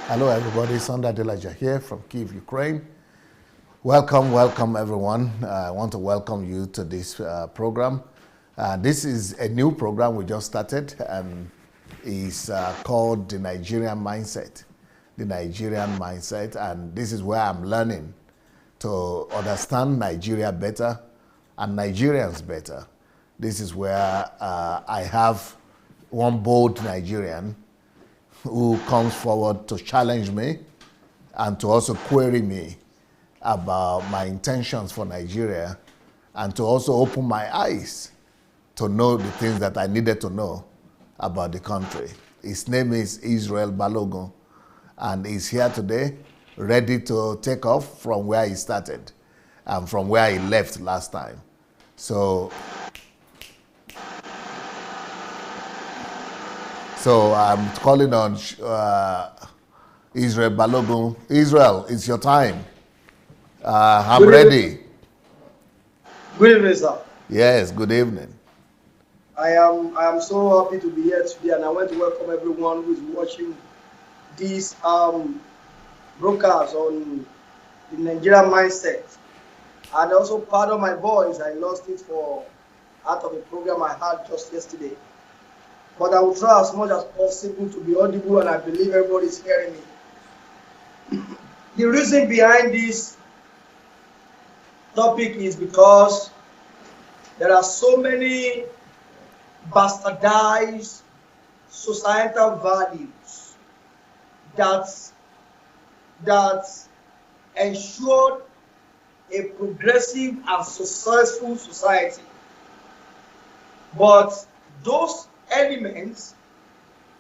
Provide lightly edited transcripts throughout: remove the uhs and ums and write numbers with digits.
Hello, everybody. Untitled here from Kyiv, Ukraine. Welcome, everyone. I want to welcome you to this program. This is a new program we just started, and it's called The Nigerian Mindset. The Nigerian Mindset, and this is where I'm learning to understand Nigeria better and Nigerians better. This is where I have one bold Nigerian who comes forward to challenge me and to also query me about my intentions for Nigeria and to also open my eyes to know the things that I needed to know about the country. His name is Israel Balogun, and he's here today ready to take off from where he started and from where he left last time. So I'm calling on Israel Balogun. Israel, it's your time. I'm ready. Good evening, sir. Yes, good evening. I am so happy to be here today, and I want to welcome everyone who is watching this broadcast on the Nigerian mindset. And also, pardon my voice, I lost it for out of the program I had just yesterday. But I will try as much as possible to be audible, and I believe everybody is hearing me. The reason behind this topic is because there are so many bastardized societal values that ensured a progressive and successful society. But those elements,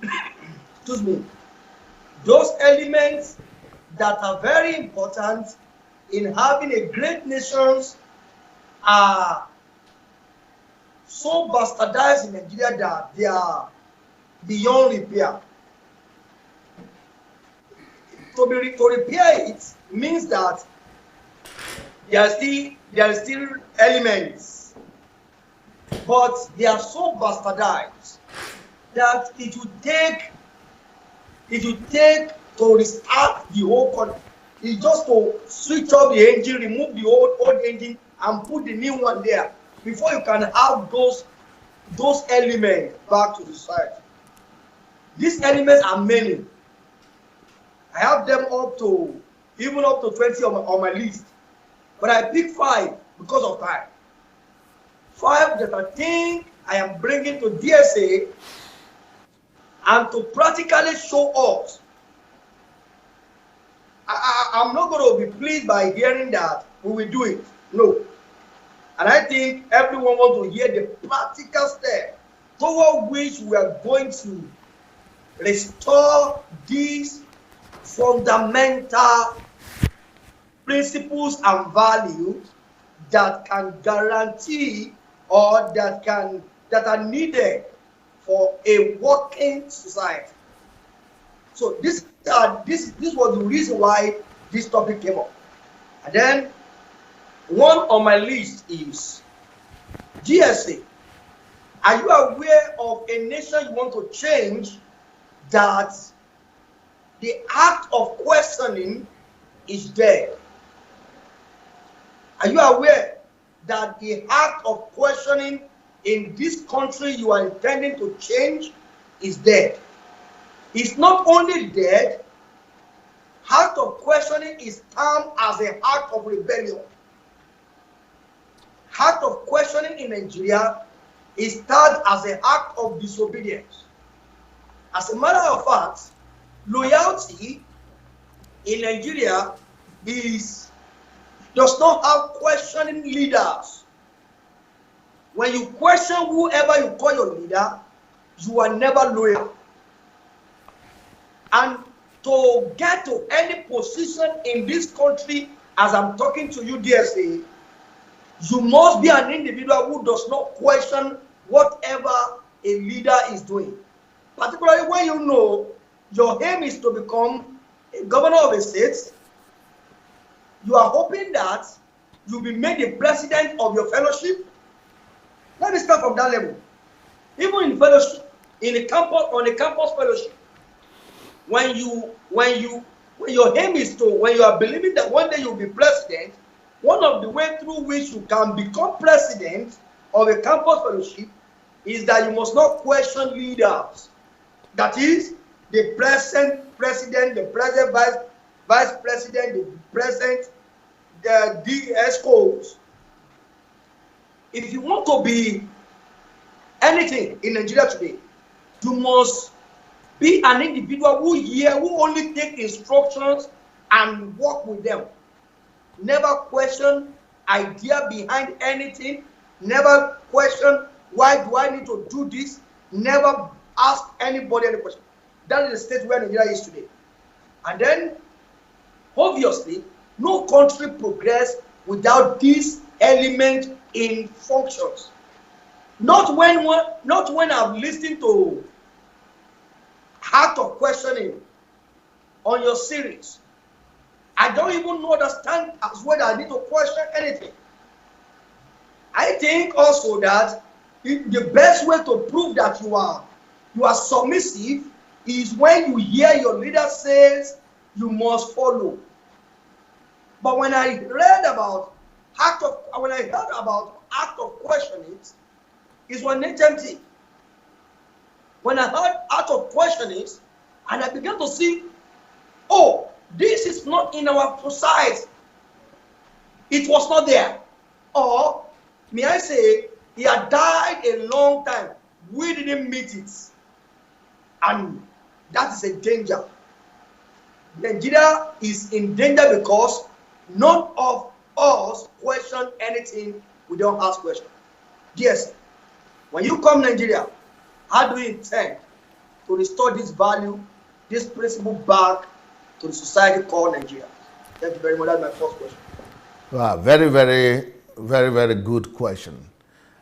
excuse me, those elements that are very important in having a great nation are so bastardized in Nigeria that they are beyond repair. To repair it means that there are still elements, but they are so bastardized that it would take to restart the whole country. It's just to switch off the engine, remove the old engine, and put the new one there before you can have those elements back to the society. These elements are many. I have them even up to 20 on my list, but I pick 5 because of time. 5 that I think I am bringing to DSA and to practically show us. I'm not going to be pleased by hearing that we will do it. No. And I think everyone wants to hear the practical step toward which we are going to restore these fundamental principles and values that can guarantee or that are needed for a working society. So this was the reason why this topic came up. And then one on my list is GSA. Are you aware of a nation you want to change that the act of questioning is dead? Are you aware that the act of questioning in this country you are intending to change is dead? It's not only dead, act of questioning is termed as an act of rebellion. Act of questioning in Nigeria is termed as an act of disobedience. As a matter of fact, loyalty in Nigeria does not have questioning leaders. When you question whoever you call your leader, you are never loyal. And to get to any position in this country, as I'm talking to you, DSA, you must be an individual who does not question whatever a leader is doing. Particularly when you know your aim is to become a governor of a state, you are hoping that you'll be made the president of your fellowship. Let me start from that level. Even in fellowship, on a campus fellowship, when your aim is to, when you are believing that one day you'll be president, one of the way through which you can become president of a campus fellowship is that you must not question leaders. That is, the present president, the present vice president, the present DSCOs. If you want to be anything in Nigeria today, you must be an individual who only take instructions and work with them. Never question idea behind anything. Never question, why do I need to do this? Never ask anybody any question. That is the state where Nigeria is today. And then, obviously, no country progress without this element in functions. Not when I've listened to Act of Questioning on your series. I don't even understand as well that I need to question anything. I think also that the best way to prove that you are submissive is when you hear your leader says you must follow. But when I heard about Act of Questioning, is when HMT. When I heard Act of Questioning, and I began to see, oh, this is not in our society. It was not there. Or, may I say, he had died a long time. We didn't meet it. And that is a danger. Nigeria is in danger because none of us question anything we don't ask questions. Yes, when you come to Nigeria, how do you intend to restore this value, this principle back to the society called Nigeria? Thank you very much. That's my first question. Wow, very, very, very, very good question.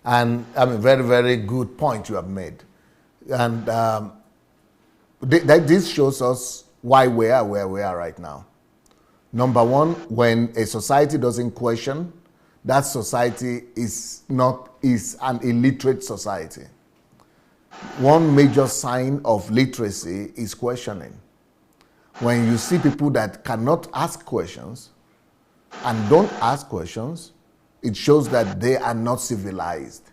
And I mean, very, very good point you have made. And this shows us why we are where we are right now. Number one, when a society doesn't question, that society is an illiterate society. One major sign of literacy is questioning. When you see people that cannot ask questions and don't ask questions, it shows that they are not civilized.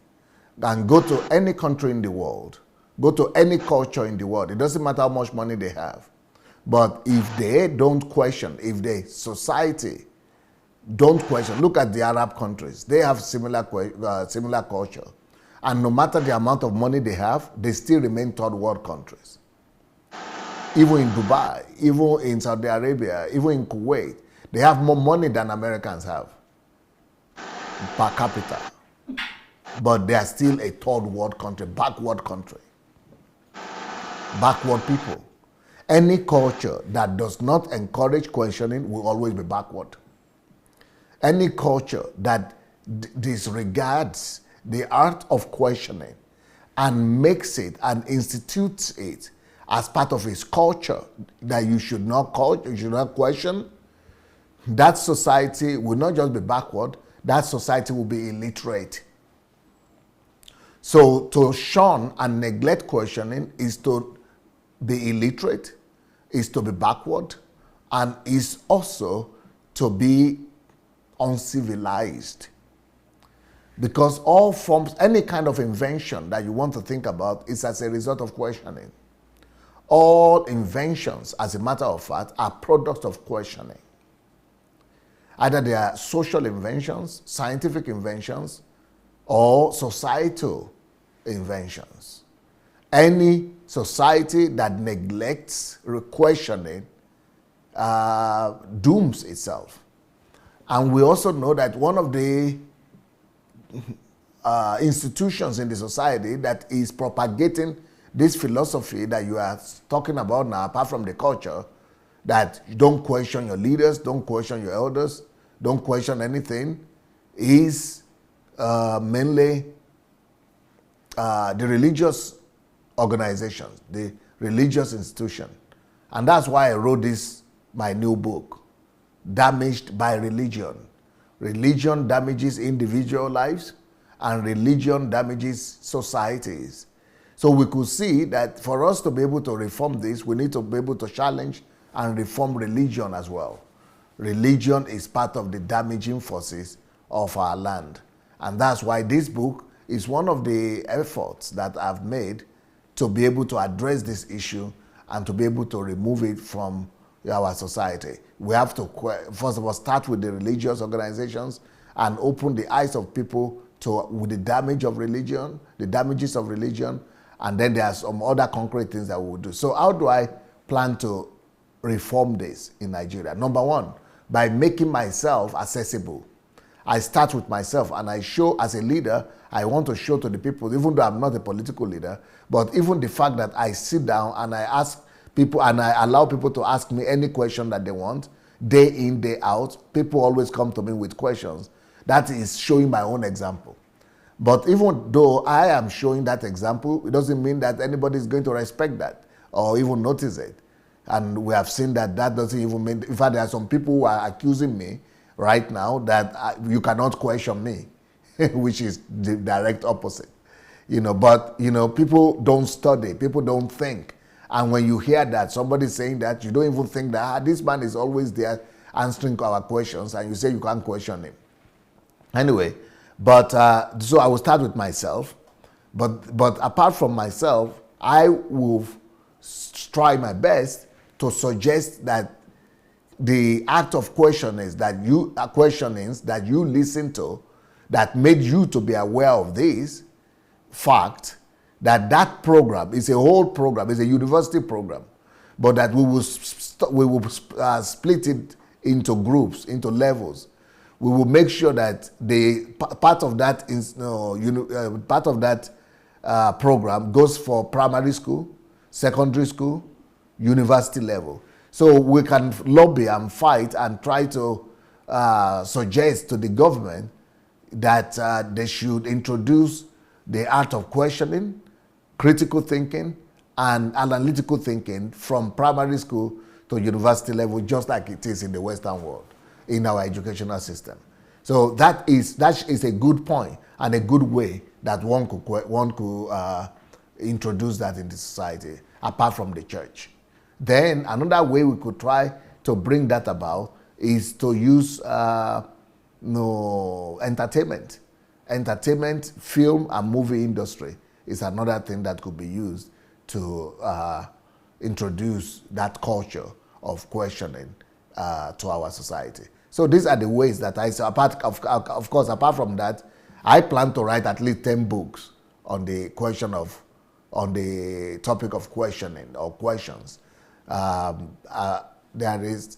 And go to any country in the world, go to any culture in the world, it doesn't matter how much money they have. But if they don't question, if the society don't question, look at the Arab countries, they have similar culture. And no matter the amount of money they have, they still remain third world countries. Even in Dubai, even in Saudi Arabia, even in Kuwait, they have more money than Americans have per capita. But they are still a third world country, backward country. Backward people. Any culture that does not encourage questioning will always be backward. Any culture that disregards the art of questioning and makes it and institutes it as part of its culture that you should not question, that society will not just be backward, that society will be illiterate. So to shun and neglect questioning is to be illiterate, is to be backward, and is also to be uncivilized. Because all forms, any kind of invention that you want to think about is as a result of questioning. All inventions, as a matter of fact, are products of questioning. Either they are social inventions, scientific inventions, or societal inventions. Any society that neglects questioning dooms itself. And we also know that one of the institutions in the society that is propagating this philosophy that you are talking about now, apart from the culture, that you don't question your leaders, don't question your elders, don't question anything, is mainly the religious organizations, the religious institution. And that's why I wrote my new book, Damaged by Religion. Religion damages individual lives and religion damages societies. So we could see that for us to be able to reform this, we need to be able to challenge and reform religion as well. Religion is part of the damaging forces of our land. And that's why this book is one of the efforts that I've made to be able to address this issue and to be able to remove it from our society. We have to, first of all, start with the religious organizations and open the eyes of people to with the damage of religion, the damages of religion, and then there are some other concrete things that we will do. So how do I plan to reform this in Nigeria? Number one, by making myself accessible. I start with myself and I show as a leader, I want to show to the people, even though I'm not a political leader, but even the fact that I sit down and I ask people and I allow people to ask me any question that they want, day in, day out. People always come to me with questions. That is showing my own example. But even though I am showing that example, it doesn't mean that anybody is going to respect that or even notice it. And we have seen that that doesn't even mean, in fact, there are some people who are accusing me right now that you cannot question me, which is the direct opposite. But people don't study, people don't think. And when you hear that, somebody saying that, you don't even think that this man is always there answering our questions, and you say you can't question him. Anyway, but so I will start with myself. But apart from myself, I will try my best to suggest that the act of questionings that you listen to, that made you to be aware of this fact, that program is a whole program, is a university program, but that we will split it into groups, into levels. We will make sure that the part of that program goes for primary school, secondary school, university level. So we can lobby and fight and try to suggest to the government that they should introduce the art of questioning, critical thinking, and analytical thinking from primary school to university level, just like it is in the Western world, in our educational system. So that is a good point and a good way that one could introduce that in the society, apart from the church. Then another way we could try to bring that about is to use entertainment. Entertainment, film, and movie industry is another thing that could be used to introduce that culture of questioning to our society. So these are the ways that of course, apart from that, I plan to write at least 10 books on the topic of questioning or questions. There is,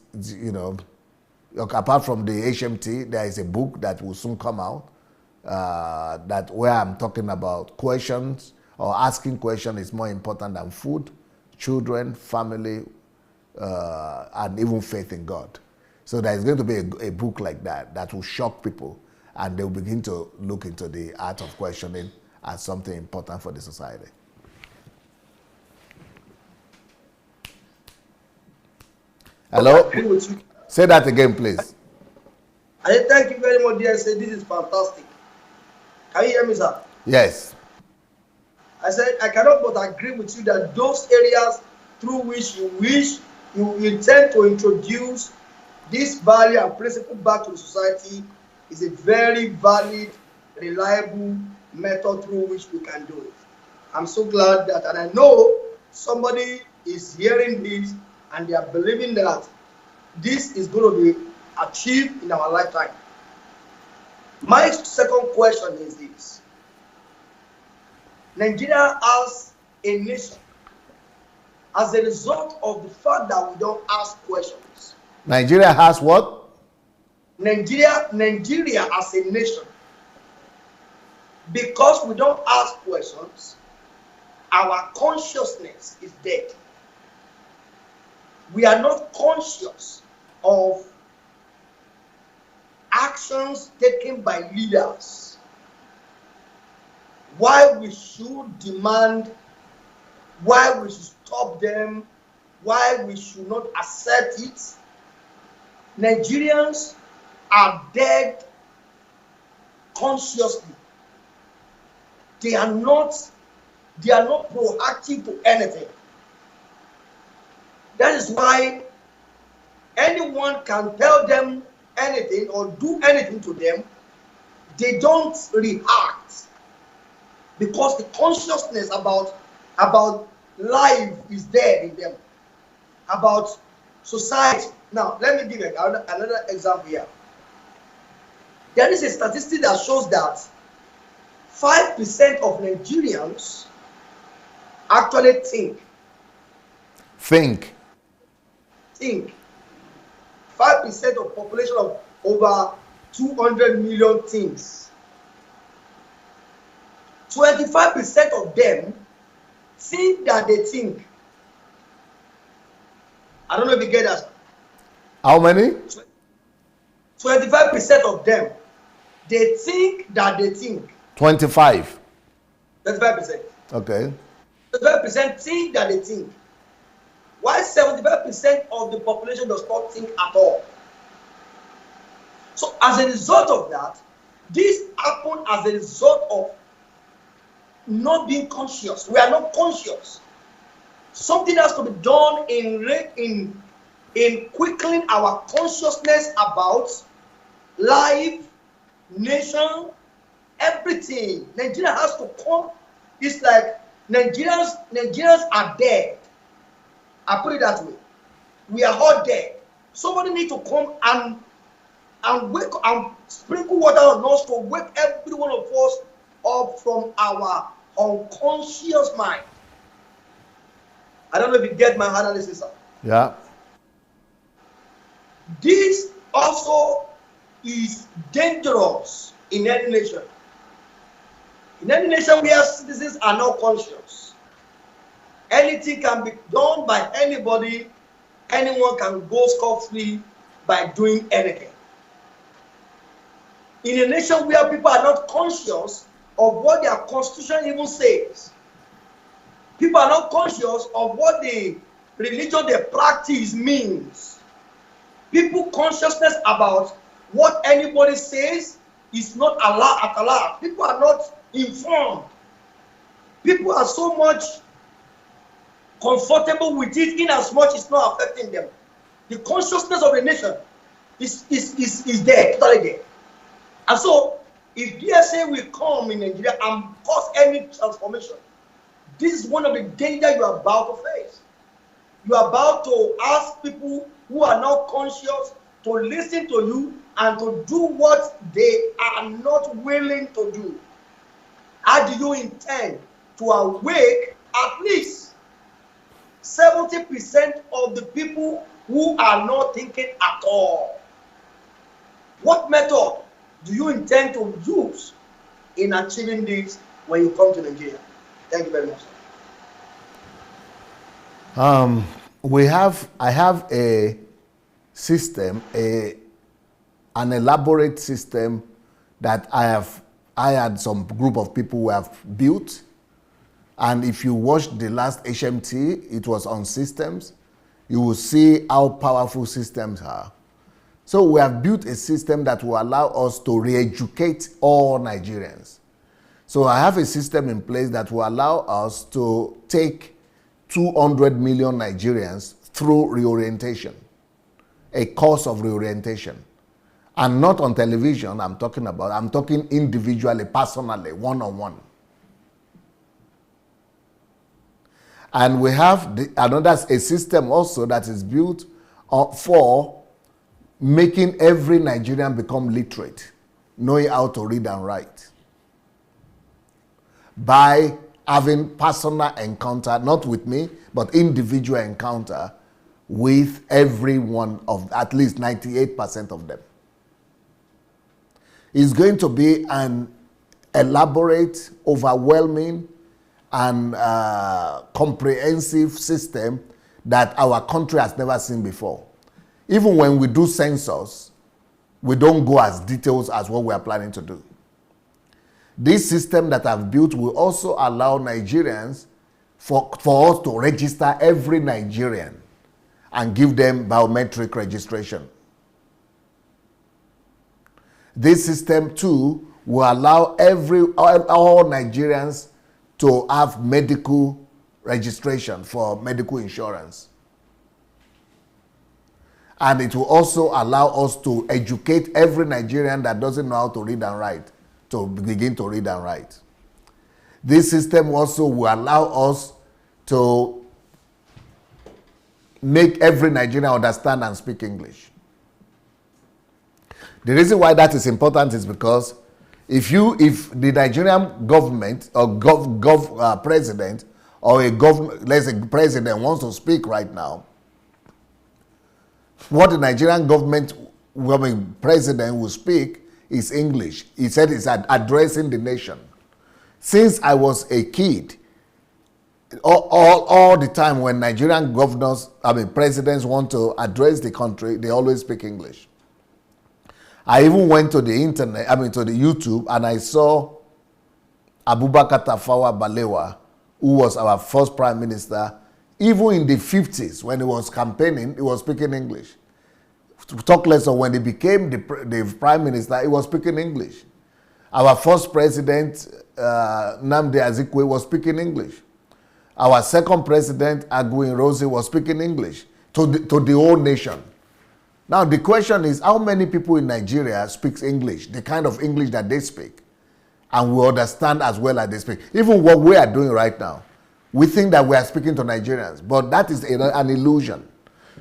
apart from the HMT, there is a book that will soon come out where I'm talking about questions, or asking questions is more important than food, children, family, and even faith in God. So there's going to be a book like that will shock people, and they'll begin to look into the art of questioning as something important for the society. Hello? Say that again, please. I thank you very much, dear. I said, this is fantastic. Can you hear me, sir? Yes. I said, I cannot but agree with you that those areas through which you intend to introduce this value and principle back to the society is a very valid, reliable method through which we can do it. I'm so glad that, and I know somebody is hearing this and they are believing that this is going to be achieved in our lifetime. My second question is this. Nigeria as a nation, as a result of the fact that we don't ask questions. Nigeria has what? Nigeria as a nation, because we don't ask questions, our consciousness is dead. We are not conscious of actions taken by leaders. Why we should demand, why we should stop them, why we should not accept it. Nigerians are dead consciously. They are not They are not proactive to anything. That is why anyone can tell them anything or do anything to them. They don't react because the consciousness about life is there in them, about society. Now, let me give you another example here. There is a statistic that shows that 5% of Nigerians actually think. Think. 5% of population of over 200 million thinks. 25% of them think that they think. I don't know if you get that. How many? 25% of them, they think that they think. 25. 25%. Okay. 25% think that they think. While 75% of the population does not think at all. So as a result of that, this happened as a result of not being conscious. We are not conscious. Something has to be done in quickening our consciousness about life, nation, everything. Nigeria has to come. It's like Nigerians are dead. I put it that way. We are all dead. Somebody need to come and wake and sprinkle water on us to wake every one of us up from our unconscious mind. I don't know if you get my analysis. Yeah. This also is dangerous in any nation. In any nation where citizens are not conscious, anything can be done by anybody. Anyone can go scot-free by doing anything. In a nation where people are not conscious of what their constitution even says, people are not conscious of what the religion they practice means. People consciousness about what anybody says is not allowed. People are not informed. People are so much comfortable with it in as much it's not affecting them. The consciousness of the nation is there, totally there. And so, if DSA will come in Nigeria and cause any transformation, this is one of the dangers you are about to face. You are about to ask people who are not conscious to listen to you and to do what they are not willing to do. How do you intend to awake at least 70% of the people who are not thinking at all? What method do you intend to use in achieving this when you come to Nigeria? Thank you very much. I have a system, an elaborate system that I had some group of people who have built. And if you watch the last HMT, it was on systems. You will see how powerful systems are. So we have built a system that will allow us to re-educate all Nigerians. So I have a system in place that will allow us to take 200 million Nigerians through reorientation, a course of reorientation. And not on television, I'm talking individually, personally, one-on-one. And we have a system also that is built for making every Nigerian become literate, knowing how to read and write, by having personal encounter, not with me, but individual encounter with every one of at least 98% of them. It's going to be an elaborate, overwhelming, and comprehensive system that our country has never seen before. Even when we do census, we don't go as detailed as what we are planning to do. This system that I've built will also allow Nigerians for us to register every Nigerian and give them biometric registration. This system too will allow all Nigerians to have medical registration for medical insurance. And it will also allow us to educate every Nigerian that doesn't know how to read and write to begin to read and write. This system also will allow us to make every Nigerian understand and speak English. The reason why that is important is because if the Nigerian government or president or let's say president wants to speak right now, what the Nigerian president will speak is English. He said it's addressing the nation. Since I was a kid, all the time when Nigerian presidents want to address the country, they always speak English. I even went to the internet, to the YouTube, and I saw Abubakar Tafawa Balewa, who was our first prime minister. Even in the 50s, when he was campaigning, he was speaking English. Talk less of when he became the prime minister, he was speaking English. Our first president, Nnamdi Azikiwe, was speaking English. Our second president, Aguiyi-Ironsi, was speaking English to the whole nation. Now, the question is, how many people in Nigeria speaks English, the kind of English that they speak, and we understand as well as they speak? Even what we are doing right now, we think that we are speaking to Nigerians, but that is an illusion.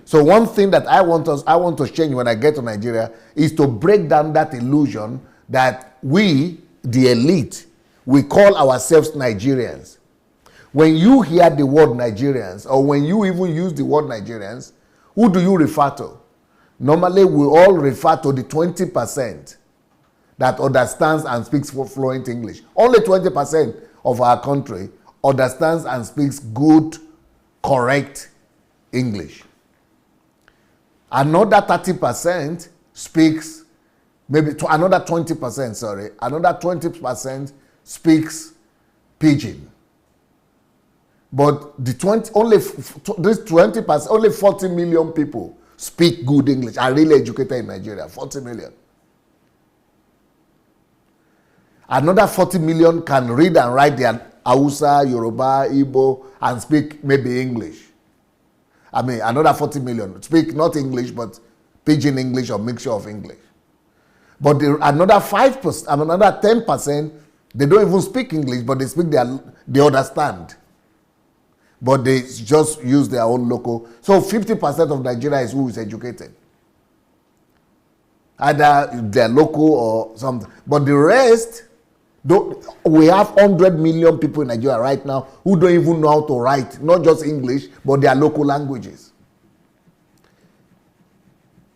So one thing that I want to change when I get to Nigeria is to break down that illusion that we, the elite, we call ourselves Nigerians. When you hear the word Nigerians, or when you even use the word Nigerians, who do you refer to? Normally, we all refer to the 20% that understands and speaks fluent English. Only 20% of our country understands and speaks good, correct English. Another 30% speaks, maybe another 20%, sorry, another 20% speaks pidgin. But this 20%, only 40 million people speak good English, are really educated in Nigeria, 40 million. Another 40 million can read and write their Hausa, Yoruba, Igbo, and speak maybe English. Another 40 million speak not English, but pidgin English or mixture of English. But another 5%, another 10%, they don't even speak English, but they speak they understand. But they just use their own local. So 50% of Nigeria is who is educated. Either they're local or something. But the rest, we have 100 million people in Nigeria right now who don't even know how to write, not just English, but their local languages.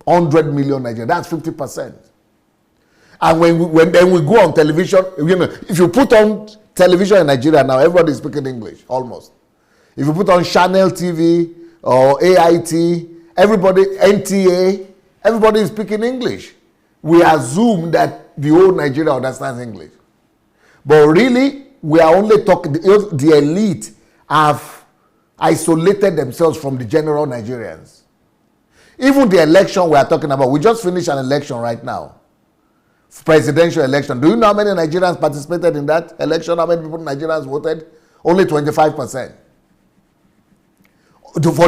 100 million Nigerians, that's 50%. And when then we go on television, if you put on television in Nigeria now, everybody is speaking English, almost. If you put on Channel TV or AIT, NTA, everybody is speaking English. We assume that the whole Nigeria understands English. But really, we are only talking, the elite have isolated themselves from the general Nigerians. Even the election we are talking about, we just finished an election right now. Presidential election. Do you know how many Nigerians participated in that election? How many people Nigerians voted? Only 25%. For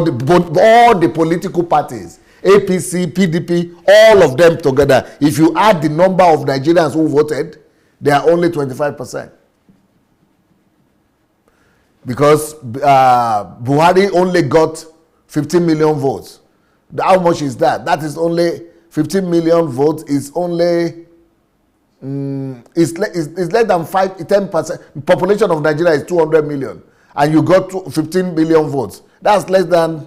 all the political parties, APC, PDP, all of them together, if you add the number of Nigerians who voted, they are only 25%. Because Buhari only got 15 million votes. How much is that? That is only 15 million votes is only it's less than 10%. Population of Nigeria is 200 million, and you got 15 million votes. That's 7%.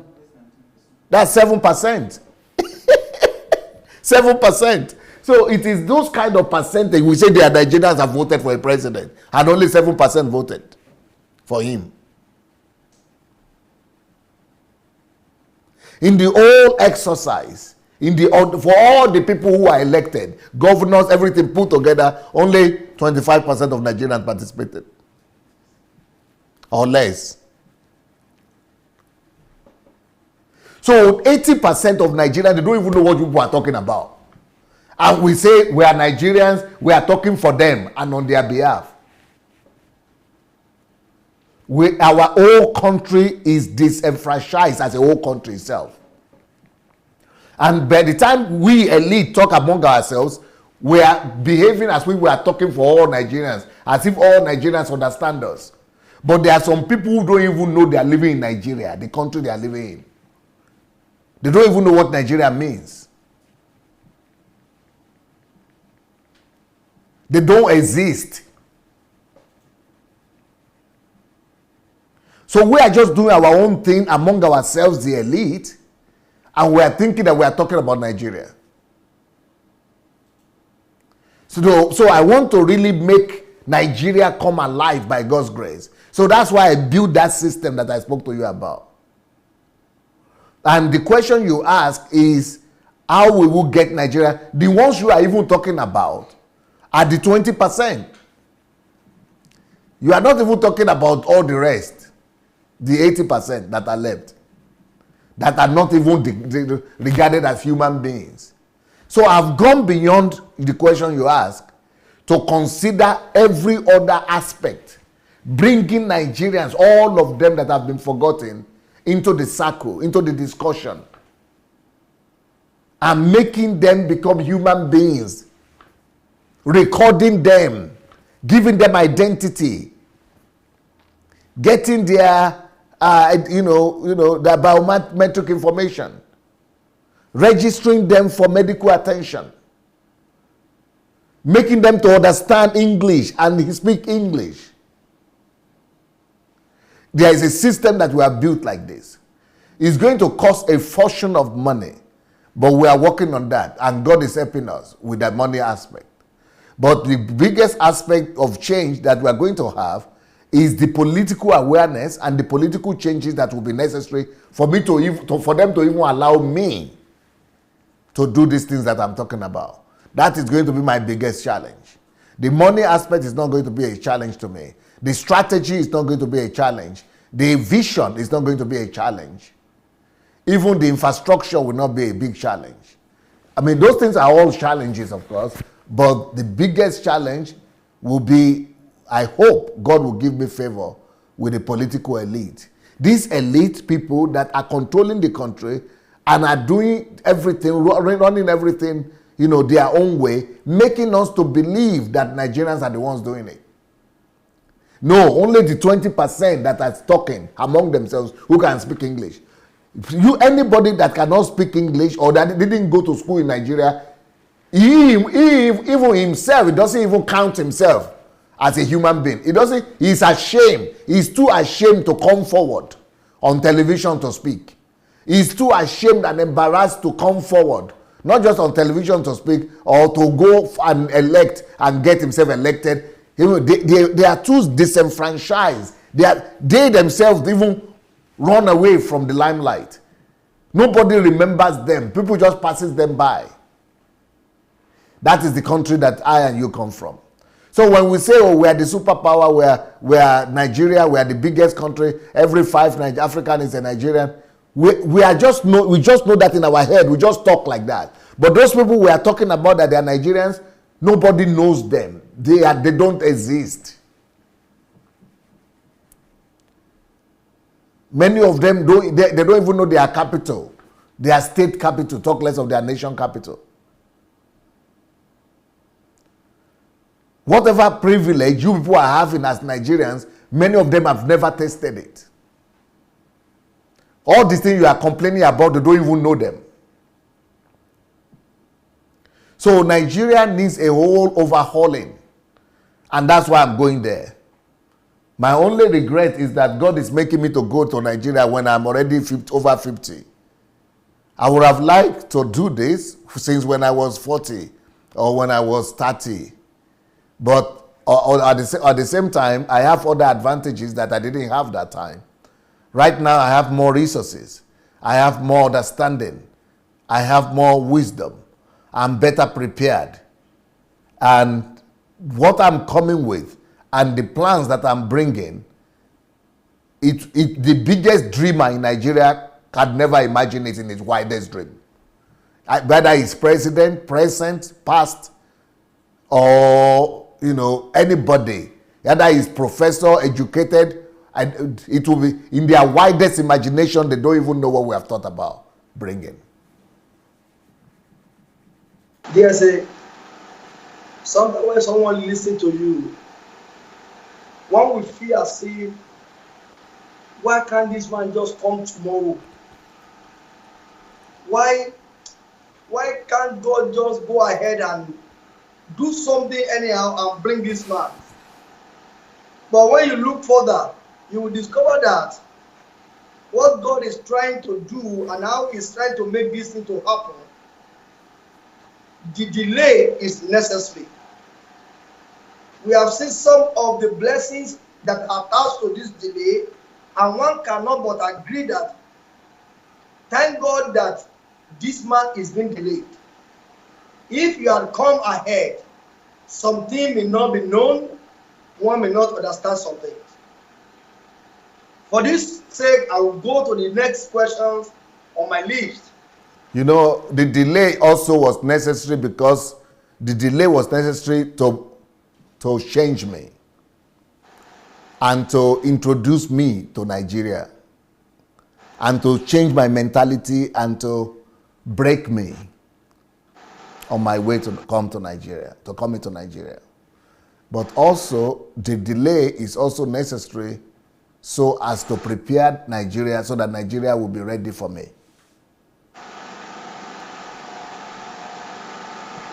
7%. So it is those kind of percentage. We say the Nigerians have voted for a president, and only 7% voted for him. In the whole exercise, for all the people who are elected, governors, everything put together, only 25% of Nigerians participated, or less. So 80% of Nigerians, they don't even know what people are talking about. And we say we are Nigerians, we are talking for them and on their behalf. our whole country is disenfranchised as a whole country itself. And by the time we elite talk among ourselves, we are behaving as if we are talking for all Nigerians, as if all Nigerians understand us. But there are some people who don't even know they are living in Nigeria, the country they are living in. They don't even know what Nigeria means. They don't exist. So we are just doing our own thing among ourselves, the elite, and we are thinking that we are talking about Nigeria. So I want to really make Nigeria come alive by God's grace. So that's why I built that system that I spoke to you about. And the question you ask is, how will we get Nigeria? The ones you are even talking about are the 20%. You are not even talking about all the rest, the 80% that are left, that are not even regarded as human beings. So I've gone beyond the question you ask to consider every other aspect, bringing Nigerians, all of them that have been forgotten, into the circle, into the discussion, and making them become human beings, recording them, giving them identity, getting their their biometric information, registering them for medical attention, making them to understand English and speak English. There is a system that we have built like this. It's going to cost a fortune of money, but we are working on that, and God is helping us with that money aspect. But the biggest aspect of change that we are going to have is the political awareness and the political changes that will be necessary for them to even allow me to do these things that I'm talking about. That is going to be my biggest challenge. The money aspect is not going to be a challenge to me. The strategy is not going to be a challenge. The vision is not going to be a challenge. Even the infrastructure will not be a big challenge. I mean, those things are all challenges, of course, but the biggest challenge will be, I hope God will give me favor with the political elite. These elite people that are controlling the country and are doing everything, running everything, their own way, making us to believe that Nigerians are the ones doing it. No, only the 20% that are talking among themselves who can speak English. Anybody that cannot speak English or that didn't go to school in Nigeria, even himself, he doesn't even count himself as a human being. He's ashamed. He's too ashamed to come forward on television to speak. He's too ashamed and embarrassed to come forward, not just on television to speak or to go and elect and get himself elected. They are too disenfranchised. They themselves even run away from the limelight. Nobody remembers them. People just passes them by. That is the country that I and you come from. So when we say, we are the superpower, we are Nigeria, we are the biggest country, every 5 African is a Nigerian, we just know that in our head. We just talk like that. But those people we are talking about that they are Nigerians, nobody knows them. They don't exist. Many of them don't even know their capital, their state capital, talk less of their nation capital. Whatever privilege you people are having as Nigerians, many of them have never tasted it. All these things you are complaining about, they don't even know them. So Nigeria needs a whole overhauling. And that's why I'm going there. My only regret is that God is making me to go to Nigeria when I'm already over 50. I would have liked to do this since when I was 40 or when I was 30. But at the same time, I have other advantages that I didn't have that time. Right now, I have more resources. I have more understanding. I have more wisdom. I'm better prepared. And what I'm coming with and the plans that I'm bringing, the biggest dreamer in Nigeria can never imagine it in his wildest dream. Whether he's president, present, past, or anybody, whether he's professor, educated, it will be in their widest imagination. They don't even know what we have thought about bringing. There's a sometimes when someone listens to you, one will feel as if, why can't this man just come tomorrow? Why can't God just go ahead and do something anyhow and bring this man? But when you look further, you will discover that what God is trying to do and how He's trying to make this thing to happen, the delay is necessary. We have seen some of the blessings that are attached to this delay, and one cannot but agree that thank God that this man is being delayed. If you had come ahead, something may not be known, one may not understand something. For this sake, I will go to the next questions on my list. You know, the delay also was necessary because the delay was necessary to change me and to introduce me to Nigeria and to change my mentality and to break me on my way to come into Nigeria. But also, the delay is also necessary so as to prepare Nigeria so that Nigeria will be ready for me.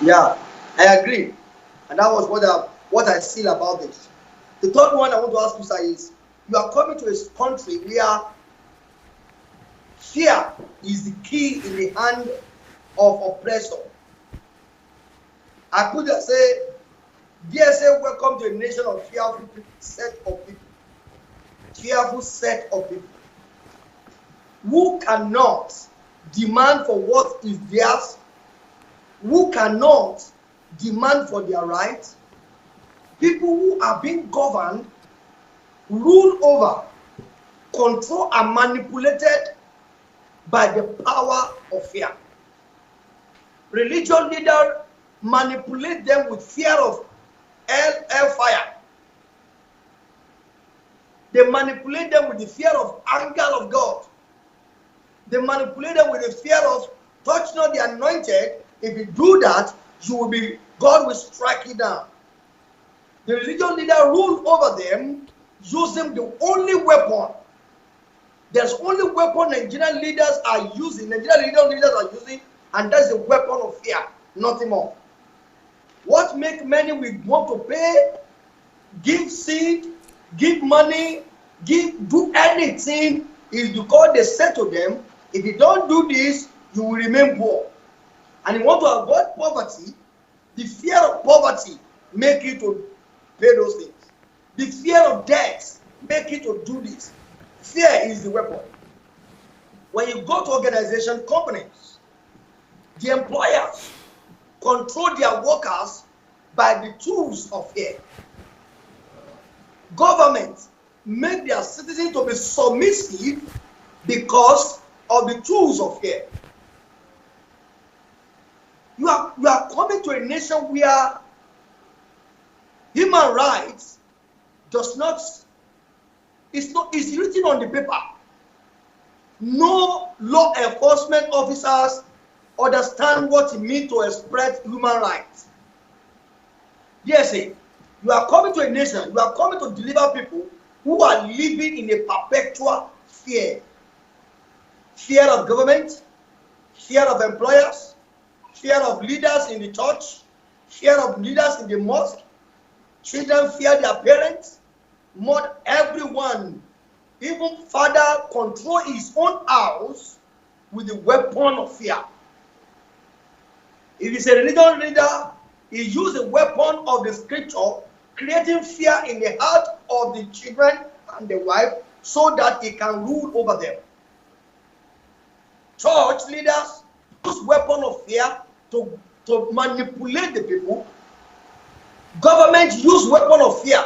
Yeah, I agree. And that was what I feel about this. The third one I want to ask you, sir, is you are coming to a country where fear is the key in the hand of oppressor. I could just say, dear say, welcome to a nation of fearful set of people. Fearful set of people who cannot demand for what is theirs, who cannot demand for their rights, people who are being governed, ruled over, controlled and manipulated by the power of fear. Religious leaders manipulate them with fear of hellfire. They manipulate them with the fear of anger of God. They manipulate them with the fear of touch not the anointed. If you do that, God will strike you down. The religious leader ruled over them using the only weapon. There's only weapon Nigerian leaders are using, and that's the weapon of fear, nothing more. What makes many we want to pay, give seed, give money, do anything is because they said to them, if you don't do this, you will remain poor. And you want to avoid poverty, the fear of poverty make you to pay those things. The fear of death make you to do this. Fear is the weapon. When you go to organization companies, the employers control their workers by the tools of fear. Government make their citizens to be submissive because of the tools of fear. You are coming to a nation where human rights is written on the paper. No law enforcement officers understand what it means to express human rights. Yes, you are coming to a nation, you are coming to deliver people who are living in a perpetual fear. Fear of government, fear of employers, fear of leaders in the church, fear of leaders in the mosque. Children fear their parents. More everyone, even father, control his own house with the weapon of fear. If he's a religious leader, he uses the weapon of the scripture, creating fear in the heart of the children and the wife so that he can rule over them. Church leaders use weapon of fear to manipulate the people. Government use weapon of fear.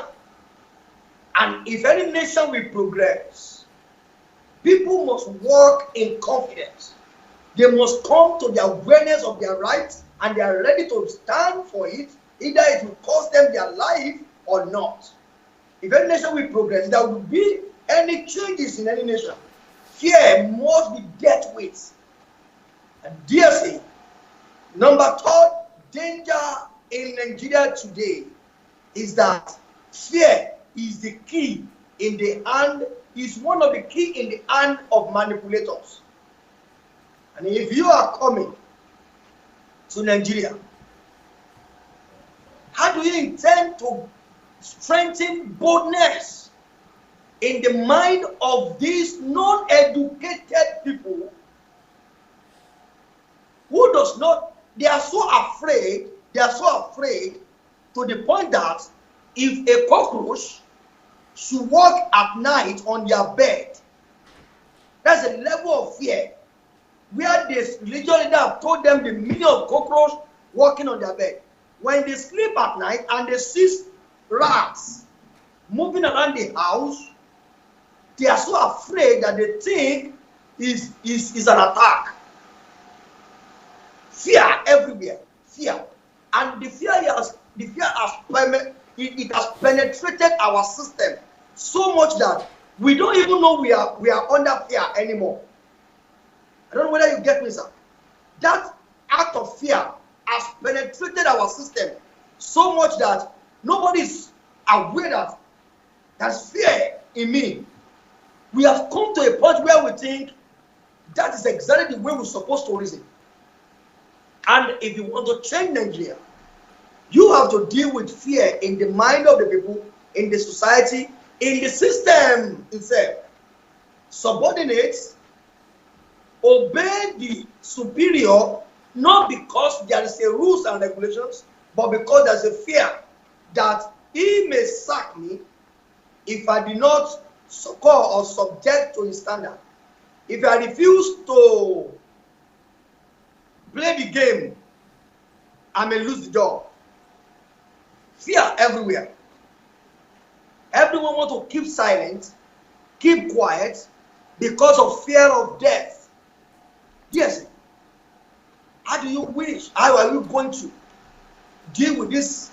And if any nation will progress, people must walk in confidence. They must come to the awareness of their rights and they are ready to stand for it, either it will cost them their life or not. If any nation will progress, there will be any changes in any nation, fear must be dealt with. And DSA, number third danger in Nigeria today is that fear is the key in the hand, is one of the key in the hand of manipulators. And if you are coming to Nigeria, how do you intend to strengthen boldness in the mind of these non-educated people who does not, they are so afraid to the point that if a cockroach should walk at night on their bed, that's a level of fear where this religious leader have told them the meaning of cockroach walking on their bed. When they sleep at night and they see rats moving around the house, they are so afraid that they think is an attack. Fear everywhere, fear, and the fear has penetrated our system so much that we don't even know we are under fear anymore. I don't know whether you get me, sir. That act of fear has penetrated our system so much that nobody is aware that there's fear in me. We have come to a point where we think that is exactly the way we're supposed to reason. And if you want to change Nigeria, you have to deal with fear in the mind of the people, in the society, in the system itself. Subordinates obey the superior not because there is a rules and regulations, but because there's a fear that he may sack me if I do not succor or subject to his standard. If I refuse to play the game, I may lose the job. Fear everywhere. Everyone wants to keep silent, keep quiet because of fear of death. Yes. How do you wish? How are you going to deal with this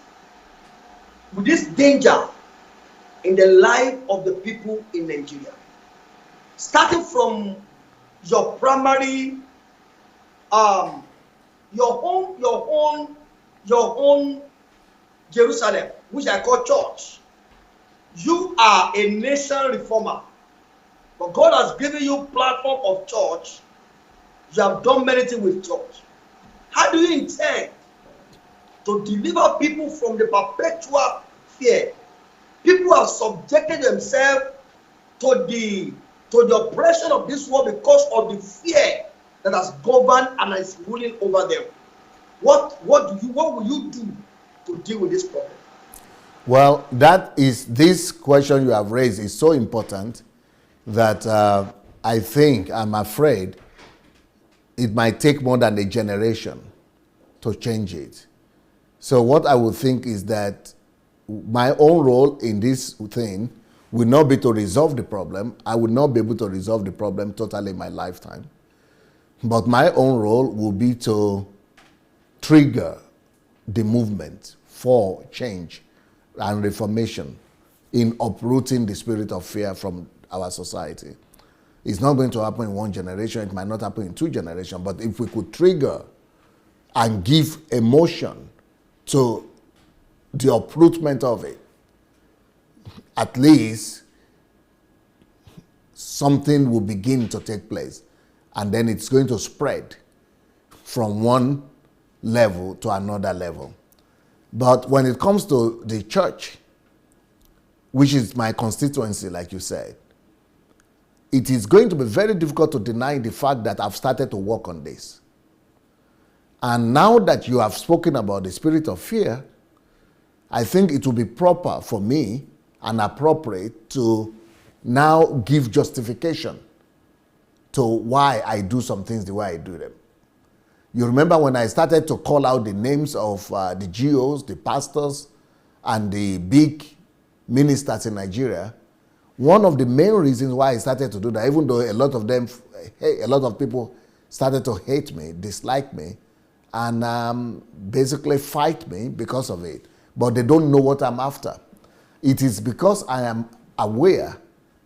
danger in the life of the people in Nigeria? Starting from your primary, your own Jerusalem, which I call church. You are a nation reformer, but God has given you platform of church. You have done many things with church. How do you intend to deliver people from the perpetual fear? People have subjected themselves to the oppression of this world because of the fear that has governed and is ruling over them. What will you do to deal with this problem? Well, this question you have raised is so important that I'm afraid it might take more than a generation to change it. So what I would think is that my own role in this thing will not be to resolve the problem. I will not be able to resolve the problem totally in my lifetime. But my own role will be to trigger the movement for change and reformation in uprooting the spirit of fear from our society. It's not going to happen in one generation. It might not happen in 2 generations. But if we could trigger and give emotion to the uprootment of it, at least something will begin to take place. And then it's going to spread from one level to another level. But when it comes to the church, which is my constituency, like you said, it is going to be very difficult to deny the fact that I've started to work on this. And now that you have spoken about the spirit of fear, I think it will be proper for me and appropriate to now give justification to why I do some things the way I do them. You remember when I started to call out the names of the GOs, the pastors, and the big ministers in Nigeria, one of the main reasons why I started to do that, even though a lot of people started to hate me, dislike me, and basically fight me because of it, but they don't know what I'm after. It is because I am aware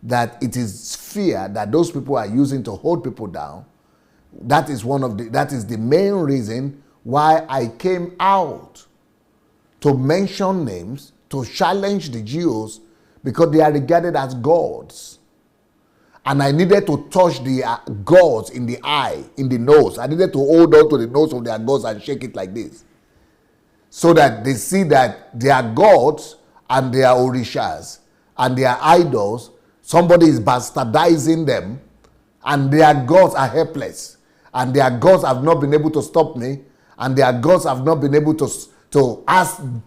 that it is fear that those people are using to hold people down. That is the main reason why I came out to mention names, to challenge the Jews, because they are regarded as gods. And I needed to touch the gods in the eye, in the nose. I needed to hold on to the nose of their gods and shake it like this, so that they see that their gods and their orishas and their idols, somebody is bastardizing them, and their gods are helpless, and their gods have not been able to stop me, and their gods have not been able to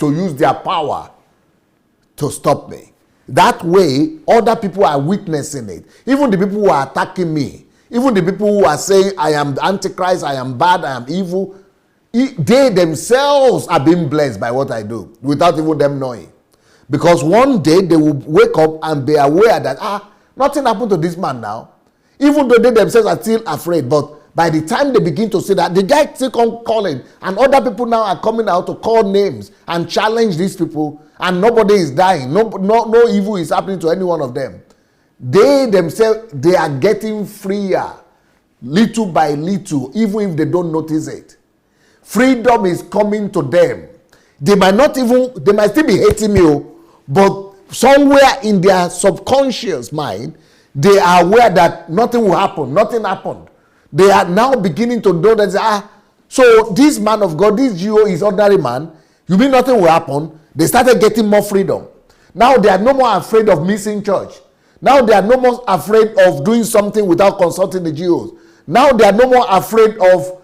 use their power to stop me. That way, other people are witnessing it. Even the people who are attacking me, even the people who are saying, I am the Antichrist, I am bad, I am evil, they themselves are being blessed by what I do, without even them knowing. Because one day they will wake up and be aware that, nothing happened to this man now. Even though they themselves are still afraid, but by the time they begin to say that, the guy still come calling, and other people now are coming out to call names and challenge these people, and nobody is dying. No evil is happening to any one of them. They themselves, they are getting freer, little by little, even if they don't notice it. Freedom is coming to them. They might still be hating me, but somewhere in their subconscious mind, they are aware that nothing will happen, nothing happened. They are now beginning to know that, so this man of God, this Geo is ordinary man, you mean nothing will happen? They started getting more freedom. Now they are no more afraid of missing church. Now they are no more afraid of doing something without consulting the Jews. Now they are no more afraid of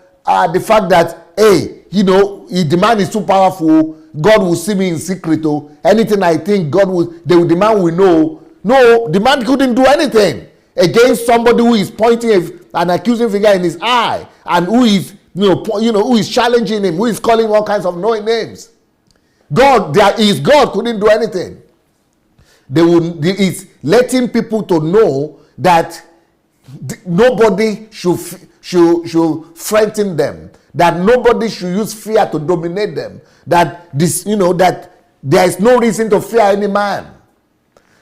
the fact that, the man is too powerful, God will see me in secret. Anything I think, the man will know. No, the man couldn't do anything against somebody who is pointing an accusing finger in his eye, and who is, who is challenging him, who is calling all kinds of names. God couldn't do anything. It's letting people to know that nobody should frighten them, that nobody should use fear to dominate them, that that there is no reason to fear any man.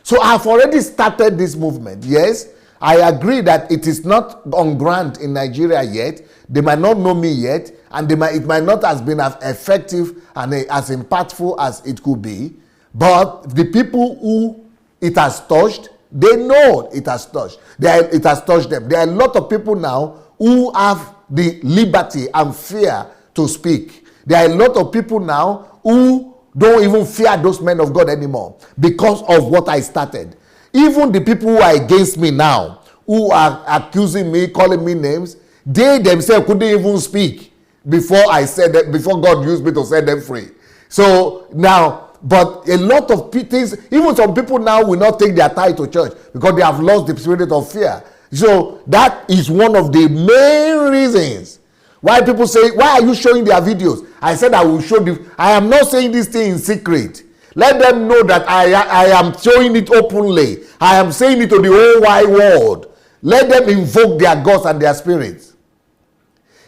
So I've already started this movement. Yes, I agree that it is not on ground in Nigeria yet. They might not know me yet, and it might not have been as effective and as impactful as it could be. But the people who it has touched, they know it has touched. It has touched them. There are a lot of people now who have the liberty and fear to speak. There are a lot of people now who don't even fear those men of God anymore because of what I started. Even the people who are against me now, who are accusing me, calling me names, they themselves couldn't even speak before God used me to set them free. So now, but a lot of things, even some people now will not take their tithe to church because they have lost the spirit of fear. So that is one of the main reasons why people say, why are you showing their videos? I said I will show them. I am not saying this thing in secret. Let them know that I am showing it openly. I am saying it to the whole wide world. Let them invoke their gods and their spirits.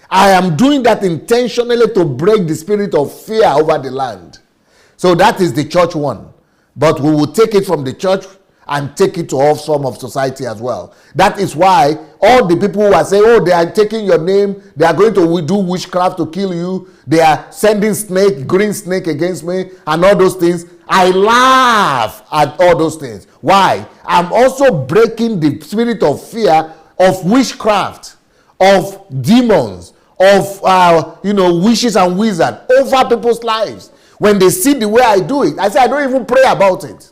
I am doing that intentionally to break the spirit of fear over the land. So that is the church one. But we will take it from the church and take it to all form of society as well. That is why all the people who are saying, they are taking your name, they are going to do witchcraft to kill you, they are sending green snake against me, and all those things. I laugh at all those things. Why? I'm also breaking the spirit of fear of witchcraft, of demons, of witches and wizards over people's lives. When they see the way I do it, I say I don't even pray about it.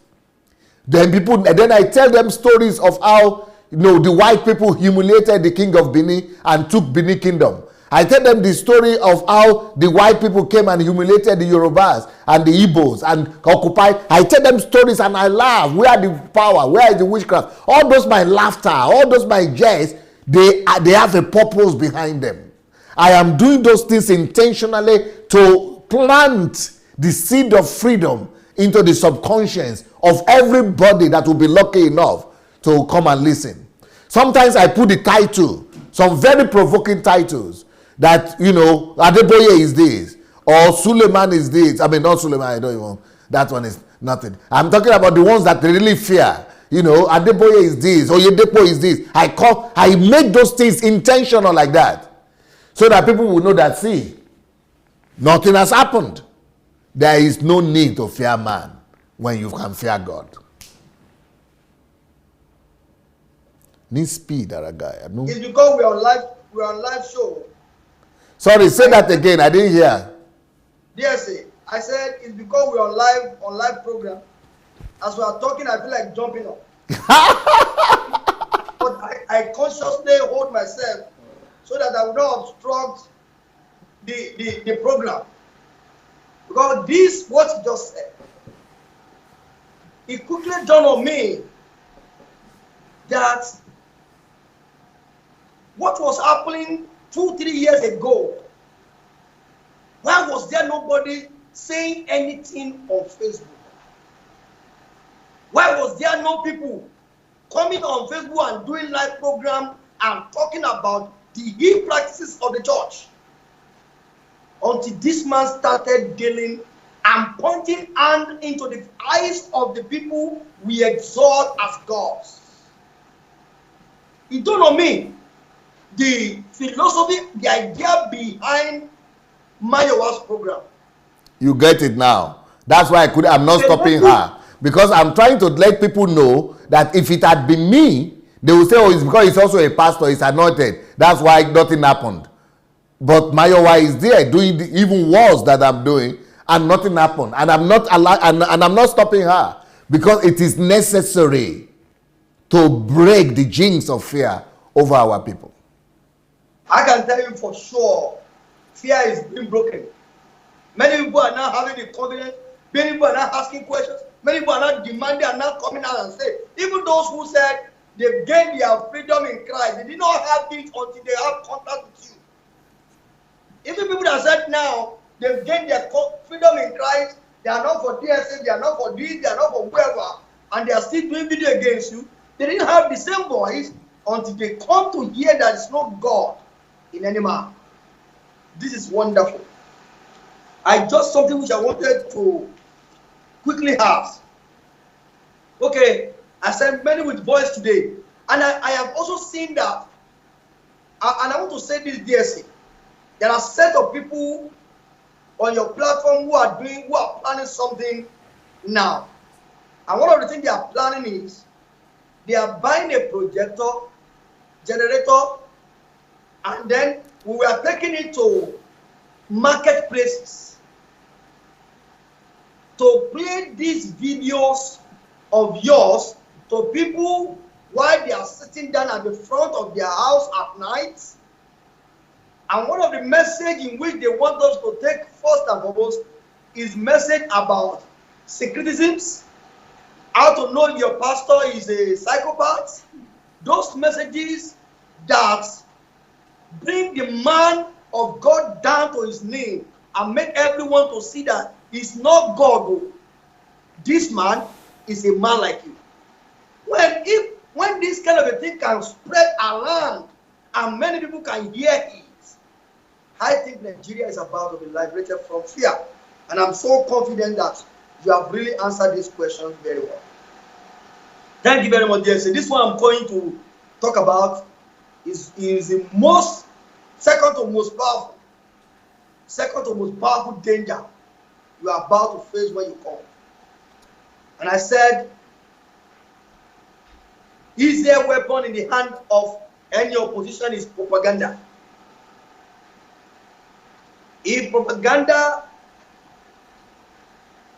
Then I tell them stories of how the white people humiliated the king of Benin and took Benin kingdom. I tell them the story of how the white people came and humiliated the Yorubas and the Igbos and occupied. I tell them stories and I laugh. Where are the power? Where is the witchcraft? All those my laughter, all those my jest, they have a purpose behind them. I am doing those things intentionally to plant the seed of freedom into the subconscious of everybody that will be lucky enough to come and listen. Sometimes I put the title, some very provoking titles, that, Adeboye is this, or Suleiman is this. I mean, not Suleiman, I don't even, that one is nothing. I'm talking about the ones that they really fear. You know, Adeboye is this, Oyedepo is this. I make those things intentional like that, so that people will know that, see, nothing has happened. There is no need to fear man when you can fear God. Need speed, Aragai. It's because we're on live show. Sorry, say that again. I didn't hear. DSA, I said it's because we're on live program. As we are talking, I feel like jumping up. But I consciously hold myself so that I will not obstruct the program. Because this, what he just said, it quickly dawned on me that what was happening 2-3 years ago, why was there nobody saying anything on Facebook? Why was there no people coming on Facebook and doing live program and talking about the ill practices of the church? Until this man started dealing and pointing hand into the eyes of the people we exalt as gods. It dawned on me the philosophy, the idea behind Mayowa's program. You get it now. That's why I'm not stopping her. Because I'm trying to let people know that if it had been me, they will say, oh, it's because he's also a pastor, he's anointed. That's why nothing happened. But Mayowa is there doing even worse that I'm doing, and nothing happened. And I'm not and I'm not stopping her, because it is necessary to break the jinx of fear over our people. I can tell you for sure, fear is being broken. Many people are now having the confidence. Many people are now asking questions. Many people are not demanding and not coming out and say. Even those who said they've gained their freedom in Christ, they did not have it until they have contact with you. Even people that said now they've gained their freedom in Christ, they are not for DSA, they are not for this, they are not for whoever, and they are still doing video against you. They didn't have the same voice until they come to hear that there is no God in any man. This is wonderful. I just something which I wanted to quickly ask. Okay, I said many with voice today, and I have also seen that, and I want to say this, DSA. There are a set of people on your platform who are planning something now. And one of the things they are planning is they are buying a projector, generator, and then we were taking it to marketplaces to play these videos of yours to people while they are sitting down at the front of their house at night. And one of the messages in which they want us to take first and foremost is message about secretisms, how to know your pastor is a psychopath. Those messages that bring the man of God down to his knee and make everyone to see that he's not God. This man is a man like you. When this kind of a thing can spread around and many people can hear it, I think Nigeria is about to be liberated from fear. And I'm so confident that you have really answered this question very well. Thank you very much, DSA. This one I'm going to talk about is the second to most powerful danger you are about to face when you come. And I said, is there a weapon in the hand of any opposition is propaganda? If propaganda,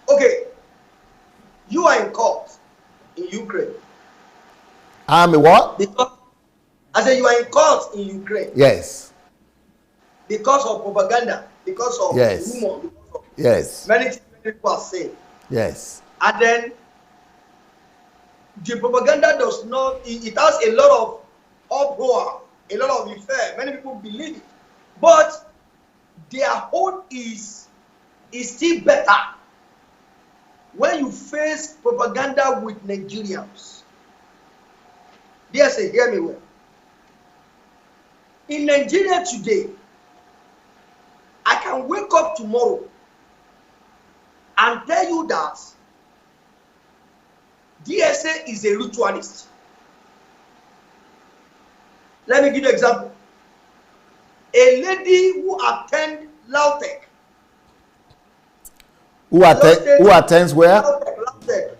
okay, you are in court in Ukraine. I'm a what? Because I said you are in court in Ukraine. Yes. Because of propaganda, because of yes. rumor, because of yes. many people are saying. Yes. And then the propaganda does not, it has a lot of uproar, a lot of affair. Many people believe it. But their hope is still better when you face propaganda with Nigerians. Yes, hear me well. In Nigeria today, I can wake up tomorrow and tell you that DSA is a ritualist. Let me give you an example. A lady who attends Lautech. Who attends where? Lautech.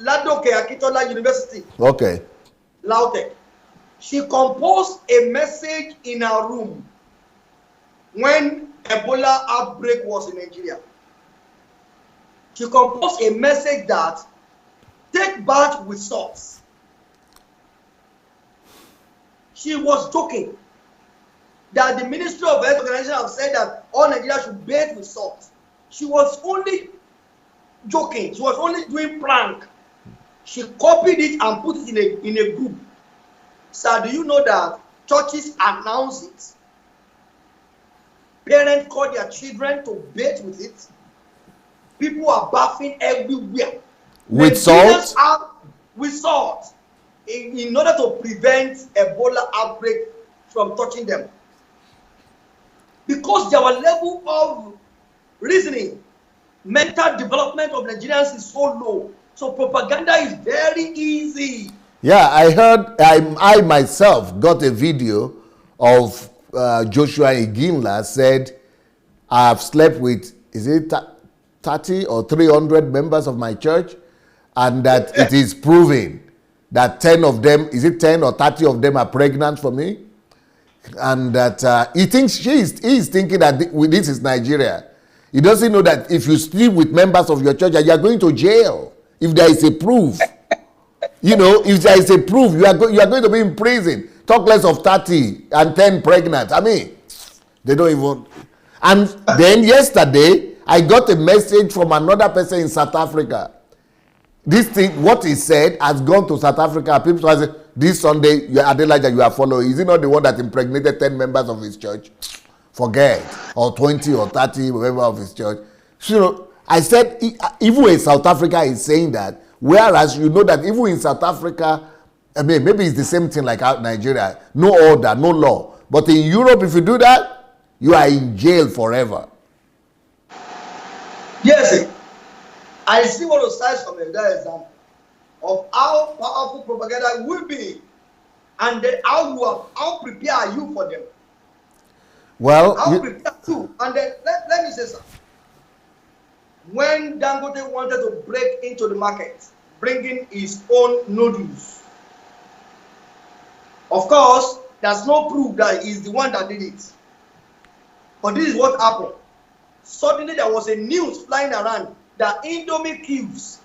Ladoke Akintola University. Okay. Lautech. She composed a message in her room when Ebola outbreak was in Nigeria. She composed a message that take bath with salt. She was joking that the Ministry of Health Organization have said that all Nigerians should bathe with salt. She was only joking. She was only doing prank. She copied it and put it in a group. Sir, do you know that churches announce it? Parents call their children to bathe with it. People are bathing everywhere. With salt? With salt. In order to prevent Ebola outbreak from touching them. Because their level of reasoning, mental development of Nigerians is so low. So propaganda is very easy. Yeah, I heard, I myself got a video of Joshua Iginla said, I have slept with, is it 30 or 300 members of my church? And that it is proven that 10 of them, is it 10 or 30 of them are pregnant for me? And that he thinks he is thinking that this is Nigeria. He doesn't know that if you sleep with members of your church, you are going to jail. If there is a proof, you know, if there is a proof, you are going to be in prison. Talk less of 30 and 10 pregnant. I mean, they don't even. And then yesterday, I got a message from another person in South Africa. This thing, what he said, has gone to South Africa. People say, this Sunday, Adelaja, you are following. Is he not the one that impregnated 10 members of his church? Forget. Or 20 or 30 members of his church. So, you know, I said, even in South Africa is saying that, whereas you know that even in South Africa, I mean, maybe it's the same thing like out Nigeria. No order, no law. But in Europe, if you do that, you are in jail forever. Yes, I see one of the sides of that example of how powerful propaganda will be, and then how prepared are you for them? Well, how prepared you? And then let me say something. When Dangote wanted to break into the market, bringing his own noodles, of course, there's no proof that he's the one that did it. But this is what happened. Suddenly there was a news flying around that Indomie kills.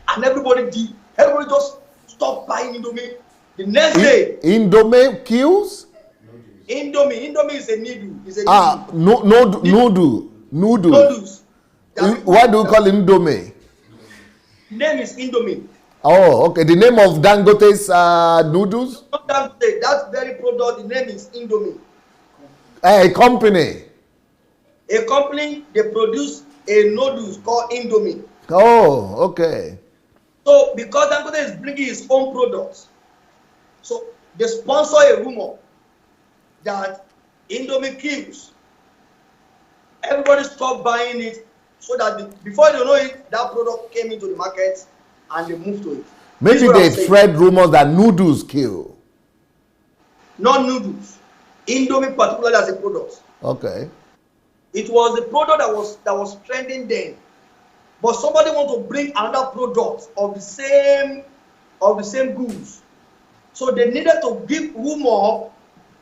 And everybody just stopped buying Indomie. The next day. Indomie kills? Indomie is a noodle. Noodles. Why do you call Indomie? The name is Indomie. Oh, okay. The name of Dangote's noodles? Not Dangote. That very product, the name is Indomie. A company. A company, they produce a noodles called Indomie. Oh, okay. So because Dangote is bringing his own products, so they sponsor a rumor that Indomie kills. Everybody stopped buying it, so that before you know it, that product came into the market and they moved to it. Maybe they spread rumors that noodles kill. Not noodles. Indomie particularly as a product. Okay. It was the product that was trending then. But somebody want to bring another product of the same goods. So they needed to give rumor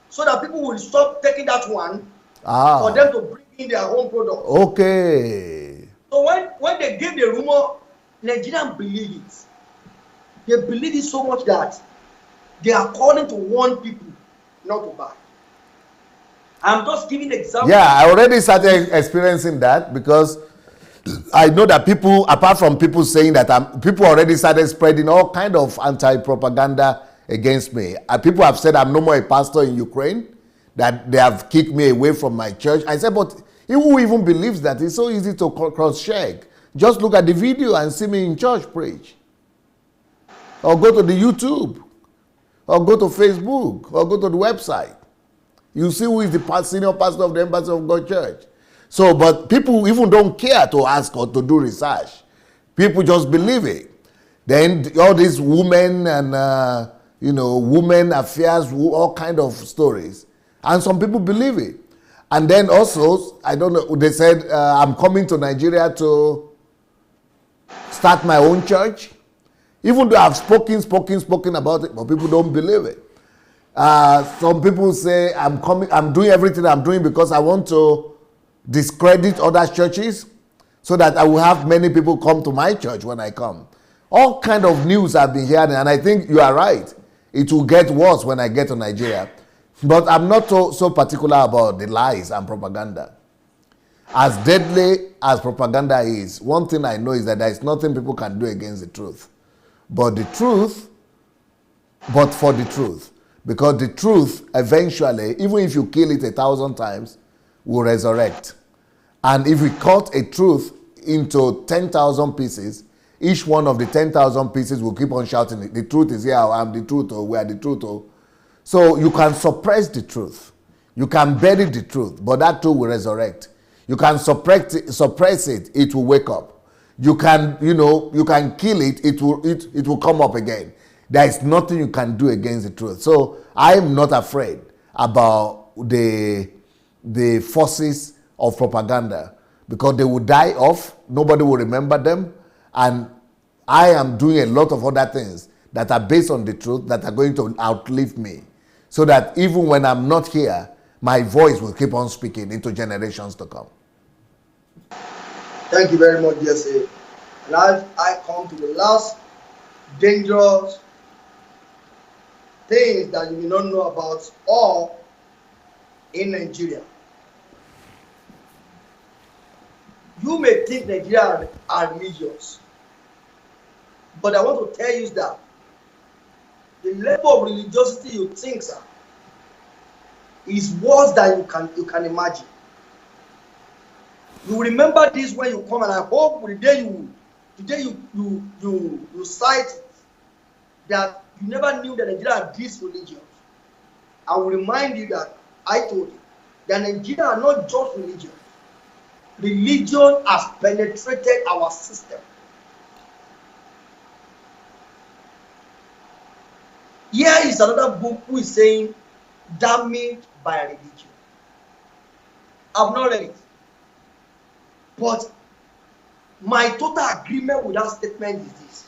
so that people will stop taking that one for them to bring in their own product. Okay. So when they gave the rumor, Nigerians believe it. They believe it so much that they are calling to warn people not to buy. I'm just giving examples. Yeah, I already started experiencing that because I know that people, apart from people saying that, people already started spreading all kind of anti-propaganda against me. People have said I'm no more a pastor in Ukraine, that they have kicked me away from my church. I said, but who even believes that? It's so easy to cross-check. Just look at the video and see me in church preach. Or go to the YouTube. Or go to Facebook. Or go to the website. You see who is the senior pastor of the Embassy of God Church. So, but people even don't care to ask or to do research. People just believe it. Then all these women and women affairs, all kind of stories, and some people believe it. And then also, I don't know, they said I'm coming to Nigeria to start my own church. Even though I've spoken about it, but people don't believe it. Some people say I'm doing everything I'm doing because I want to discredit other churches so that I will have many people come to my church when I come. All kind of news I've been hearing, and I think you are right. It will get worse when I get to Nigeria. But I'm not so particular about the lies and propaganda. As deadly as propaganda is, one thing I know is that there is nothing people can do against the truth. But for the truth. Because the truth, eventually, even if you kill it 1,000 times, will resurrect. And if we cut a truth into 10,000 pieces, each one of the 10,000 pieces will keep on shouting, the truth is here, I'm the truth, or we are the truth. Or. So you can suppress the truth. You can bury the truth, but that too will resurrect. You can suppress it, it will wake up. You can kill it, it will come up again. There is nothing you can do against the truth. So I am not afraid about the forces of propaganda, because they will die off, nobody will remember them, and I am doing a lot of other things that are based on the truth that are going to outlive me, so that even when I'm not here, my voice will keep on speaking into generations to come. Thank you very much, DSA. And I come to the last dangerous things that you may not know about all in Nigeria. You may think Nigeria are religious, but I want to tell you that the level of religiosity you think, sir, is worse than you can imagine. You remember this when you come, and I hope the day you cite it, that you never knew that Nigeria are this religious. I will remind you that I told you that Nigeria are not just religion. Religion has penetrated our system. Here is another book who is saying damaged by religion. I've not read it, but my total agreement with that statement is this: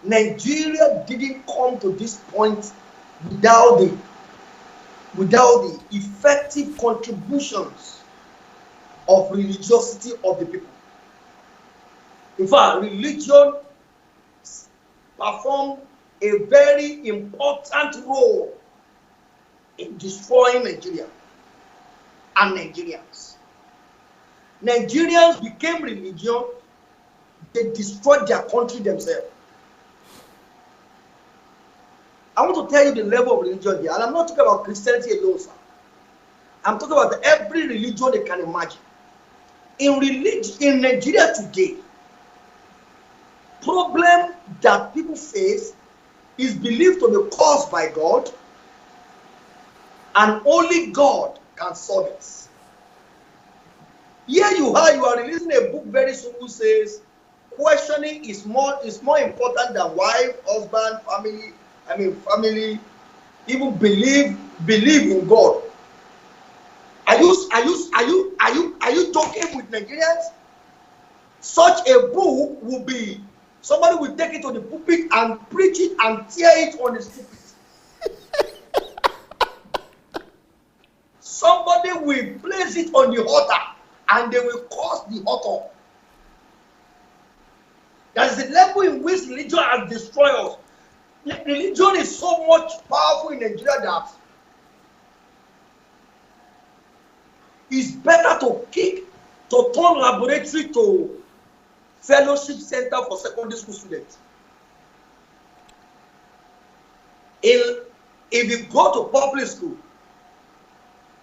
Nigeria didn't come to this point without the effective contributions of religiosity of the people. In fact, religion performed a very important role in destroying Nigeria and Nigerians. Nigerians became religion, they destroyed their country themselves. I want to tell you the level of religion here, and I'm not talking about Christianity alone, sir. I'm talking about every religion they can imagine. In Nigeria today, problem that people face is believed to be caused by God, and only God can solve it. Here you are releasing a book very soon who says questioning is more important than wife, husband, family, even believe in God. Are you joking with Nigerians? Such a book will be, somebody will take it to the pulpit and preach it and tear it on the pulpit. Somebody will place it on the altar and they will curse the author. That is the level in which religion has destroyed us. Religion is so much powerful in Nigeria that it's better to turn laboratory to fellowship center for secondary school students. If you go to public school,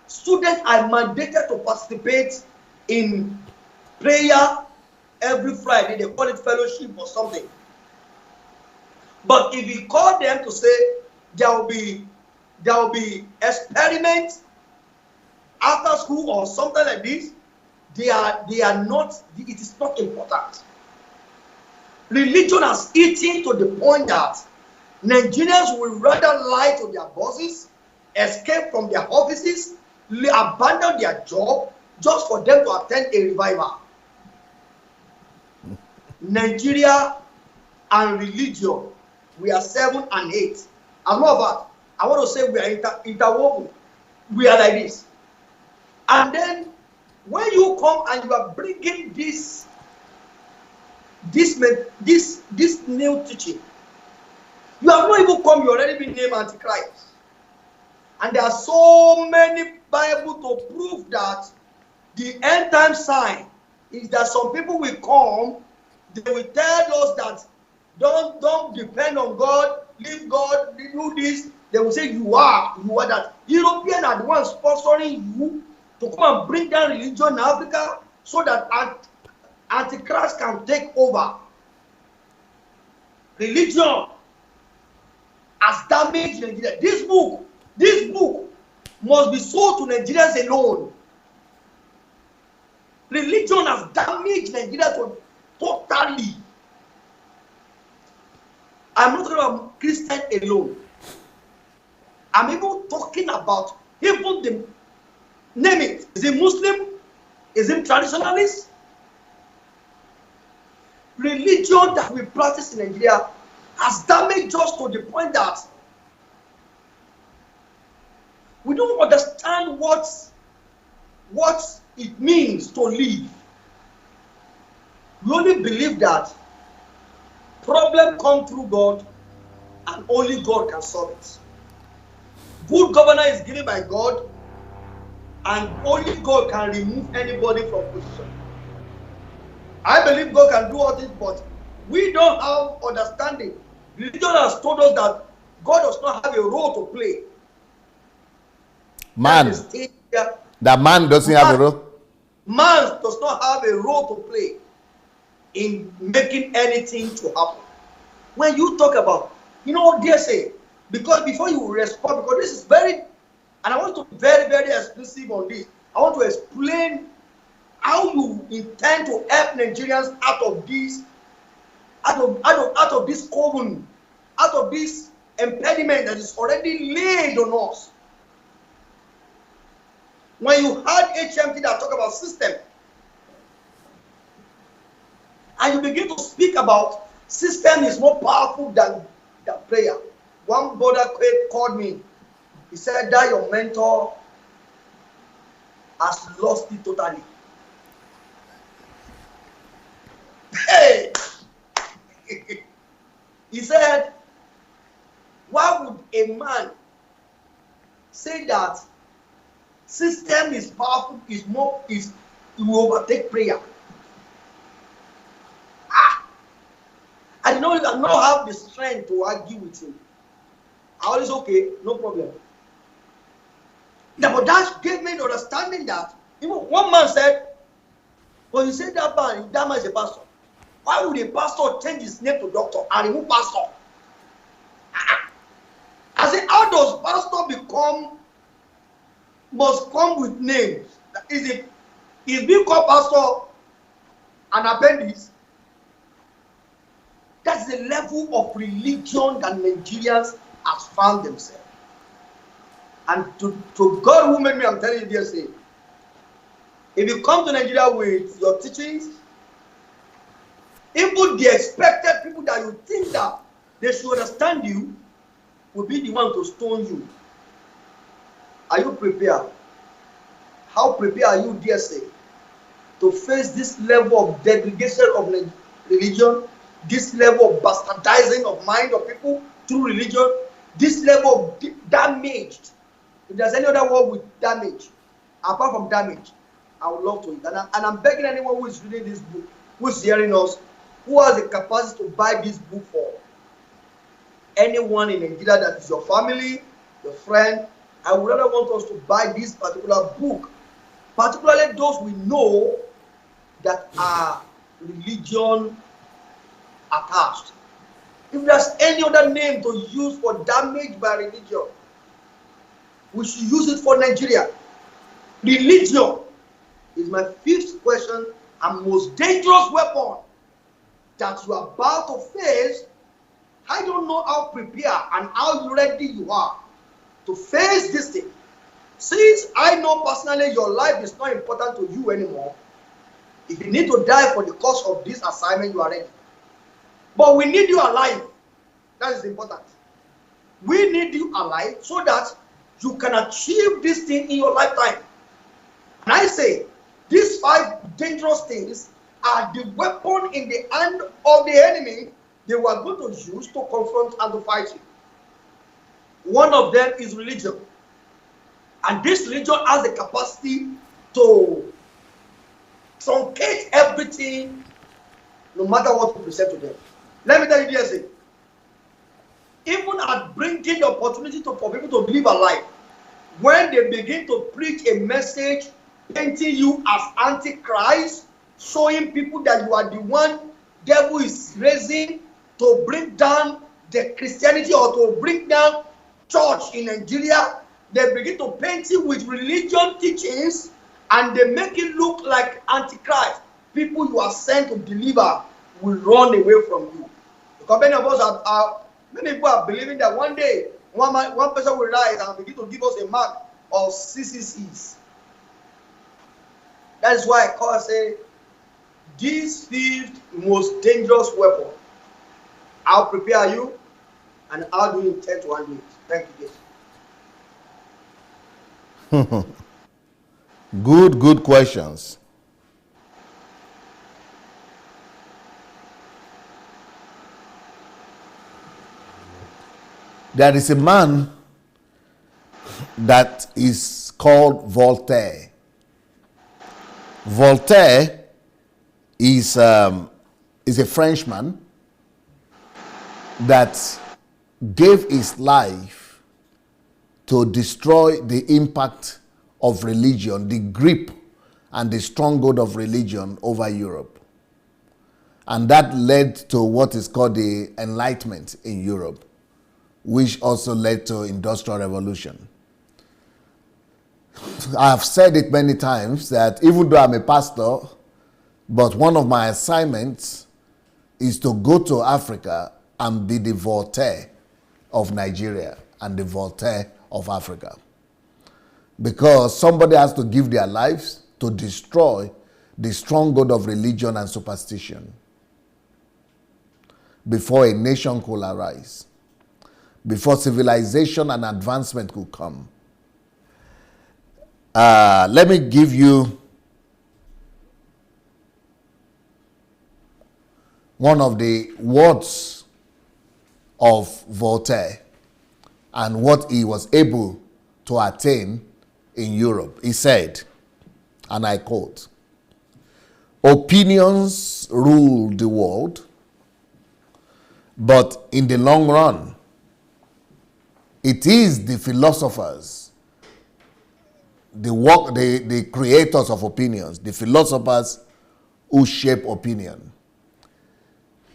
students are mandated to participate in prayer every Friday. They call it fellowship or something. But if you call them to say there will be experiments after school or something like this, they are not. It is not important. Religion has eaten to the point that Nigerians will rather lie to their bosses, escape from their offices, abandon their job just for them to attend a revival. Nigeria and religion, we are 7 and 8. As a matter of fact, I want to say we are interwoven. We are like this. And then when you come and you are bringing this new teaching, you have not even come, you already been named Antichrist. And there are so many Bible to prove that the end time sign is that some people will come, they will tell us that don't depend on God, leave God, do this. They will say you are that. Europeans are the ones sponsoring you to come and bring down religion in Africa so that Antichrist can take over. Religion has damaged Nigeria. This book must be sold to Nigerians alone. Religion has damaged Nigeria totally. I'm not talking about Christian alone. I'm even talking about even the name it. Is it Muslim? Is it traditionalist? Religion that we practice in Nigeria has damaged us to the point that we don't understand what it means to live. We only believe that problem come through God and only God can solve it. Good governor is given by God and only God can remove anybody from position. I believe God can do all this, but we don't have understanding. Religion has told us that God does not have a role to play. Man. That man doesn't have a role? Man does not have a role to play in making anything to happen. When you talk about, you know what they say, because before you respond, because this is very, and I want to be very, very explicit on this. I want to explain how you intend to help Nigerians out of this, out of this coven, out of this impediment that is already laid on us. When you heard HMT that talk about system, and you begin to speak about system is more powerful than prayer. One brother called me. He said that your mentor has lost it totally. Hey! He said, why would a man say that system is powerful, it will overtake prayer? I did not have the strength to argue with him. I always okay, no problem. Yeah, but that gave me the understanding that even one man said, well, you said that man is a pastor. Why would a pastor change his name to doctor and remove pastor? I said, how does pastor must come with names? Is being called pastor an appendix? That's the level of religion that Nigerians have found themselves. And to God who made me, I'm telling you this, if you come to Nigeria with your teachings, even the expected people that you think that they should understand you will be the one to stone you. Are you prepared? How prepared are you, dear say, to face this level of degradation of religion, this level of bastardizing of mind of people through religion, this level of damaged? If there's any other word with damage, apart from damage, I would love to eat. And I'm begging anyone who is reading this book, who is hearing us, who has the capacity to buy this book for anyone in Nigeria that is your family, your friend. I would rather want us to buy this particular book, particularly those we know that are religion attached. If there's any other name to use for damage by religion, we should use it for Nigeria. Religion is my fifth question and most dangerous weapon that you are about to face, I don't know how prepared and how ready you are to face this thing. Since I know personally your life is not important to you anymore, if you need to die for the cause of this assignment, you are ready. But we need you alive. That is important. We need you alive so that you can achieve this thing in your lifetime. And I say, these 5 dangerous things are the weapon in the hand of the enemy they were going to use to confront and to fight you. One of them is religion. And this religion has the capacity to truncate everything, no matter what we present to them. Let me tell you this. Even at bringing the opportunity for people to live a life, when they begin to preach a message painting you as antichrist, showing people that you are the one devil is raising to bring down the Christianity or to bring down church in Nigeria, they begin to paint it with religion teachings and they make it look like antichrist. People you are sent to deliver will run away from you. Because many of us many people are believing that one day one person will rise and begin to give us a mark of CCCs. That is why I say this 5th most dangerous weapon. I'll prepare you, and how do you intend to handle it? Thank you. Good questions. There is a man that is called Voltaire. Voltaire is a Frenchman that gave his life to destroy the impact of religion, the grip and the stronghold of religion over Europe. And that led to what is called the Enlightenment in Europe, which also led to Industrial Revolution. I have said it many times that even though I'm a pastor, but one of my assignments is to go to Africa and be the Voltaire of Nigeria and the Voltaire of Africa. Because somebody has to give their lives to destroy the stronghold of religion and superstition before a nation could arise, before civilization and advancement could come. Let me give you one of the words of Voltaire and what he was able to attain in Europe. He said, and I quote, "Opinions rule the world, but in the long run, it is the philosophers, the creators of opinions, the philosophers who shape opinion."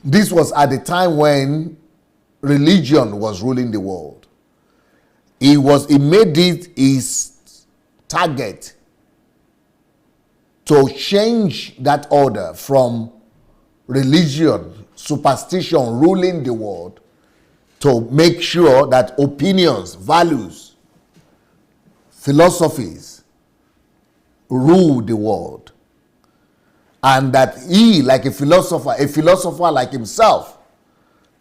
This was at the time when religion was ruling the world. He made it his target to change that order from religion, superstition ruling the world, to make sure that opinions, values, philosophies rule the world. And that he, like a philosopher like himself,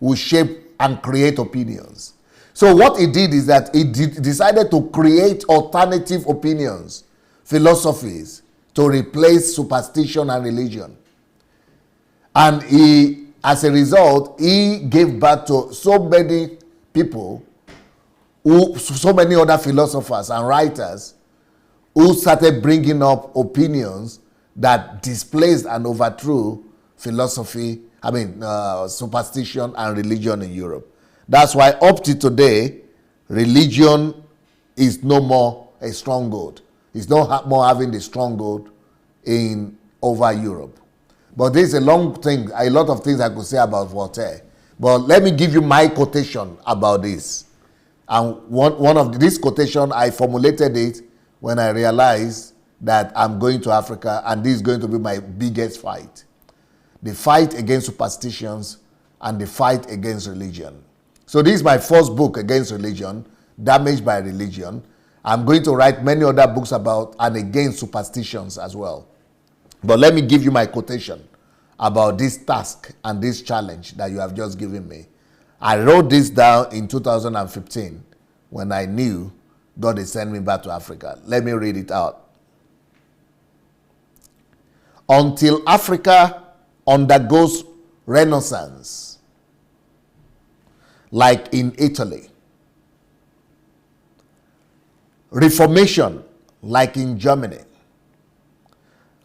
will shape and create opinions. So what he did is that he decided to create alternative opinions, philosophies, to replace superstition and religion. And he, as a result, he gave birth to so many people, so many other philosophers and writers who started bringing up opinions that displaced and overthrew superstition and religion in Europe. That's why up to today, religion is no more a stronghold. It's no more having the stronghold over Europe. But there's a lot of things I could say about Voltaire. But let me give you my quotation about this. And one of this quotation, I formulated it when I realized that I'm going to Africa and this is going to be my biggest fight. the fight against superstitions, and the fight against religion. So this is my first book against religion, Damaged by Religion. I'm going to write many other books about and against superstitions as well. But let me give you my quotation about this task and this challenge that you have just given me. I wrote this down in 2015 when I knew God is sending me back to Africa. Let me read it out. Until Africa undergoes renaissance, like in Italy, reformation, like in Germany,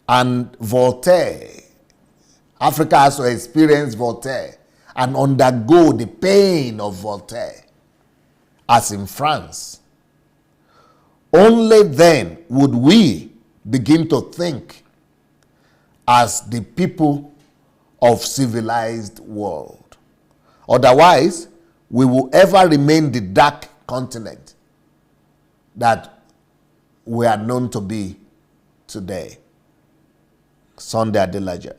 and Voltaire, Africa has to experience Voltaire and undergo the pain of Voltaire, as in France. Only then would we begin to think as the people of civilized world. Otherwise, we will ever remain the dark continent that we are known to be today. Sunday Adelaja.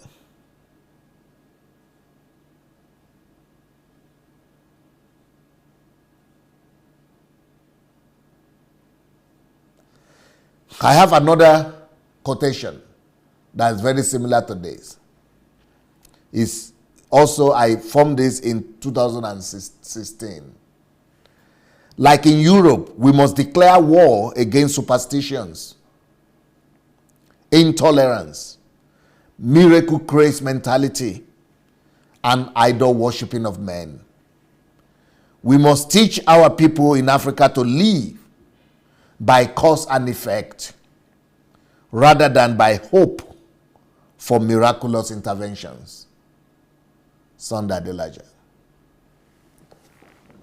I have another quotation that is very similar to this. It's also, I formed this in 2016. Like in Europe, we must declare war against superstitions, intolerance, miracle craze mentality, and idol worshipping of men. We must teach our people in Africa to live by cause and effect rather than by hope for miraculous interventions. Sunday Adelaja.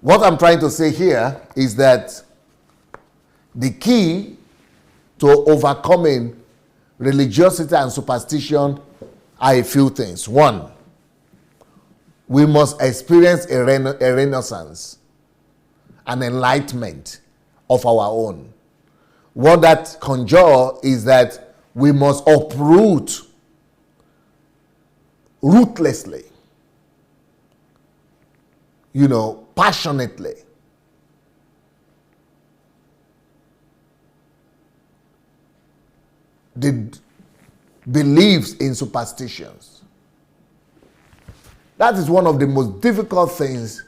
What I'm trying to say here is that the key to overcoming religiosity and superstition are a few things. One, we must experience a renaissance, an enlightenment of our own. What that conjures is that we must uproot ruthlessly, passionately, the beliefs in superstitions. That is one of the most difficult things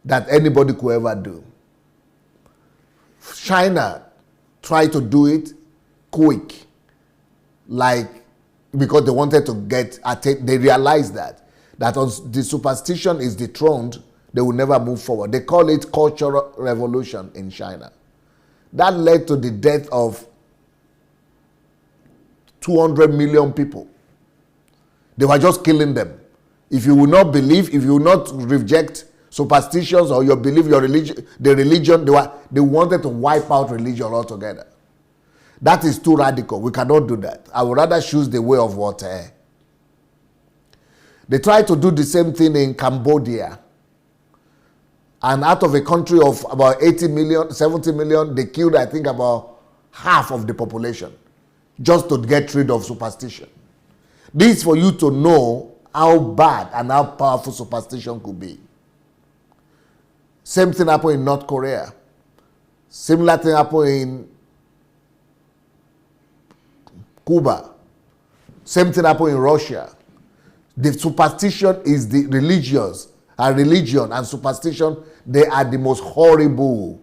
that anybody could ever do. China tried to do it quick, because they wanted to they realized that once the superstition is dethroned, they will never move forward. They call it cultural revolution in China. That led to the death of 200 million people. They were just killing them. If you will not believe, if you will not reject superstitions or your belief, your religion, they wanted to wipe out religion altogether. That is too radical. We cannot do that. I would rather choose the way of Voltaire. They tried to do the same thing in Cambodia. And out of a country of about 80 million, 70 million, they killed, I think, about half of the population just to get rid of superstition. This is for you to know how bad and how powerful superstition could be. Same thing happened in North Korea. Similar thing happened in Cuba. Same thing happened in Russia. The superstition is the religion and superstition, they are the most horrible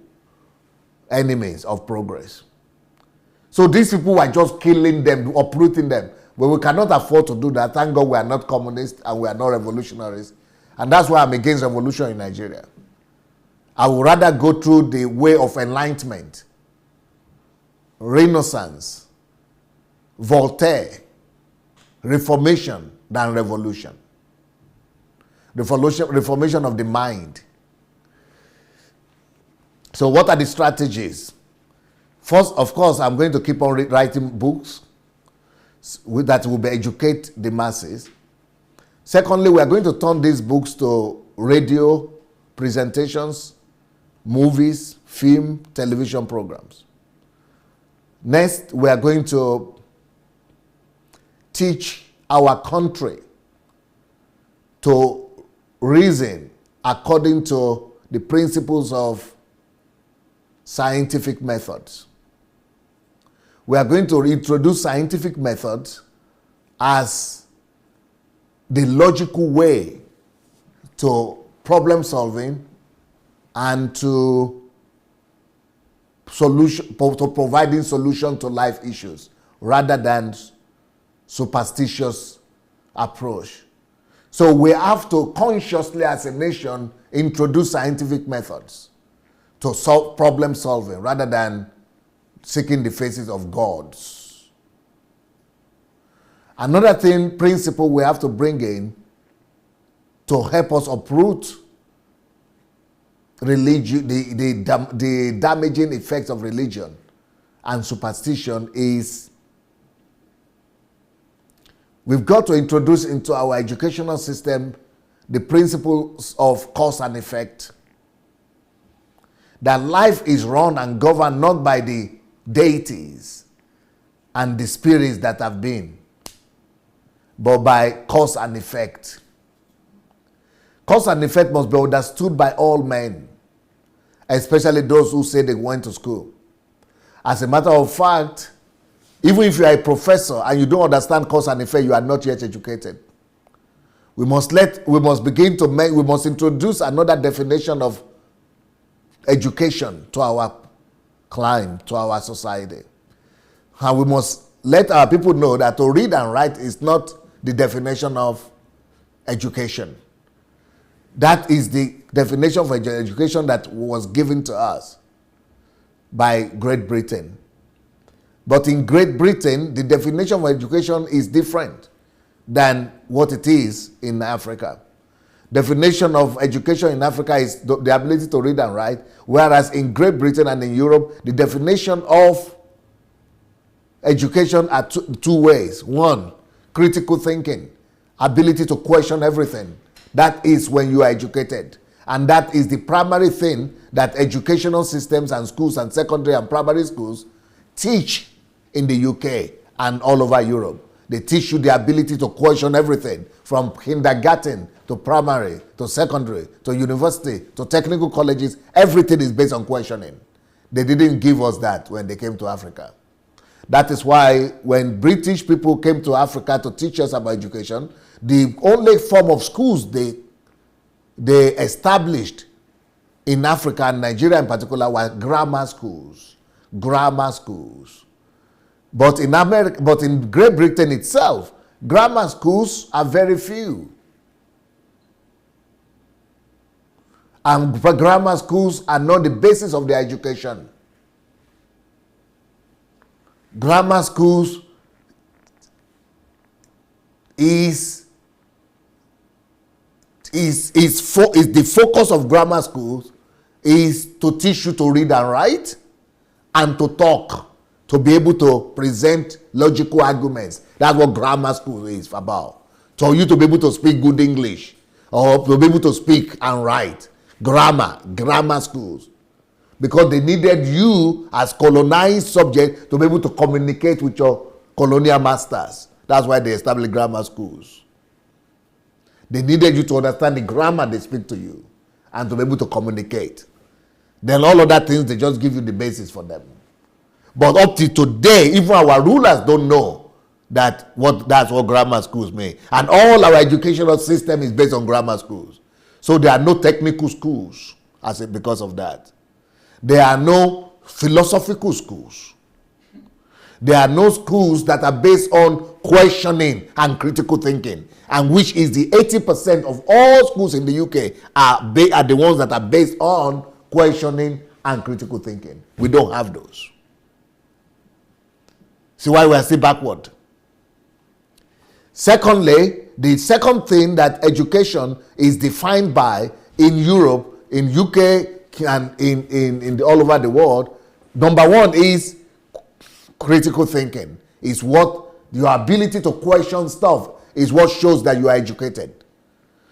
enemies of progress. So these people are just killing them, uprooting them. But we cannot afford to do that. Thank God we are not communists and we are not revolutionaries. And that's why I'm against revolution in Nigeria. I would rather go through the way of enlightenment, Renaissance, Voltaire, Reformation than revolution. Reformation of the mind. So what are the strategies? First, of course, I'm going to keep on writing books that will educate the masses. Secondly, we are going to turn these books to radio presentations, movies, film, television programs. Next, we are going to teach our country to reason according to the principles of scientific methods. We are going to introduce scientific methods as the logical way to problem solving and to providing solution to life issues rather than superstitious approach. So we have to consciously as a nation introduce scientific methods to solve problem solving rather than seeking the faces of gods. Another principle we have to bring in to help us uproot religion, the damaging effects of religion and superstition is we've got to introduce into our educational system the principles of cause and effect. That life is run and governed not by the deities and the spirits that have been, but by cause and effect. Cause and effect must be understood by all men, especially those who say they went to school. As a matter of fact, even if you are a professor and you don't understand cause and effect, you are not yet educated. We must introduce another definition of education to our climb, to our society. And we must let our people know that to read and write is not the definition of education. That is the definition of education that was given to us by Great Britain. But in Great Britain, the definition of education is different than what it is in Africa. Definition of education in Africa is the ability to read and write, whereas in Great Britain and in Europe, the definition of education are two ways. One, critical thinking, ability to question everything. That is when you are educated. And that is the primary thing that educational systems and schools and secondary and primary schools teach in the UK and all over Europe. They teach you the ability to question everything from kindergarten to primary to secondary to university to technical colleges. Everything is based on questioning. They didn't give us that when they came to Africa. That is why when British people came to Africa to teach us about education, the only form of schools they established in Africa and Nigeria in particular were grammar schools. Grammar schools. But in Great Britain itself, grammar schools are very few. And grammar schools are not the basis of their education. Grammar schools is the focus of grammar schools is to teach you to read and write and to talk, to be able to present logical arguments. That's what grammar school is about. For you to be able to speak good English or to be able to speak and write. Grammar schools. Because they needed you as colonized subject to be able to communicate with your colonial masters. That's why they established grammar schools. They needed you to understand the grammar they speak to you and to be able to communicate. Then all other things, they just give you the basis for them. But up to today, even our rulers don't know that's what grammar schools mean. And all our educational system is based on grammar schools. So there are no technical schools because of that. There are no philosophical schools. There are no schools that are based on questioning and critical thinking, and which is the 80% of all schools in the UK are the ones that are based on questioning and critical thinking. We don't have those. See why we are still backward. Secondly, the second thing that education is defined by in Europe, in UK, and in all over the world, number one is critical thinking. Is what your ability to question stuff is what shows that you are educated.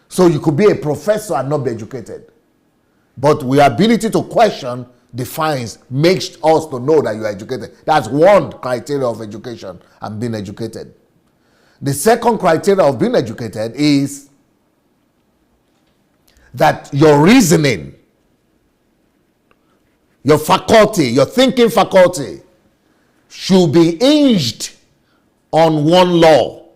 So you could be a professor and not be educated. But your ability to question makes us to know that you are educated. That's one criteria of education and being educated. The second criteria of being educated is that your reasoning, your faculty, your thinking faculty should be hinged on one law,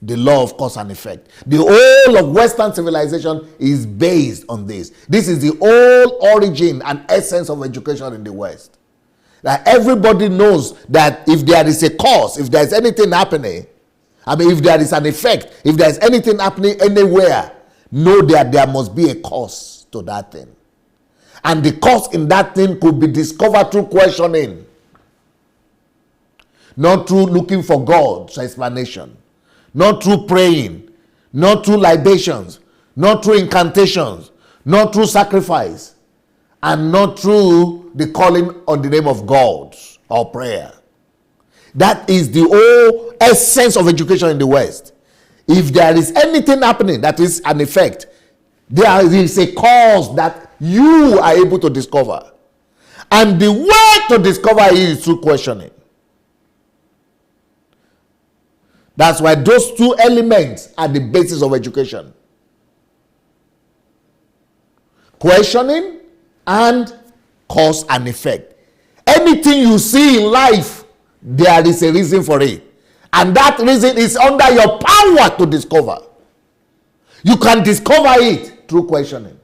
the law of cause and effect. The whole of Western civilization is based on this. This is the whole origin and essence of education in the West. That everybody knows that if there is a cause, if there is anything happening, if there is an effect, if there is anything happening anywhere, know that there must be a cause to that thing. And the cause in that thing could be discovered through questioning, not through looking for God's explanation, not through praying, not through libations, not through incantations, not through sacrifice, and not through the calling on the name of God or prayer. That is the whole essence of education in the West. If there is anything happening that is an effect, there is a cause that you are able to discover. And the way to discover it is through questioning. That's why those two elements are the basis of education. Questioning and cause and effect. Anything you see in life, there is a reason for it. And that reason is under your power to discover. You can discover it through questioning.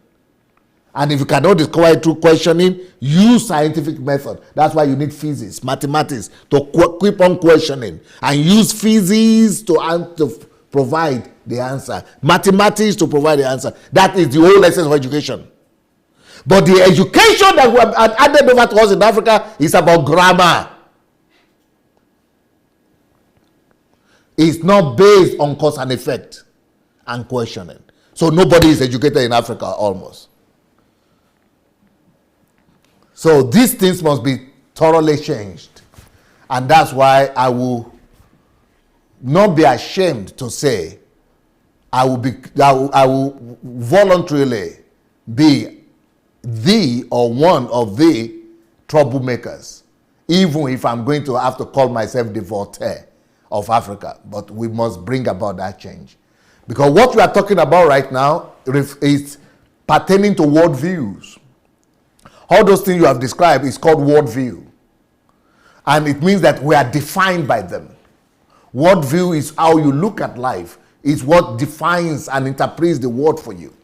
And if you cannot discover it through questioning, use scientific method. That's why you need physics, mathematics to keep on questioning. And use physics to provide the answer. Mathematics to provide the answer. That is the whole essence of education. But the education that we have added over to us in Africa is about grammar. It's not based on cause and effect and questioning. So nobody is educated in Africa almost. So these things must be thoroughly changed. And that's why I will not be ashamed to say I will voluntarily be the or one of the troublemakers, even if I'm going to have to call myself the Voltaire of Africa. But we must bring about that change. Because what we are talking about right now is pertaining to worldviews. All those things you have described is called worldview. And it means that we are defined by them. Worldview is how you look at life. It's what defines and interprets the world for you.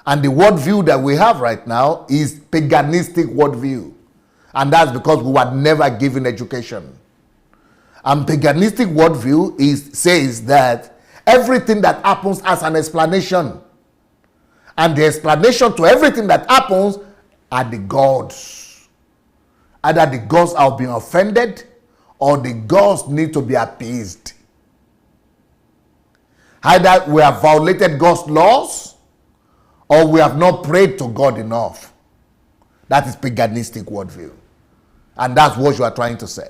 And the worldview that we have right now is paganistic worldview. And that's because we were never given education. And paganistic worldview says that everything that happens has an explanation. And the explanation to everything that happens are the gods. Either the gods have been offended or the gods need to be appeased. Either we have violated God's laws or we have not prayed to God enough. That is paganistic worldview. And that's what you are trying to say.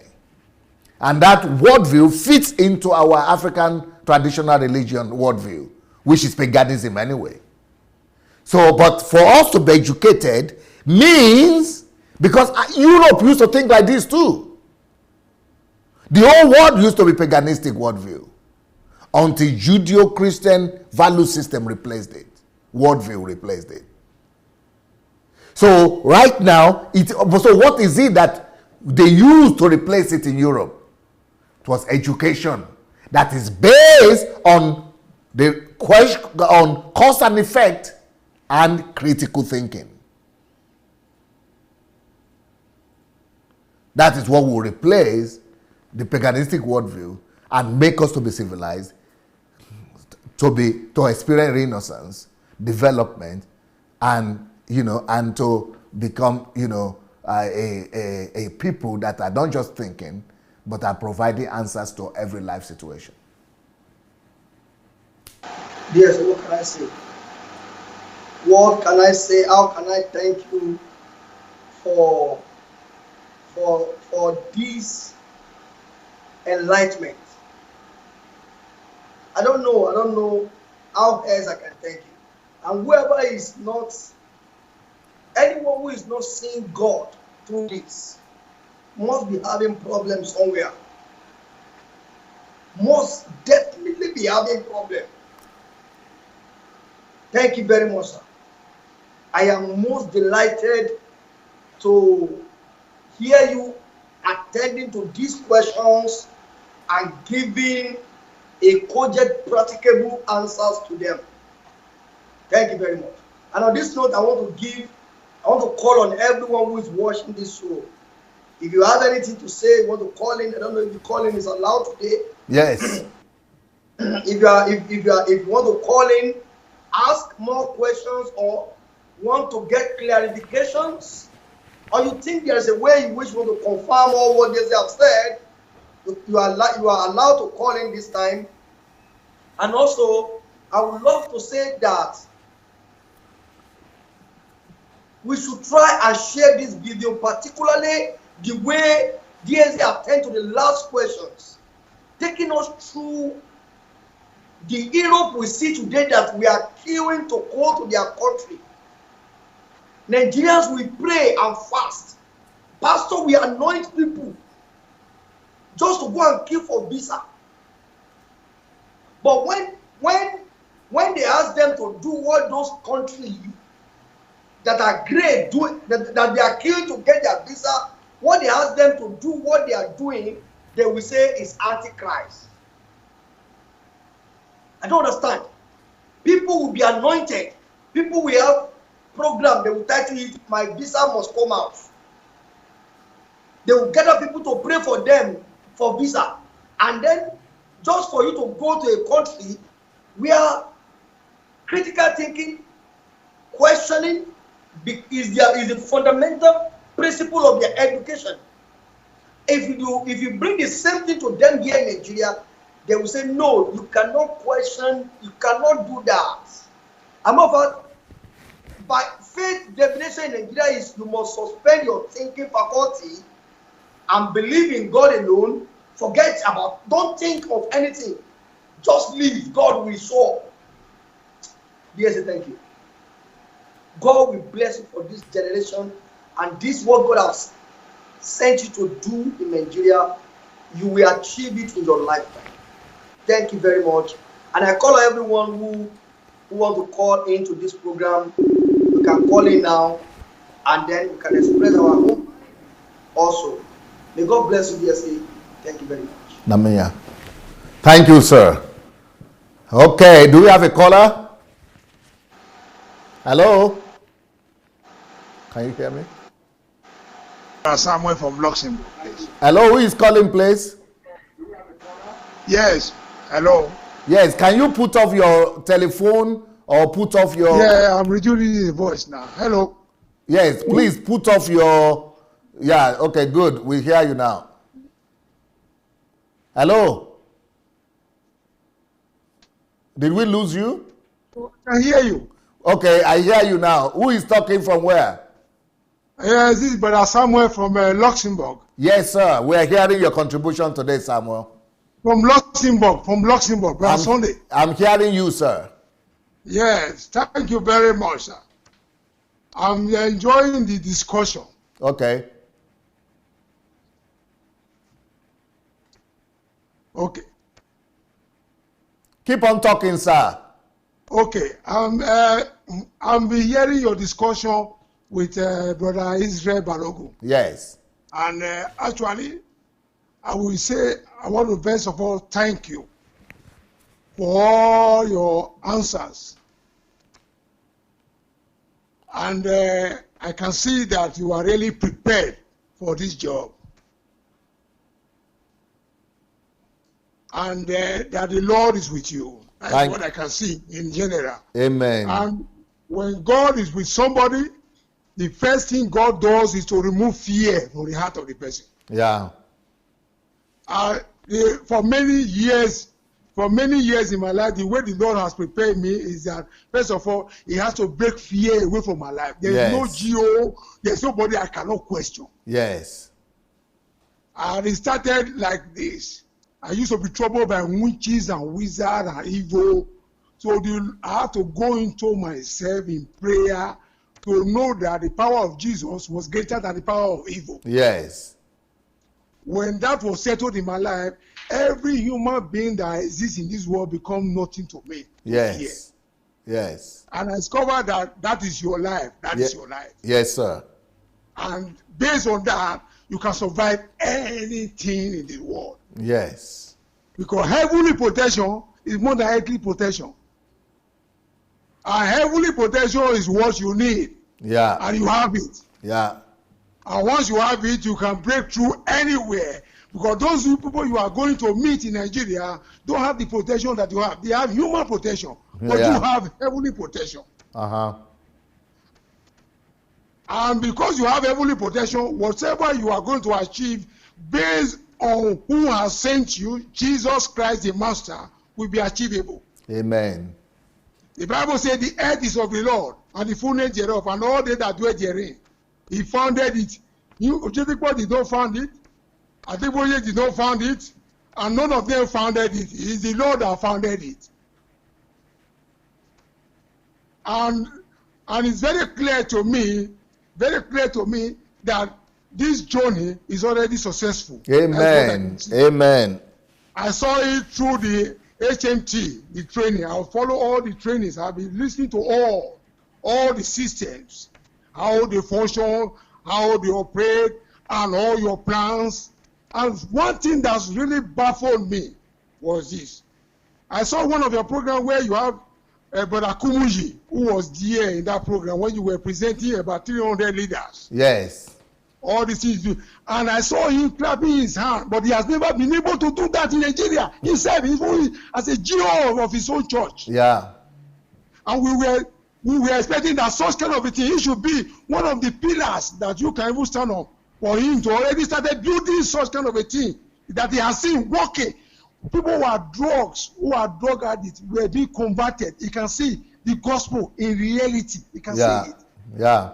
And that worldview fits into our African traditional religion worldview, which is paganism anyway. So, but for us to be educated means, because Europe used to think like this too. The whole world used to be paganistic worldview until Judeo-Christian value system replaced it. Worldview replaced it. So right now, so what is it that they used to replace it in Europe? It was education that is based on the question on cause and effect and critical thinking. That is what will replace the paganistic worldview and make us to be civilized, to experience renaissance, development, and and to become a people that are not just thinking, but are providing answers to every life situation. Yes, what can I say? What can I say? How can I thank you for this enlightenment? I don't know how else I can thank you. And whoever is not, anyone who is not seeing God through this must be having problems somewhere. Must definitely be having problems. Thank you very much, sir. I am most delighted to hear you attending to these questions and giving a cogent, practicable answers to them. Thank you very much. And on this note, I want to call on everyone who is watching this show. If you have anything to say, you want to call in. I don't know if the calling is allowed today. Yes. If you want to call in, ask more questions, or want to get clarifications, or you think there is a way in which you want to confirm all what they have said, you are allowed to call in this time. And also, I would love to say that we should try and share this video, particularly the way DSA attend to the last questions, taking us through the Europe we see today that we are queuing to go to their country. Nigerians, we pray and fast. Pastor, we anoint people just to go and queue for visa. But when they ask them to do what those countries that are great do, that they are queuing to get their visa, what they ask them to do, what they are doing, they will say is antichrist. I don't understand. People will be anointed. People will have program. They will title it, "My Visa Must Come Out." They will gather people to pray for them for visa. And then just for you to go to a country where critical thinking, questioning is the fundamental principle of their education. If you bring the same thing to them here in Nigeria, they will say, no, you cannot question, you cannot do that. I'm over by faith definition in Nigeria is you must suspend your thinking faculty and believe in God alone. Forget about, don't think of anything. Just live. God will show. Yes, thank you. God will bless you for this generation, and this what God has sent you to do in Nigeria, you will achieve it in your lifetime. Thank you very much. And I call everyone who want to call into this program. You can call in now, and then we can express our hope also. May God bless you, DSA. Thank you very much. Namaya. Thank you, sir. Okay, do we have a caller? Hello? Can you hear me? Samuel from Luxembourg, please. Hello, who is calling, please? Yes, hello. Yes, can you put off your telephone or put off your... Yeah, I'm reducing the voice now. Hello. Yes, please put off your... Yeah, okay, good. We hear you now. Hello? Did we lose you? I can hear you. Okay, I hear you now. Who is talking from where? Yes, this is Brother Samuel from Luxembourg. Yes, sir. We are hearing your contribution today, Samuel. From Luxembourg, Brother Sunday. I'm hearing you, sir. Yes, thank you very much, sir. I'm enjoying the discussion. Okay. Okay. Keep on talking, sir. Okay. I'm hearing your discussion with Brother Israel Balogun. Yes. And actually, I will say, I want to first of all thank you for all your answers. And I can see that you are really prepared for this job. And that the Lord is with you. That's what I can see in general. Amen. And when God is with somebody, the first thing God does is to remove fear from the heart of the person. Yeah. For many years in my life, the way the Lord has prepared me is that, first of all, He has to break fear away from my life. There is no geo, there's nobody I cannot question. Yes. And it started like this. I used to be troubled by witches and wizards and evil. So I had to go into myself in prayer to know that the power of Jesus was greater than the power of evil. Yes. When that was settled in my life, every human being that exists in this world become nothing to me. Yes. Yes. And I discovered that that is your life. That is your life. Yes, sir. And based on that, you can survive anything in the world. Yes. Because heavenly protection is more than earthly protection. And heavenly protection is what you need. Yeah. And you have it. Yeah. And once you have it, you can break through anywhere. Because those people you are going to meet in Nigeria don't have the protection that you have. They have human protection, but you have heavenly protection. And because you have heavenly protection, whatever you are going to achieve based on who has sent you, Jesus Christ the Master, will be achievable. Amen. The Bible says the earth is of the Lord, and the fullness thereof, and all they that dwell therein. He founded it. Ojetikpo did not found it. Adeboye did not found it. And none of them founded it. It is the Lord that founded it. And it's very clear to me that this journey is already successful. Amen. Amen. I saw it through the HMT, the training. I'll follow all the trainings. I'll be listening to all the systems, how they function, how they operate, and all your plans. And one thing that's really baffled me was this. I saw one of your programs where you have Brother Kumuji, who was there in that program when you were presenting about 300 leaders. Yes. All these things. And I saw him clapping his hand, but he has never been able to do that in Nigeria. He said he's only as a GO of his own church. Yeah. And we were expecting that such kind of a thing, he should be one of the pillars that you can even stand on. For him to already started building such kind of a thing that he has seen working. People who are drug addicts, were being converted. You can see the gospel in reality. You can see it. Yeah.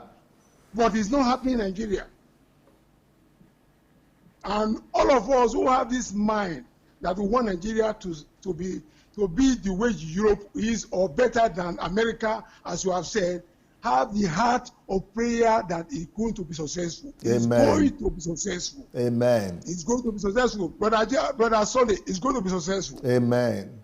But it's not happening in Nigeria. And all of us who have this mind that we want Nigeria to be the way Europe is, or better than America, as you have said, have the heart of prayer that is going to be successful. Amen. It's going to be successful. Amen. It's going to be successful. Brother Sunday, it's going to be successful. Amen.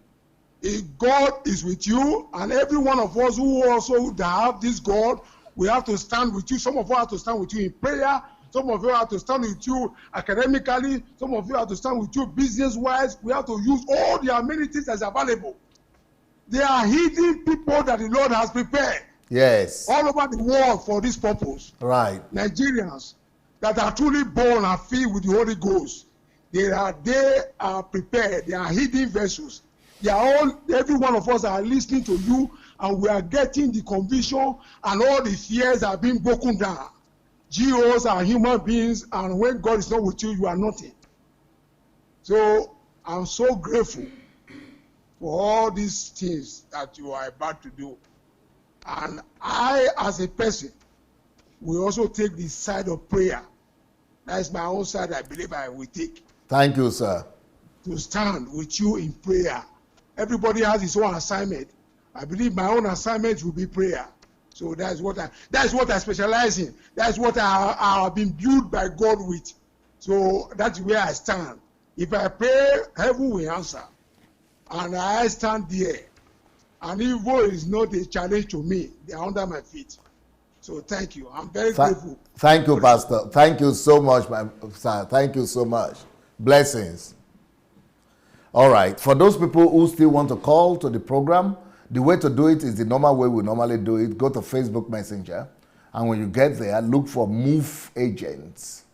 If God is with you, and every one of us who also have this God, we have to stand with you. Some of us have to stand with you in prayer. Some of you have to stand with you academically. Some of you have to stand with you business-wise. We have to use all the amenities that's available. They are hidden people that the Lord has prepared. Yes. All over the world for this purpose. Right. Nigerians that are truly born and filled with the Holy Ghost, they are prepared. They are hidden vessels. Every one of us are listening to you, and we are getting the conviction, and all the fears are being broken down. GOs are human beings, and when God is not with you, you are nothing. So I'm so grateful for all these things that you are about to do. And I, as a person, will also take the side of prayer. That's my own side I believe I will take. Thank you, sir. To stand with you in prayer. Everybody has his own assignment. I believe my own assignment will be prayer. So that's what I specialize in. That's what I have been built by God with. So that's where I stand. If I pray, heaven will answer. And I stand there. And evil is not a challenge to me. They are under my feet. So thank you. I'm very grateful. Thank you, Pastor. Thank you so much, my son. Thank you so much. Blessings. All right. For those people who still want to call to the program, the way to do it is the normal way we normally do it. Go to Facebook Messenger. And when you get there, look for Move Agents.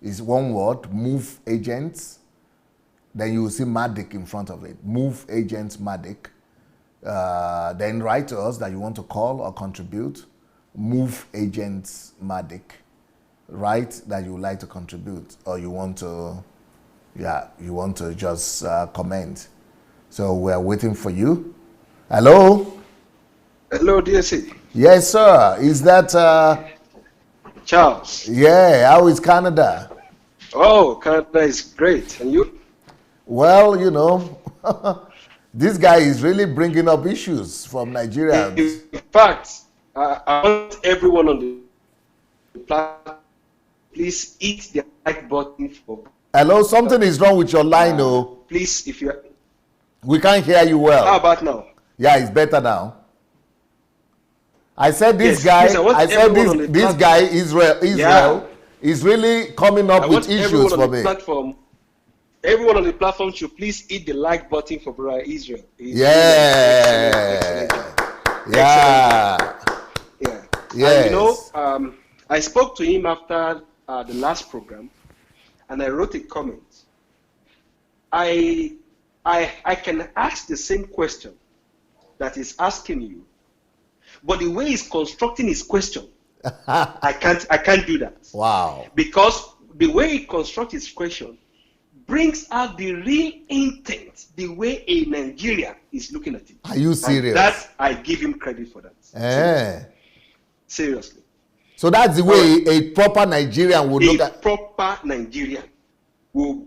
It's one word, Move Agents. Then you will see Madik in front of it. Move Agents Madik. Then write to us that you want to call or contribute. Move Agents Madik. Write that you would like to contribute, or you want to just comment. So we are waiting for you. Hello? Hello, DSC. Yes, sir. Is that Charles? Yeah, how is Canada? Oh, Canada is great. And you? Well, you know, this guy is really bringing up issues from Nigeria. In fact, I want everyone on the platform, please hit the like button for. Hello, something is wrong with your line, Please, if you. We can't hear you well. How about now? Yeah, it's better now. I said this Yes, guy. please, I want I said everyone on the this platform. guy Israel Yeah. is really coming up I with want issues everyone for on the me. platform. Everyone on the platform should please hit the like button for Brother Israel. He's doing Yeah. an excellent job. Yeah. Excellent job. Yeah. Yes. And I spoke to him after the last program, and I wrote a comment. I can ask the same question that he's asking you, but the way he's constructing his question, I can't do that. Wow. Because the way he constructs his question brings out the real intent, the way a Nigerian is looking at it. Are you serious? And that I give him credit for that. Seriously. So that's the way a proper Nigerian would look at. A proper Nigerian will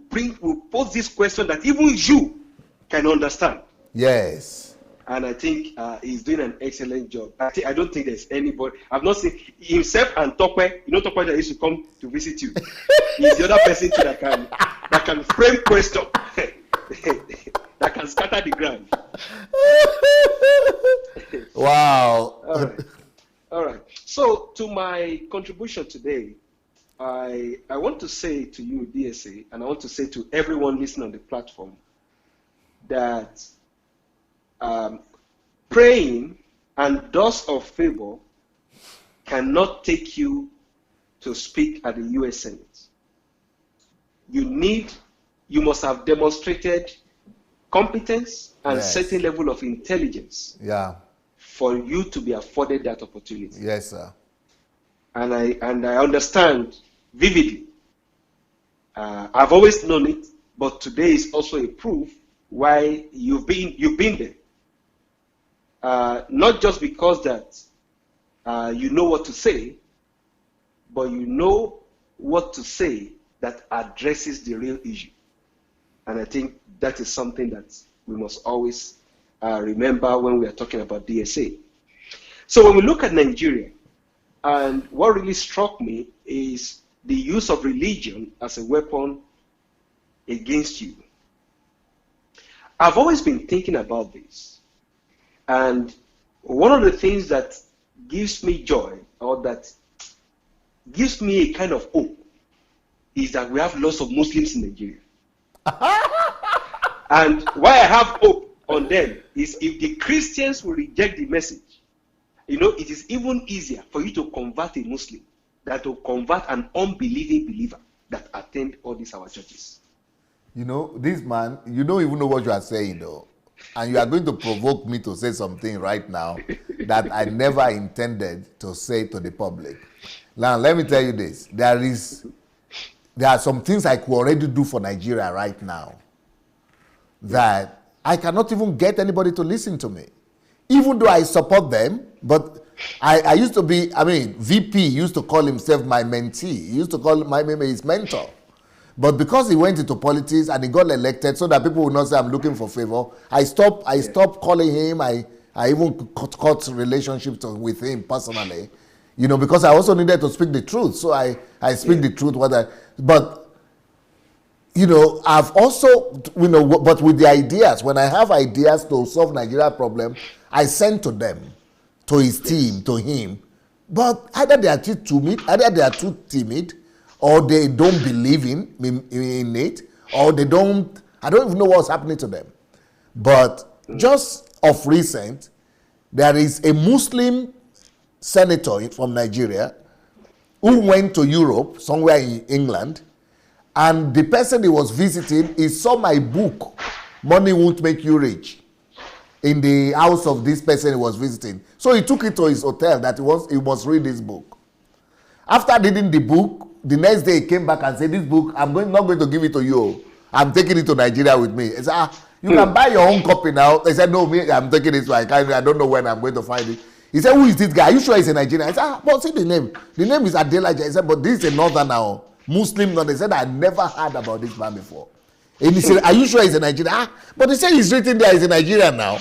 pose this question that even you can understand. Yes. And I think he's doing an excellent job. I don't think there's anybody. I've not seen himself and Tope. You know Tope that used to come to visit you. He's the other person too that can frame question, that can scatter the ground. Wow. All right. So to my contribution today, I want to say to you, DSA, and I want to say to everyone listening on the platform that praying and doors of favor cannot take you to speak at the U.S. Senate. You must have demonstrated competence and certain level of intelligence. Yeah. For you to be afforded that opportunity. Yes, sir. And I understand vividly. I've always known it, but today is also a proof why you've been there. Not just because that you know what to say, but you know what to say that addresses the real issue. And I think that is something that we must always remember when we are talking about DSA. So when we look at Nigeria, and what really struck me is the use of religion as a weapon against you. I've always been thinking about this. And one of the things that gives me joy, or that gives me a kind of hope, is that we have lots of Muslims in Nigeria. And why I have hope on them is if the Christians will reject the message, it is even easier for you to convert a Muslim than to convert an unbelieving believer that attend all these our churches. This man, you don't even know what you are saying, though. And you are going to provoke me to say something right now that I never intended to say to the public. Now, let me tell you this. There are some things I could already do for Nigeria right now that I cannot even get anybody to listen to me. Even though I support them, but I used to be, VP used to call himself my mentee. He used to call my his mentor. But because he went into politics and he got elected so that people would not say I'm looking for favor, I stopped calling him. I even cut relationships with him personally, because I also needed to speak the truth. So I speak the truth. But I've also, but with the ideas, when I have ideas to solve Nigeria problem, I send to them, to his team, to him. But either they are too timid, or they don't believe in it, or I don't even know what's happening to them. But just of recent, there is a Muslim senator from Nigeria who went to Europe, somewhere in England, and the person he was visiting, he saw my book, Money Won't Make You Rich, in the house of this person he was visiting. So he took it to his hotel that he must read this book. After reading the book, the next day he came back and said, this book, I'm not going to give it to you. I'm taking it to Nigeria with me. He said, you can buy your own copy now. They said, no, I'm taking it, so I don't know when I'm going to find it. He said, who is this guy? Are you sure he's a Nigerian? I said, but see the name. The name is Adelaja. He said, but this is a northerner, Muslim. They said, I never heard about this man before. And he said, are you sure he's a Nigerian? But they said he's written there, he's a Nigerian now.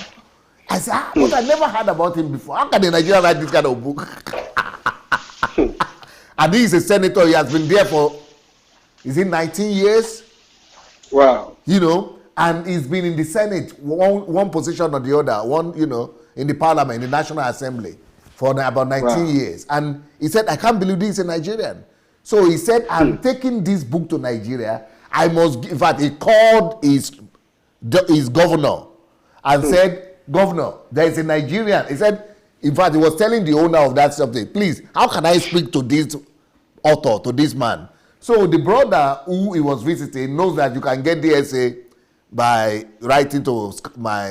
I said, but I never heard about him before. How can a Nigerian write this kind of book? And he is a senator. He has been there for, 19 years? Wow. And he's been in the Senate, one position or the other, in the parliament, in the National Assembly, for about 19 Wow. years. And he said, I can't believe this is a Nigerian. So he said, I'm taking this book to Nigeria. I must, in fact, he called his governor and said, Governor, there is a Nigerian. He said, in fact, he was telling the owner of that subject, please, how can I speak to this author, to this man? So the brother who he was visiting knows that you can get the essay by writing to my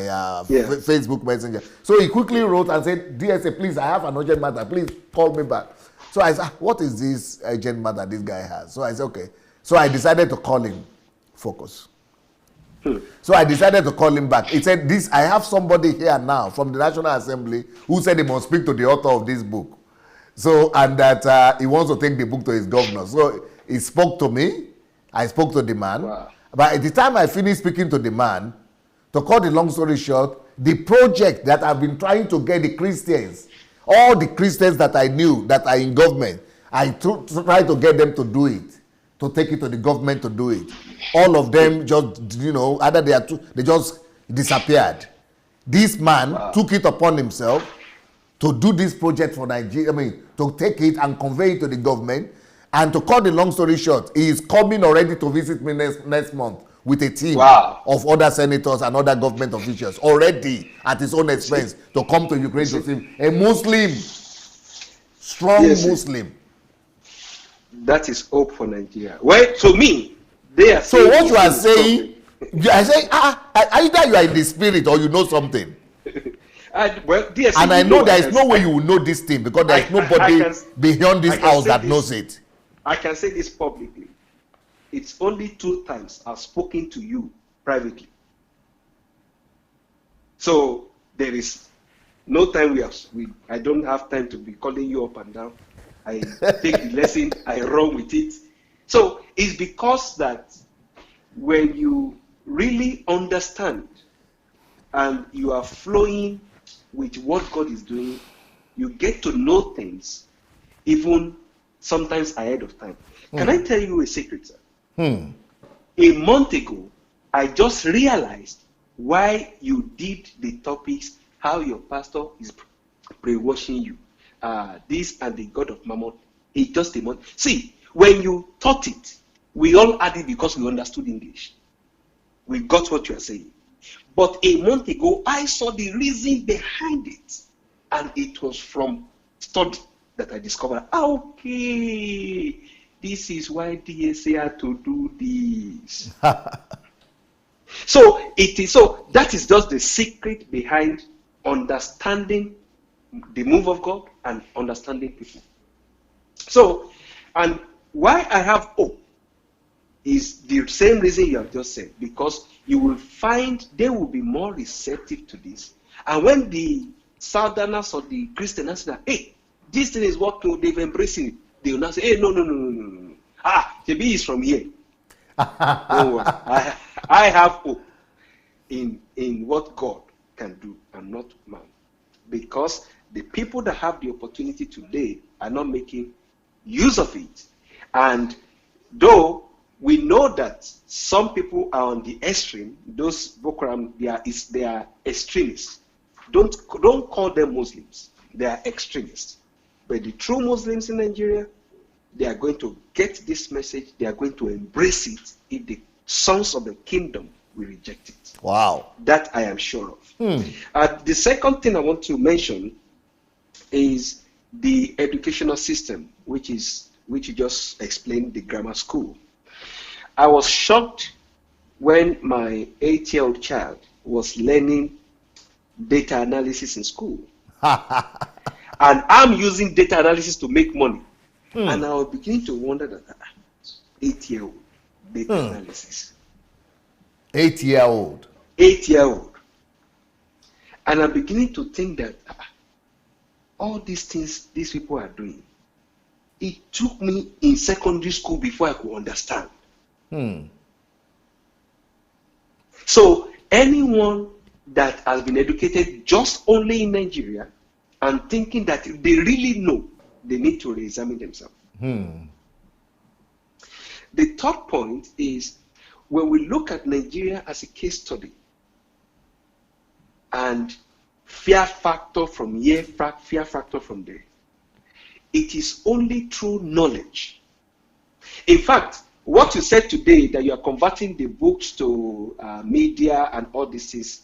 Facebook Messenger. So he quickly wrote and said, DSA, please, I have an urgent matter. Please call me back. So I said, what is this urgent matter this guy has? So I said, okay. So I decided to call him. Focus. So I decided to call him back. He said, "This, I have somebody here now from the National Assembly who said he must speak to the author of this book. So, and that he wants to take the book to his governor." So he spoke to me. I spoke to the man. Wow. But at the time I finished speaking to the man, to cut the long story short, the project that I've been trying to get the Christians, all the Christians that I knew that are in government, I tried to get them to do it, to take it to the government to do it. All of them just, either they just disappeared. This man took it upon himself to do this project for Nigeria, to take it and convey it to the government. And to cut the long story short, he is coming already to visit me next month with a team of other senators and other government officials already at his own expense to come to Ukraine to see him. A Muslim, strong Muslim. That is hope for Nigeria. Well, to me, they are so what you are saying, I say, either you are in the spirit or you know something. And I know there is no way you will know this thing because there is nobody beyond this house that knows it. I can say this publicly. It's only 2 times I've spoken to you privately. So there is no time I don't have time to be calling you up and down. I take the lesson, I run with it. So it's because that when you really understand and you are flowing with what God is doing, you get to know things even sometimes ahead of time. Can I tell you a secret, sir? A month ago, I just realized why you did the topics, how your pastor is brainwashing you. This and the God of Mammon. It's just a month. See, when you taught it, we all had it because we understood English. We got what you are saying. But a month ago, I saw the reason behind it. And it was from study that I discovered. Okay, this is why DSA had to do this. So that is just the secret behind understanding the move of God and understanding people. So, and why I have hope is the same reason you have just said, because you will find they will be more receptive to this. And when the Southerners or the Christians say, hey, this thing is working, they've embraced it, they will not say, hey, no. Shebi is from here. Don't worry. I have hope in what God can do and not man. Because the people that have the opportunity today are not making use of it. And though we know that some people are on the extreme, those Boko Haram, they are extremists. Don't call them Muslims. They are extremists. But the true Muslims in Nigeria, they are going to get this message. They are going to embrace it if the sons of the kingdom will reject it. Wow. That I am sure of. The second thing I want to mention is the educational system, which you just explained, the grammar school. I was shocked when my 8-year-old child was learning data analysis in school. And I'm using data analysis to make money. And I was beginning to wonder that 8-year-old data analysis. 8-year-old. 8-year-old. And I'm beginning to think that all these things these people are doing, it took me in secondary school before I could understand. So anyone that has been educated just only in Nigeria and thinking that if they really know, they need to re-examine themselves. The third point is when we look at Nigeria as a case study, and fear factor from here, fear factor from there. It is only through knowledge. In fact, what you said today, that you are converting the books to media and all this is,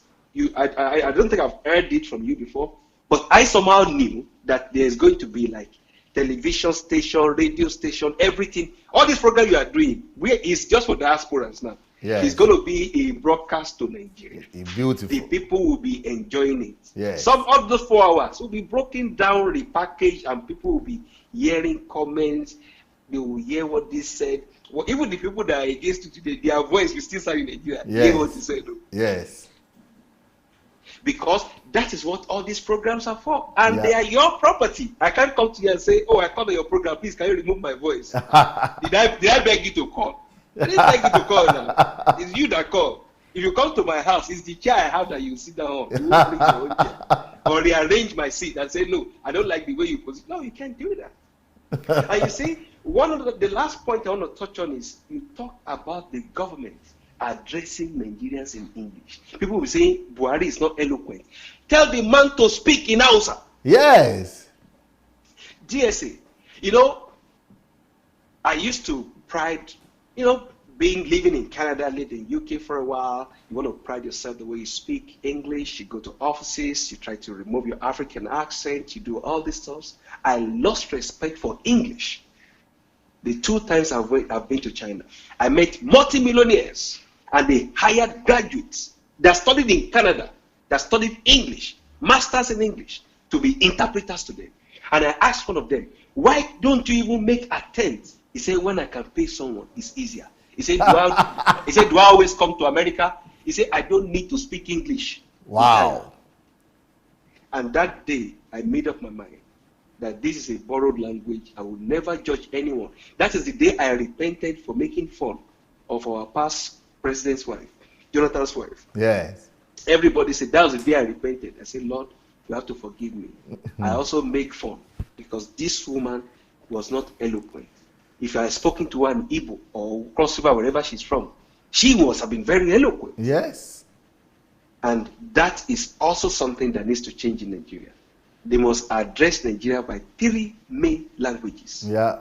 I don't think I've heard it from you before, but I somehow knew that there's going to be like television station, radio station, everything. All this program you are doing, is just for diasporans now. Yes. It's going to be a broadcast to Nigeria. Beautiful. The people will be enjoying it. Yes. Some of those 4 hours will be broken down, repackaged, and people will be hearing comments. They will hear what they said. Well, even the people that are against it today, their voice will still sound in Nigeria. Yes. Hear what they said. Yes. Because that is what all these programs are for. And Yeah. they are your property. I can't come to you and say, oh, I called on your program. Please, can you remove my voice? Did I beg you to call? I didn't beg you to call now. It's you that call. If you come to my house, it's the chair I have that you sit down on. You won't bring your own chair. Or rearrange my seat and say, no, I don't like the way you position. No, you can't do that. And you see, one of the last point I want to touch on is you talk about the government addressing Nigerians in English. People will be saying Buhari is not eloquent. Tell the man to speak in Hausa. Yes. DSA. You know, I used to pride, living in Canada, lived in UK for a while. You want to pride yourself the way you speak English. You go to offices, you try to remove your African accent, you do all these stuff. I lost respect for English. The 2 times I've been to China, I met multimillionaires and they hired graduates that studied in Canada, that studied English, masters in English, to be interpreters to them. And I asked one of them, why don't you even make attempts? He said, when I can pay someone, it's easier. He said, do I always come to America? He said, I don't need to speak English. Wow. And that day, I made up my mind that this is a borrowed language. I will never judge anyone. That is the day I repented for making fun of our past president's wife, Jonathan's wife. Yes. Everybody said, that was the day I repented. I said, Lord, you have to forgive me. I also make fun because this woman was not eloquent. If I had spoken to her in Igbo or Cross River, wherever she's from, she must have been very eloquent. Yes. And that is also something that needs to change in Nigeria. They must address Nigeria by 3 main languages. Yeah.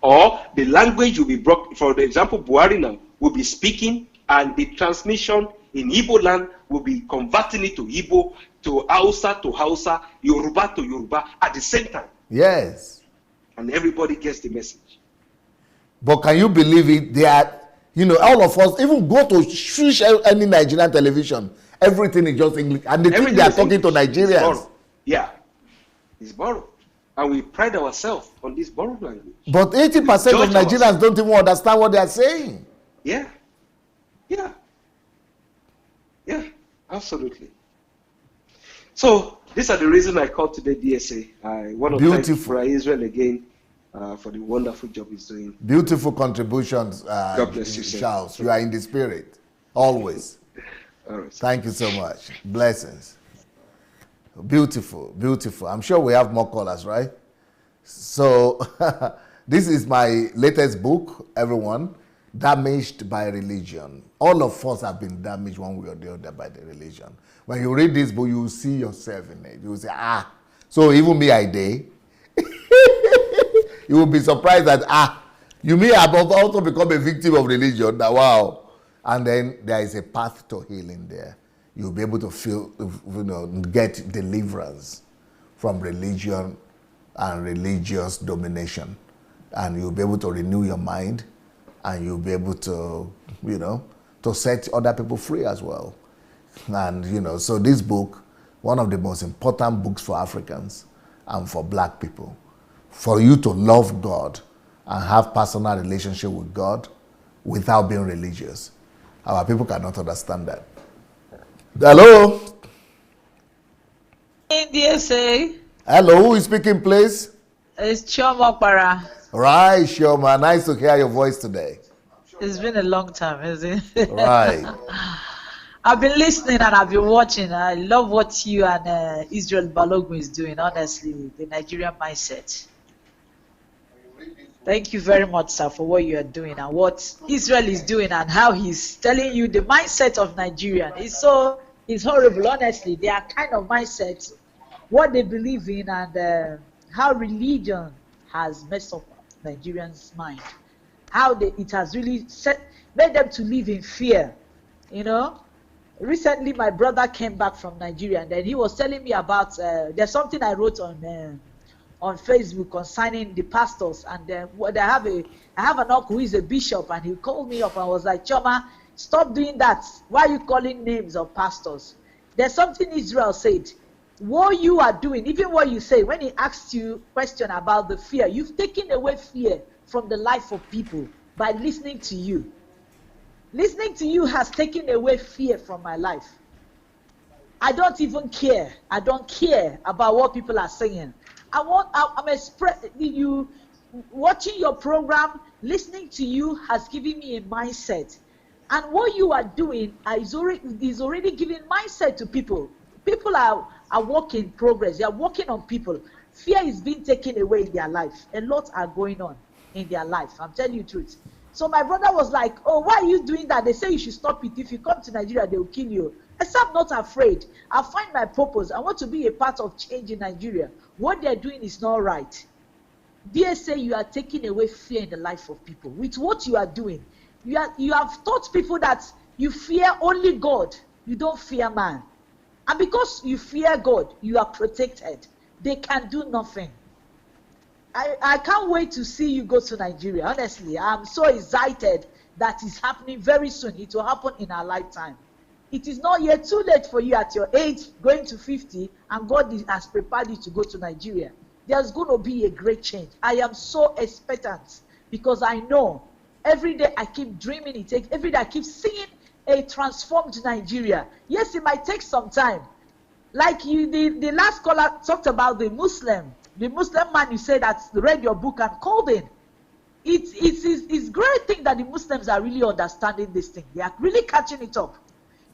Or the language will be brought, for example, Buhari now will be speaking, and the transmission in Igbo land will be converting it to Igbo, to Hausa, Yoruba to Yoruba at the same time. Yes. And everybody gets the message. But can you believe it? They are, all of us, even go to shush any Nigerian television, everything is just English. And they think they are talking to Nigerians. Yeah. It's borrowed. And we pride ourselves on this borrowed language. But 80% of Nigerians don't even understand what they are saying. Yeah. Yeah. Yeah, absolutely. So, these are the reasons I called today DSA. I want to thank Brother Israel again for the wonderful job he's doing. Beautiful contributions, God bless you, Charles. You are in the spirit, always. All right. Thank you so much. Blessings. Beautiful, beautiful. I'm sure we have more callers, right? So, this is my latest book, everyone. Damaged by Religion. All of us have been damaged one way or the other by the religion. When you read this book, you will see yourself in it. You will say, so even me, I did. You will be surprised that, you may have also become a victim of religion. Now, wow. And then there is a path to healing there. You'll be able to feel, get deliverance from religion and religious domination. And you'll be able to renew your mind, and you'll be able to, to set other people free as well. And, so this book, one of the most important books for Africans and for Black people, for you to love God and have personal relationship with God without being religious. Our people cannot understand that. Hello? DSA. Hello, who is speaking, please? It's Chioma Para. Right, Chioma. Nice to hear your voice today. It's been a long time, isn't it? Right. I've been listening and I've been watching. I love what you and Israel Balogun is doing, honestly, the Nigerian mindset. Thank you very much, sir, for what you are doing and what Israel is doing and how he's telling you the mindset of Nigerian. It's so It's horrible, honestly. They are kind of mindset, what they believe in, and how religion has messed up Nigerians' mind. How it has really made them to live in fear. You know, recently my brother came back from Nigeria, and then he was telling me about there's something I wrote on Facebook concerning the pastors, and what I have an uncle who is a bishop, and he called me up and was like, Choma, stop doing that. Why are you calling names of pastors? There's something Israel said. What you are doing, even what you say, when he asked you question about the fear, you've taken away fear from the life of people by listening to you. Listening to you has taken away fear from my life. I don't even care. I don't care about what people are saying. You watching your program, listening to you has given me a mindset. And what you are doing is already giving mindset to people. People are work in progress. They are working on people. Fear is being taken away in their life. A lot are going on in their life. I'm telling you the truth. So my brother was like, oh, why are you doing that? They say you should stop it. If you come to Nigeria, they will kill you. I said, I'm not afraid. I find my purpose. I want to be a part of change in Nigeria. What they're doing is not right. DSA, you are taking away fear in the life of people. With what you are doing, you have taught people that you fear only God. You don't fear man. And because you fear God, you are protected. They can do nothing. I can't wait to see you go to Nigeria. Honestly, I'm so excited that it's happening very soon. It will happen in our lifetime. It is not yet too late for you at your age, going to 50, and God has prepared you to go to Nigeria. There's going to be a great change. I am so expectant because I know every day I keep dreaming it. Every day I keep seeing a transformed Nigeria. Yes, it might take some time. Like the last caller talked about the Muslim man you said that read your book and called in. It's great thing that the Muslims are really understanding this thing. They are really catching it up.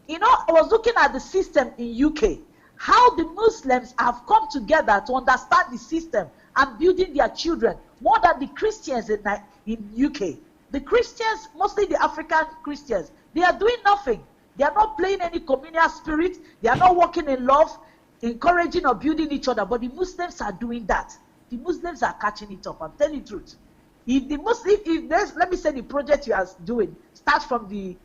You know, I was looking at the system in UK, how the Muslims have come together to understand the system and building their children more than the Christians in UK. The Christians, mostly the African Christians, they are doing nothing. They are not playing any communal spirit. They are not working in love, encouraging or building each other. But the Muslims are doing that. The Muslims are catching it up. I'm telling you the truth. Let me say the project you are doing starts from the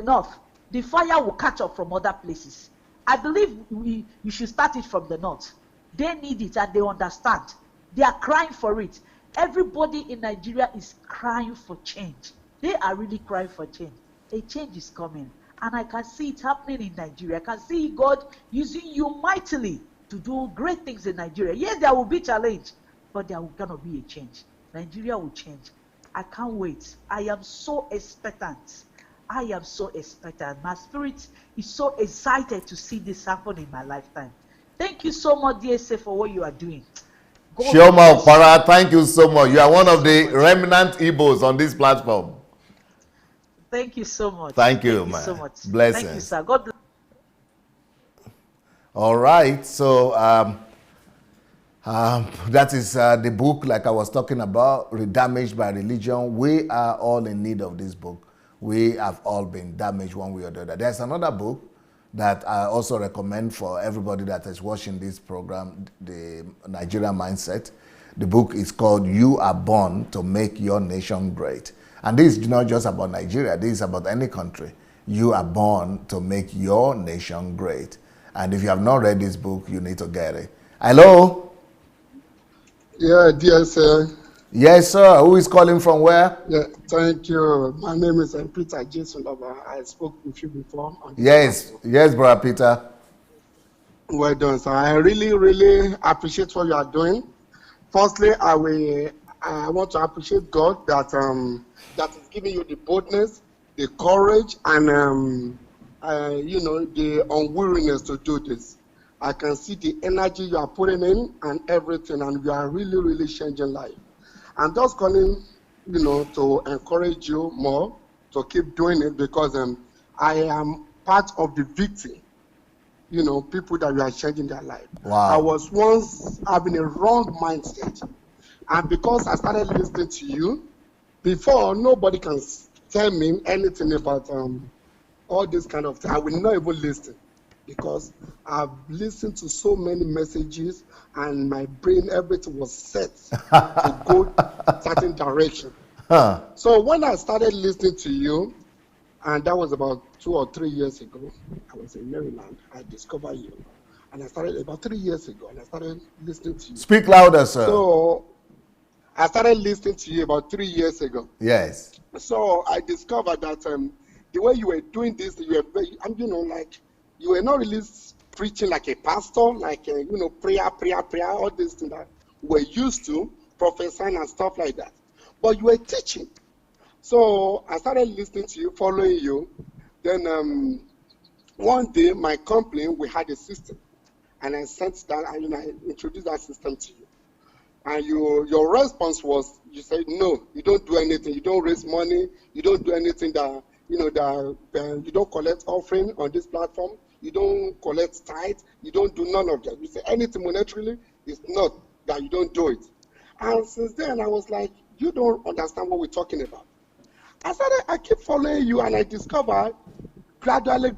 north, the fire will catch up from other places. I believe you should start it from the north. They need it and they understand. They are crying for it. Everybody in Nigeria is crying for change. They are really crying for change. A change is coming. And I can see it happening in Nigeria. I can see God using you mightily to do great things in Nigeria. Yes, there will be challenge, but there will gonna be a change. Nigeria will change. I can't wait. I am so expectant. I am so expectant. My spirit is so excited to see this happen in my lifetime. Thank you so much, DSA, for what you are doing. Shioma Okpara, thank you so much. You are one of the remnant Igbos on this platform. Thank you so much. Thank you, man. So much. Blessings. Thank you, sir. God bless. All right. So that is the book, like I was talking about, Redamaged by Religion. We are all in need of this book. We have all been damaged one way or the other. There's another book that I also recommend for everybody that is watching this program, the Nigerian Mindset. The book is called You Are Born to Make Your Nation Great. And this is not just about Nigeria. This is about any country. You are born to make your nation great. And if you have not read this book, you need to get it. Hello? Yeah, dear sir. Yes, sir. Who is calling from where? Yeah, thank you. My name is Peter Jason Lover. I spoke with you before. Yes, Brother Peter. Well done, sir. I really appreciate what you are doing. Firstly, I want to appreciate God that is giving you the boldness, the courage, and the unwillingness to do this. I can see the energy you are putting in and everything, and you are really changing life. I'm just calling, to encourage you more to keep doing it because I am part of the victim. People that you are changing their life. Wow. I was once having a wrong mindset, and because I started listening to you, before nobody can tell me anything about all this kind of thing. I will not even listen because I've listened to so many messages and my brain, everything was set to go certain direction. Huh. So when I started listening to you, and that was about 2 or 3 years ago, I was in Maryland, I discovered you. And I started about 3 years ago, and I started listening to you. Speak louder, sir. So I started listening to you about 3 years ago. Yes. So I discovered that the way you were doing this, you were very, like you were not really preaching like a pastor, like prayer, all these things that we're used to, prophesying and stuff like that. But you were teaching. So I started listening to you, following you. Then one day, my company, we had a system, and I sent that, and I introduced that system to you. And your response was, you said, no, you don't do anything. You don't raise money. You don't do anything that, you don't collect offering on this platform. You don't collect tithe. You don't do none of that. You say anything monetarily, it's not that you don't do it. And since then, I was like, you don't understand what we're talking about. I keep following you, and I discovered gradually,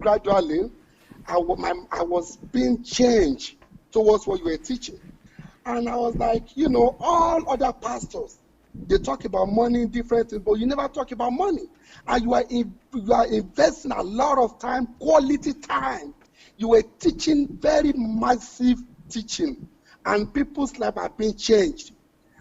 I was being changed towards what you were teaching. And I was like, all other pastors, they talk about money, different things, but you never talk about money. And you are investing a lot of time, quality time. You were teaching very massive teaching, and people's lives are being changed.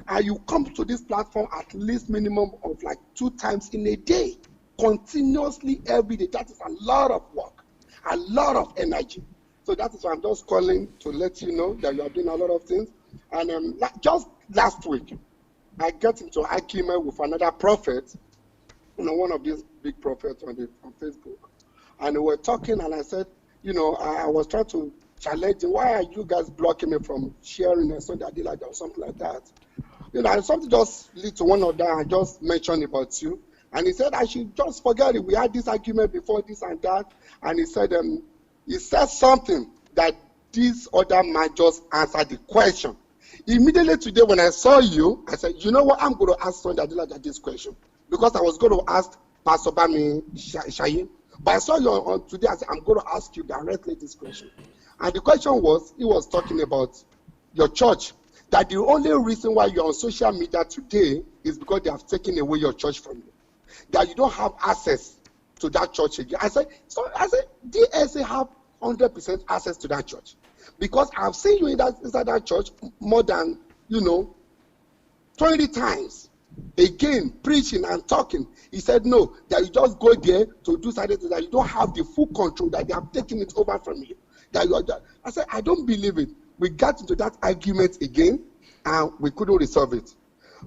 And you come to this platform at least minimum of like 2 times in a day, continuously every day. That is a lot of work, a lot of energy. So that is why I'm just calling to let you know that you are doing a lot of things. And just last week, I got into argument with another prophet, one of these big prophets on Facebook. And we were talking, and I said, I was trying to challenge him. Why are you guys blocking me from sharing a Sunday Adelaide or something like that? And something just lead to one of that. I just mentioned about you. And he said, I should just forget it. We had this argument before, this and that. And he said something that this other man just answered the question. Immediately today, when I saw you, I said, you know what? I'm going to ask Sunday Adelaide this question. Because I was going to ask Pastor Bami Shayin. But I saw you on today. I said, I'm going to ask you directly this question. And the question was, he was talking about your church. That the only reason why you're on social media today is because they have taken away your church from you. That you don't have access to that church again. I said, DSA have 100% access to that church. Because I've seen you inside that church more than, 20 times. Again, preaching and talking. He said, no, that you just go there to do certain things, that you don't have the full control, that they have taken it over from you. I said, I don't believe it. We got into that argument again, and we couldn't resolve it.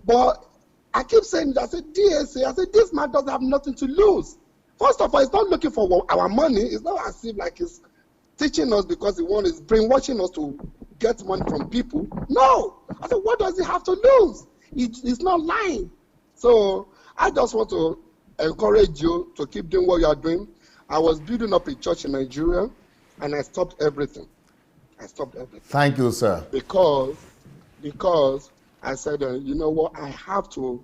But I keep saying that, I said, DSA, I said, this man doesn't have nothing to lose. First of all, he's not looking for our money. It's not as if like he's teaching us because he's brainwashing us to get money from people. No. I said, what does he have to lose? He's not lying. So I just want to encourage you to keep doing what you are doing. I was building up a church in Nigeria, and I stopped everything. Thank you, sir. Because I said, you know what, I have to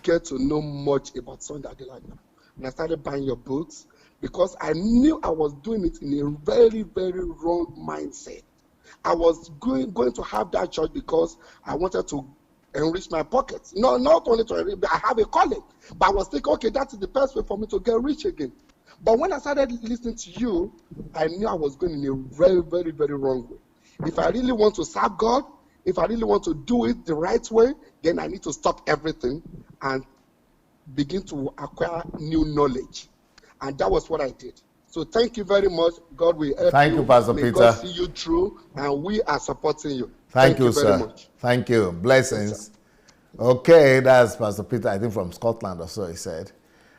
get to know much about Sunday Adelaide. And I started buying your books because I knew I was doing it in a very, very wrong mindset. I was going to have that church because I wanted to enrich my pockets. No, not only to enrich, but I have a calling. But I was thinking, okay, that is the best way for me to get rich again. But when I started listening to you, I knew I was going in a very, very, very wrong way. If I really want to serve God, if I really want to do it the right way, then I need to stop everything and begin to acquire new knowledge. And that was what I did. So thank you very much. God will help you. Thank you, Pastor May Peter. God see you through, and we are supporting you. Thank you, very sir. much. Thank you. Blessings. Okay, that's Pastor Peter, I think from Scotland or so, he said.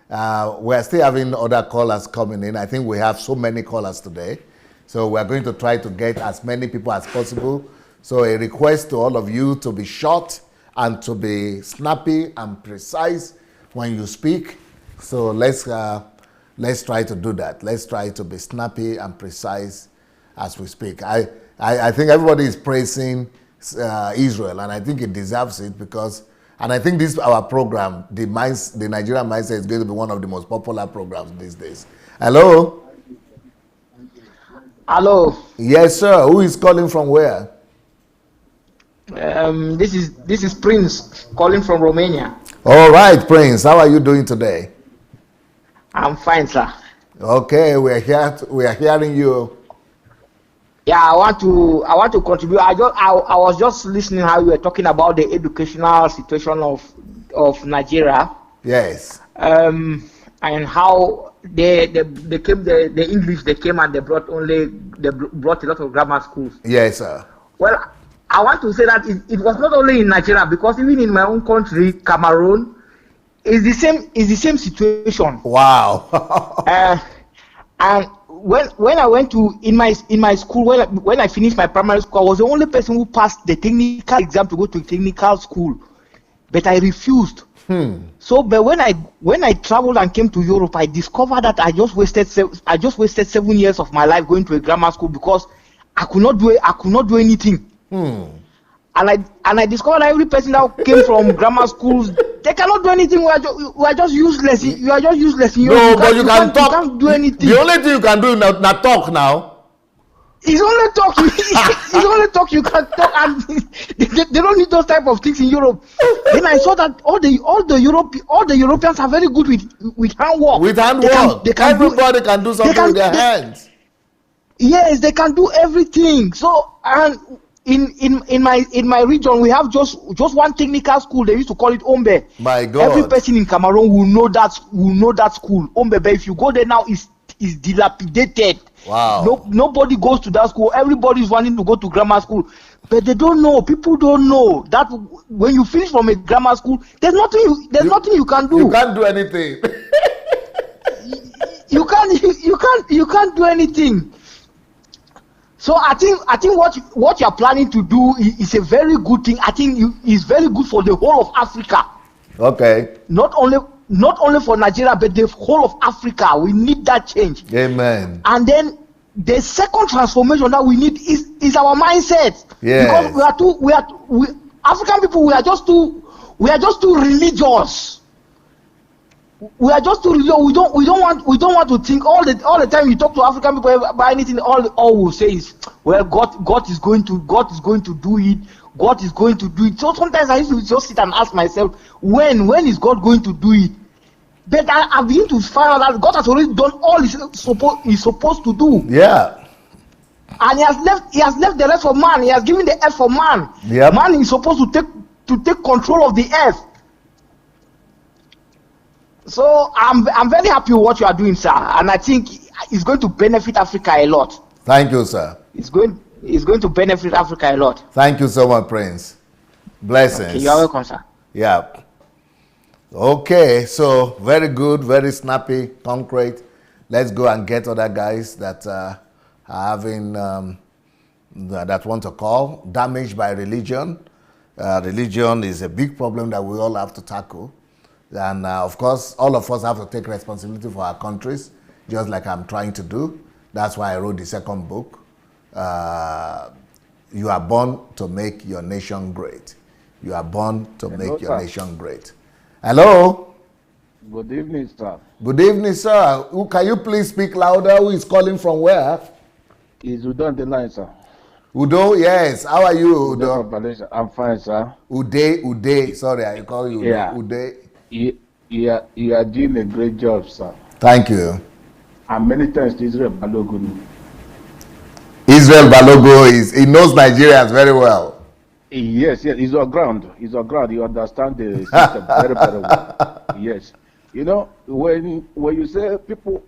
We're still having other callers coming in. I think we have so many callers today. So we're going to try to get as many people as possible. So a request to all of you to be short and to be snappy and precise when you speak. So let's try to do that. Let's try to be snappy and precise as we speak. I think everybody is praising Israel, and I think it deserves it because, and I think this our program, the Nigerian Mindset, is going to be one of the most popular programs these days. Hello? Hello. Yes, sir. Who is calling from where? This is Prince calling from Romania. All right, Prince. How are you doing today? I'm fine, sir. Okay, we're here. We are hearing you. Yeah, I want to contribute. I was just listening how you were talking about the educational situation of Nigeria. Yes. And how they came the English they came and they brought a lot of grammar schools. Yes, sir. Well, I want to say that it was not only in Nigeria, because even in my own country, Cameroon, it's the same situation. Wow. And when I went to in my school, when I finished my primary school, I was the only person who passed the technical exam to go to technical school, but I refused. So, but when I traveled and came to Europe, I discovered that I just wasted 7 years of my life going to a grammar school because I could not do anything. And I discovered that every person that came from grammar schools, they cannot do anything. We are just useless. You are just useless. But you can talk. You can't do anything. The only thing you can do is not talk now. It's only talk. It's only talk. You can talk, and they don't need those type of things in Europe. Then I saw that all the Europeans are very good with handwork. With handwork, everybody can do something with their hands. Yes, they can do everything. So, and in my region, we have just one technical school. They used to call it Ombe. My God! Every person in Cameroon will know that school, Ombe. But if you go there now, it's dilapidated. Wow! Nobody goes to that school. Everybody is wanting to go to grammar school, but they don't know. People don't know that when you finish from a grammar school, there's nothing you can do. You can't do anything. You can't do anything. So I think what you are planning to do is a very good thing. I think it's very good for the whole of Africa. Okay. Not only for Nigeria, but the whole of Africa. We need that change. Amen. And then the second transformation that we need is our mindset. Yes. Because we African people, we are just too religious. We are just too religious. We don't want to think all the time. You talk to African people about anything, all we say is, well, God is going to do it. God is going to do it. So sometimes I used to just sit and ask myself, when is God going to do it? But I begin to find out that God has already done all he's supposed to do. Yeah. And he has left the rest for man. He has given the earth for man. Yep. Man is supposed to take control of the earth. So I'm very happy with what you are doing, sir, and I think it's going to benefit Africa a lot. Thank you, sir. It's going to benefit Africa a lot. Thank you so much, Prince. Blessings. Okay, you are welcome, sir. Yeah. Okay, so very good, very snappy, concrete. Let's go and get other guys that are having that want to call. Damaged by religion. Religion is a big problem that we all have to tackle. And of course, all of us have to take responsibility for our countries, just like I'm trying to do. That's why I wrote the second book. You are born to make your nation great. You are born to make your nation great. Hello? Good evening, sir. Good evening, sir. Can you please speak louder? Who is calling from where? Is Udo on the line, sir? Udo, yes. How are you, Udo? I'm fine, sir. Uday. Sorry, I call you Uday. You are doing a great job, sir. Thank you. And many thanks to Israel Balogun. Israel Balogun he knows Nigerians very well. Yes, he's on ground. He understands the system very, very well. Yes. You know, when you say people,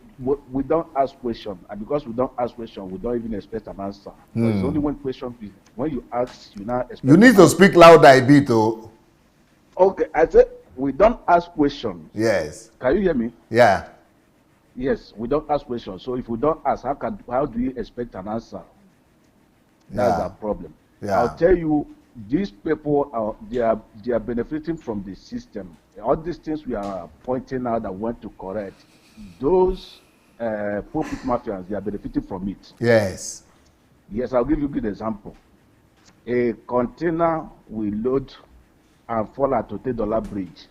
we don't ask questions, and because we don't ask questions, we don't even expect an answer. There's only one question. When you ask, you now expect. You need to speak louder a bit, oh. Okay, I said we don't ask questions. Yes. Can you hear me? Yeah. Yes, we don't ask questions. So if we don't ask, how do you expect an answer? That's our problem. Yeah. I'll tell you, these people they are benefiting from the system. All these things we are pointing out that we want to correct, those pulpit mafians, they are benefiting from it. Yes. Yes, I'll give you a good example. A container will load and fall at $30 bridge.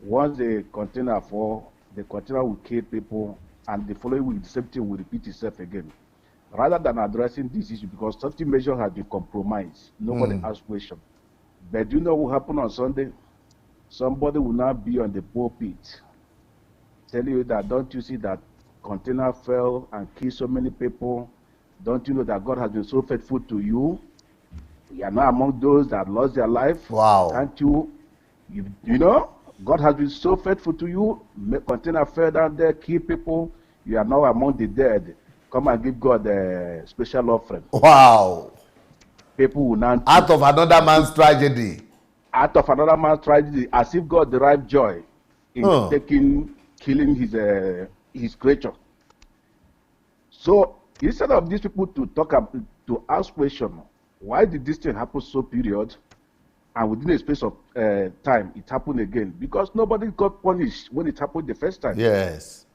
Once the container fall, the container will kill people, and the following week the same thing will repeat itself again. rather than addressing this issue, because safety measures have been compromised, nobody asked question. But do you know what happened on Sunday? Somebody will now be on the pulpit telling you that, don't you see that container fell and killed so many people? Don't you know that God has been so faithful to you? You are not among those that lost their life. Wow. Can't you? You know, God has been so faithful to you. Container fell down there, kill people. You are now among the dead. Come and give God a special offering. Wow. People will not. Out of another man's tragedy. Out of another man's tragedy, as if God derived joy in killing his creature. So instead of these people to to ask questions, why did this thing happen so period, and within a space of time it happened again? Because nobody got punished when it happened the first time. Yes.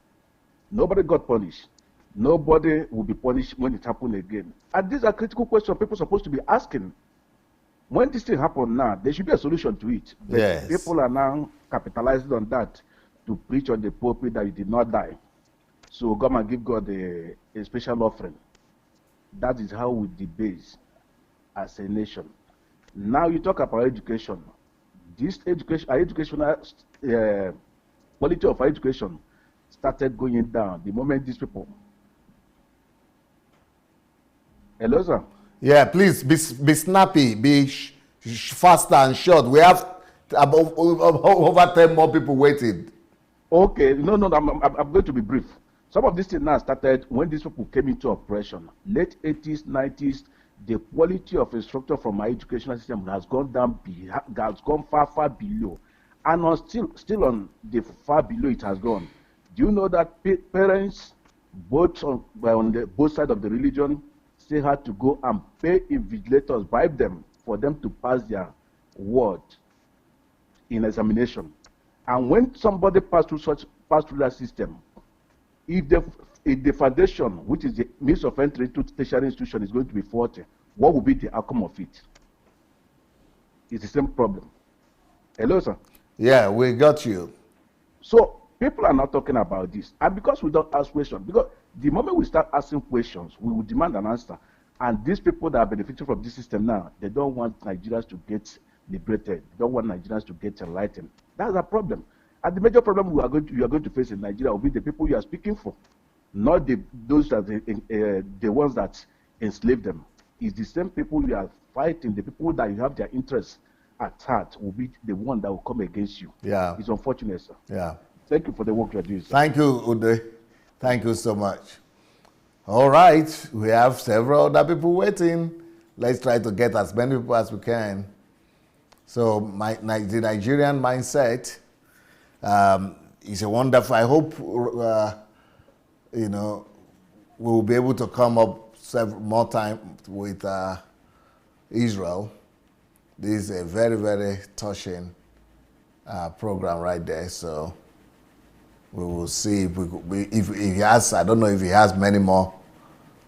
Nobody got punished. Nobody will be punished when it happened again. And these are critical questions people are supposed to be asking. When this thing happened now, there should be a solution to it. But yes. People are now capitalizing on that to preach on the pulpit that you did not die. So come and give God a special offering. That is how we debase as a nation. Now you talk about education. This education, our educational quality of our education started going down the moment these people. Hello, sir. Yeah, please be snappy, be faster and short. We have about over 10 more people waiting. Okay, no, I'm going to be brief. Some of these things now started when these people came into operation. Late 80s, 90s, the quality of instructor from our educational system has gone down, has gone far below. And still on the far below it has gone. Do you know that parents, both on both sides of the religion, still had to go and pay invigilators, bribe them for them to pass their word in examination? And when somebody passed through that system, if the foundation, which is the means of entry into tertiary institution, is going to be faulty, what will be the outcome of it? It's the same problem. Hello, sir. Yeah, we got you. So people are not talking about this, and because we don't ask questions, because the moment we start asking questions, we will demand an answer. And these people that are benefiting from this system now, they don't want Nigerians to get liberated. They don't want Nigerians to get enlightened. That's a problem. And the major problem you are going to face in Nigeria will be the people you are speaking for, not those that the ones that enslave them. It's the same people you are fighting. The people that you have their interests at heart will be the one that will come against you. Yeah, it's unfortunate, sir. Yeah. Thank you for the work you are doing, sir. Thank you, Ude. Thank you so much. All right, we have several other people waiting. Let's try to get as many people as we can. So the Nigerian mindset is a wonderful. I hope we will be able to come up several more time with Israel. This is a very, very touching program right there. So we will see if he has. I don't know if he has many more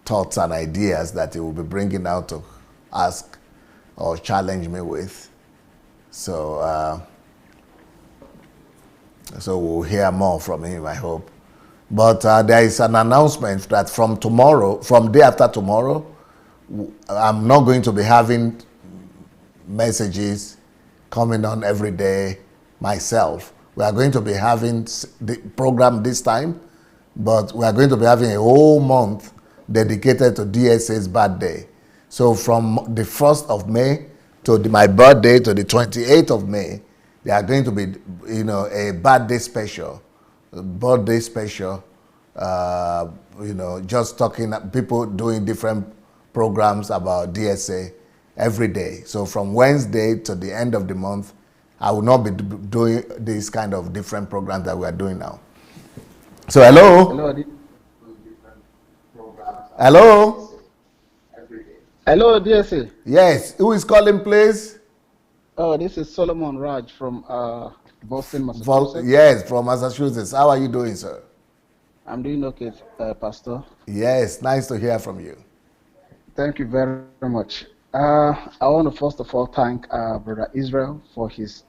thoughts and ideas that he will be bringing out to ask or challenge me with. So we'll hear more from him, I hope. But there is an announcement that from day after tomorrow, I'm not going to be having messages coming on every day myself. We are going to be having the program this time, but we are going to be having a whole month dedicated to DSA's birthday. So from the 1st of May to my birthday to the 28th of May, there are going to be, a birthday special, just talking, people doing different programs about DSA every day. So from Wednesday to the end of the month, I will not be doing this kind of different programs that we are doing now. So hello. Hello, DSA. Yes, who is calling, please? Oh, this is Solomon Raj from Boston, Massachusetts. Yes, from Massachusetts. How are you doing, sir? I'm doing okay, Pastor. Yes, nice to hear from you. Thank you very much. I want to first of all thank Brother Israel for his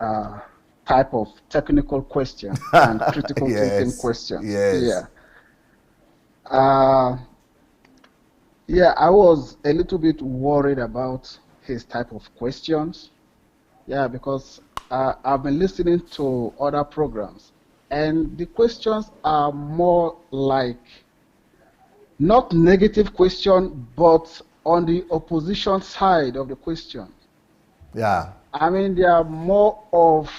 type of technical question and critical thinking question. Yes. Yeah. Yeah, I was a little bit worried about his type of questions. Yeah, because I've been listening to other programs, and the questions are more like not negative question, but on the opposition side of the question. Yeah. I mean, they are more of,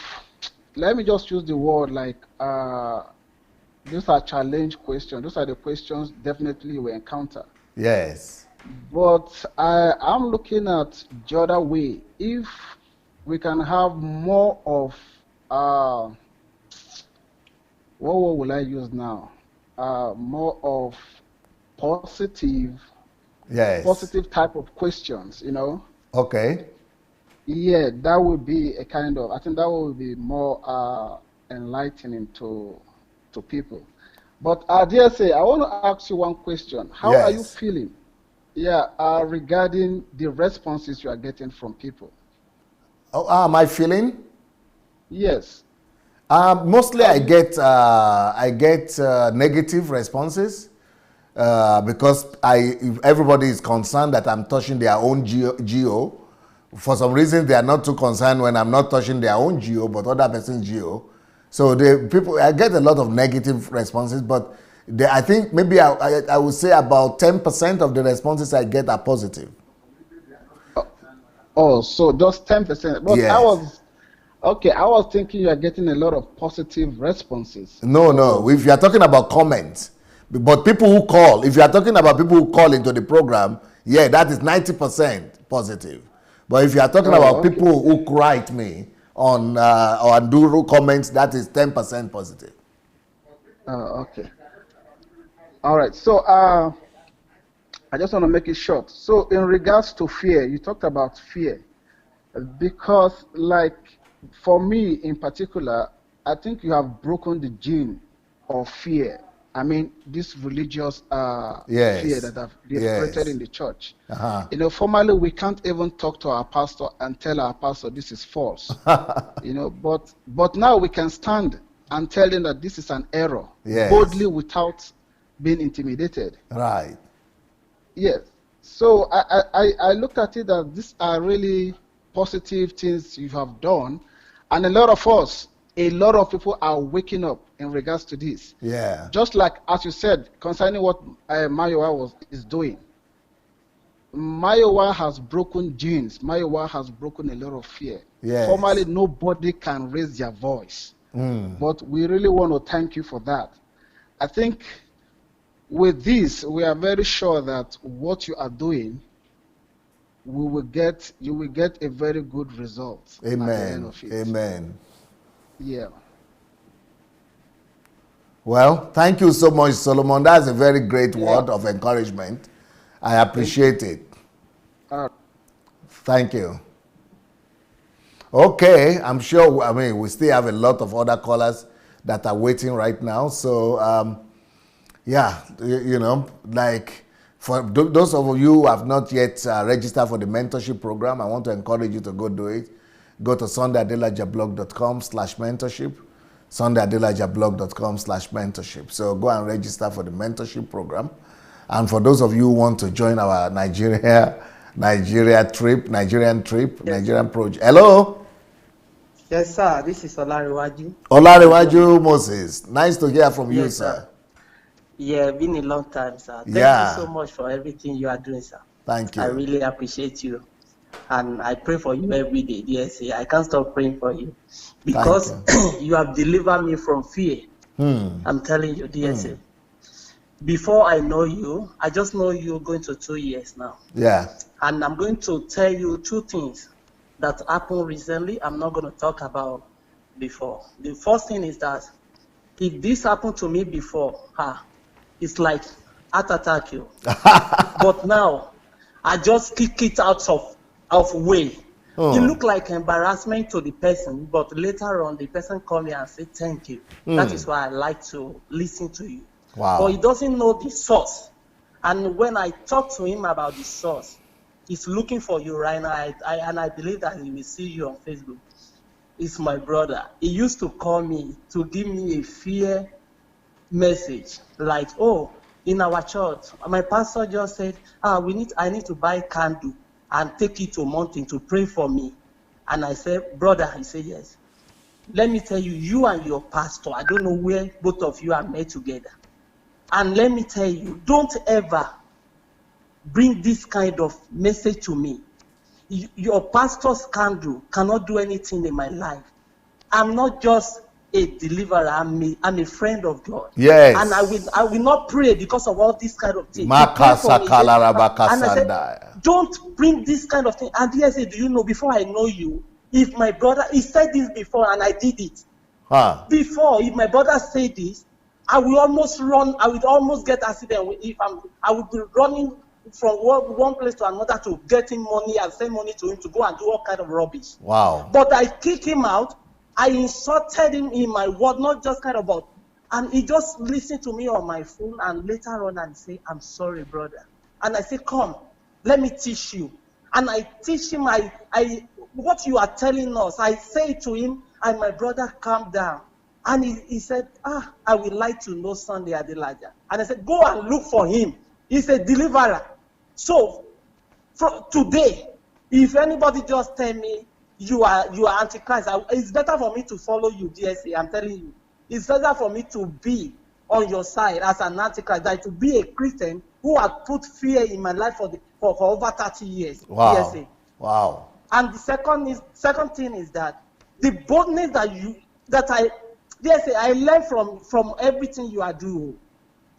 let me just use the word like, those are challenge questions. Those are the questions definitely you will encounter. Yes. But I'm looking at the other way. If we can have more of, what word will I use now? More of positive, Yes. positive type of questions, you know? Okay. Yeah, that would be a kind of, I think that would be more enlightening to people. But dear say, I want to ask you one question. How are you Yes. feeling? Yeah, regarding the responses you are getting from people. Oh, how am I feeling? Yes. Mostly, How do you? I get negative responses because if everybody is concerned that I'm touching their own geo. For some reason, they are not too concerned when I'm not touching their own geo, but other person's geo. So the people, I get a lot of negative responses, but I think maybe I would say about 10% of the responses I get are positive. Oh, so just 10%. But I Yes. was okay. I was thinking you are getting a lot of positive responses. No, no. So, If you are talking about comments, but people who call, if you are talking about people who call into the program, yeah, that is 90% positive. But if you are talking oh, about okay. people who write me on or do comments, that is 10% positive. Okay. All right. So, I just want to make it short. So, in regards to fear, you talked about fear. Because, like, for me in particular, I think you have broken the gene of fear. I mean, this religious fear Yes, that they've created yes. in the church. Uh-huh. You know, formally, we can't even talk to our pastor and tell our pastor this is false. You know, but now we can stand and tell them that this is an error boldly Yes, without being intimidated. right. Yes. So I look at it that these are really positive things you have done. And a lot of us, a lot of people are waking up in regards to this. Yeah, Just like, as you said, concerning what Mayowa is doing. Mayowa has broken genes. Mayowa has broken a lot of fear. Formally, yes. nobody can raise their voice. But we really want to thank you for that. I think with this, we are very sure that what you are doing, you will get a very good result at the end Amen, of it. amen. Yeah. Well, thank you so much, Solomon. That's a very great Yeah. word of encouragement. I Thank you. appreciate it. Thank you. Okay, I'm sure, I mean, we still have a lot of other callers that are waiting right now. So, yeah, you know, like for those of you who have not yet registered for the mentorship program, I want to encourage you to go do it. Go to sundayadelajablog.com/mentorship, sundayadelajablog.com/mentorship. So go and register for the mentorship program. And for those of you who want to join our Nigerian trip, Nigerian project. Hello, Yes, sir. This is Olariwaju. Olarewaju Moses. Nice to hear from you, Yes, sir. sir. Yeah, been a long time, sir. Thank you so Yeah, much for everything you are doing, sir. thank I you. really appreciate you. And I pray for you every day, yes. I can't stop praying for you Thank because you. you have delivered me from fear. I'm telling you, DSA. Before I know you, I just know you going to 2 years now. Yeah. And I'm going to tell you two things that happened recently. I'm not going to talk about before. The first thing is that if this happened to me before, it's like heart attack you. But now, I just kick it out of way. It looked like embarrassment to the person, but later on, the person called me and said, thank you. That is why I like to listen to you. Wow. But he doesn't know the source. And when I talk to him about the source, he's looking for you right now. And I believe that he will see you on Facebook. It's my brother. He used to call me to give me a fear message like, oh, in our church, my pastor just said, I need to buy candle and take it to mountain to pray for me. And I said, brother, he said, yes. Let me tell you, you and your pastor, I don't know where both of you are met together. And let me tell you, don't ever bring this kind of message to me. Your pastor's candle cannot do anything in my life. I'm not just a deliverer, I'm a friend of God. Yes. And I will not pray because of all this kind of thing. And I said, don't bring this kind of thing. And he said, do you know, before I know you, if my brother, he said this before and I did it. Before, if my brother said this, I will almost run, I would almost get accident. I would be running from one place to another to get him money and send money to him to go and do all kind of rubbish. Wow. But I kicked him out. I insulted him in my word, not just kind of about. And he just listened to me on my phone and later on and say, I'm sorry, brother. And I say, come, let me teach you. And I teach him, what you are telling us, I say to him, and my brother calmed down. And he said, I would like to know Sunday Adelaja. And I said, go and look for him. He's a deliverer. So, from today, if anybody just tell me you are Antichrist, it's better for me to follow you, DSA. I'm telling you. It's better for me to be on your side as an Antichrist than to be a Christian who has put fear in my life for over 30 years. Wow. DSA. Wow. And the second thing is that the boldness I learn from everything you are doing.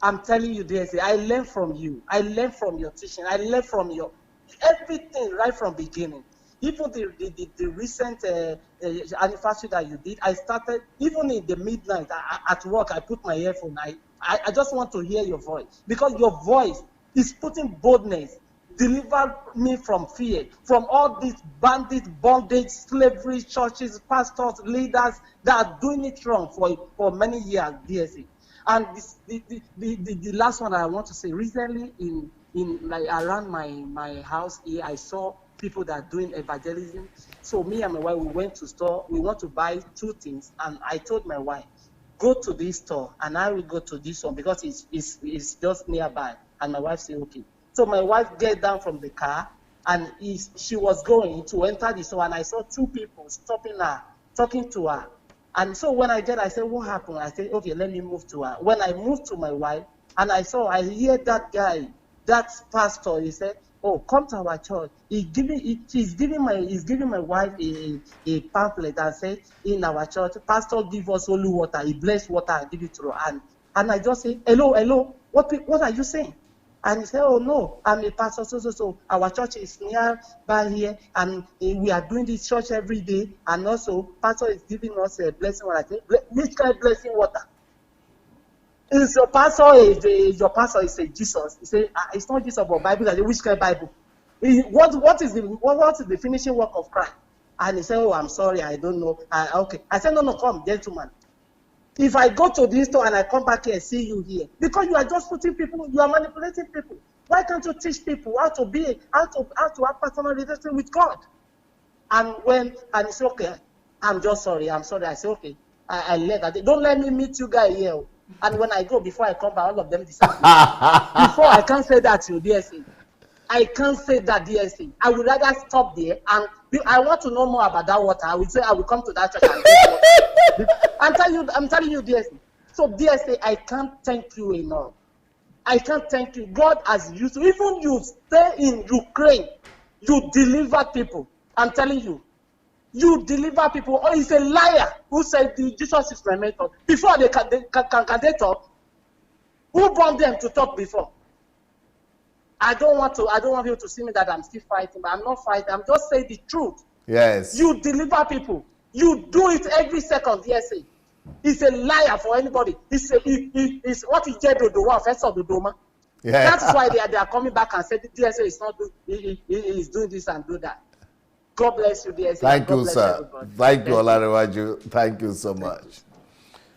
I'm telling you, DSA, I learn from you. I learn from your teaching. I learn from your everything right from beginning. Even the recent anniversary that you did, I started, even in the midnight at work, I put my earphone. I just want to hear your voice. Because your voice is putting boldness. Deliver me from fear, from all these bandit, bondage, slavery, churches, pastors, leaders that are doing it wrong for many years, DSA. And the last one I want to say, recently in like around my house here, I saw people that are doing evangelism. So me and my wife, we went to store, we want to buy 2 things, and I told my wife, go to this store and I will go to this one because it's just nearby. And my wife said, okay. So my wife get down from the car and she was going to enter the store, and I saw 2 people stopping her, talking to her. And so when I said, what happened? I said, okay, let me move to her. When I moved to my wife, and I hear that guy, that pastor, he said, oh, come to our church. He's giving my wife a pamphlet and said, in our church, pastor give us holy water, he bless water and give it to her. And I just say, hello, what are you saying? And he said, oh no, I'm a pastor, so our church is nearby here, and we are doing this church every day, and also pastor is giving us a blessing water. I say, which kind of blessing water? Is your pastor is a Jesus? He said, it's not Jesus, but Bible. I say, which kind of Bible? What is the finishing work of Christ? And he said, oh, I'm sorry, I don't know. Okay. I said, no, come, gentlemen. If I go to this store and I come back here and see you here, because you are just putting people, you are manipulating people. Why can't you teach people how to have personal relationship with God? And he said, okay, I'm sorry. I said, okay, I let that. Don't let me meet you guys here. And when I go, before I come back, all of them disappear. Before, I can't say that to DSA. I can't say that, DSA. I would rather stop there, and I want to know more about that water. I will say I will come to that church and drink water. I'm telling you, DSA. So DSA, I can't thank you enough. I can't thank you. God has used you. Even you stay in Ukraine, you deliver people. I'm telling you. You deliver people. Oh, he's a liar who said Jesus is my mentor. Before can they talk? Who brought them to talk before? I don't want you to see me that I'm still fighting, but I'm not fighting. I'm just saying the truth. Yes. You deliver people. You do it every second, DSA. He's a liar for anybody. He's what he did to the one first of the Doma. Yeah. That's why they are coming back and saying the DSA is not doing. He's doing this and do that. God bless you, DSA. Thank you, sir. Everybody. Thank you, Olarewaju. Thank you so much.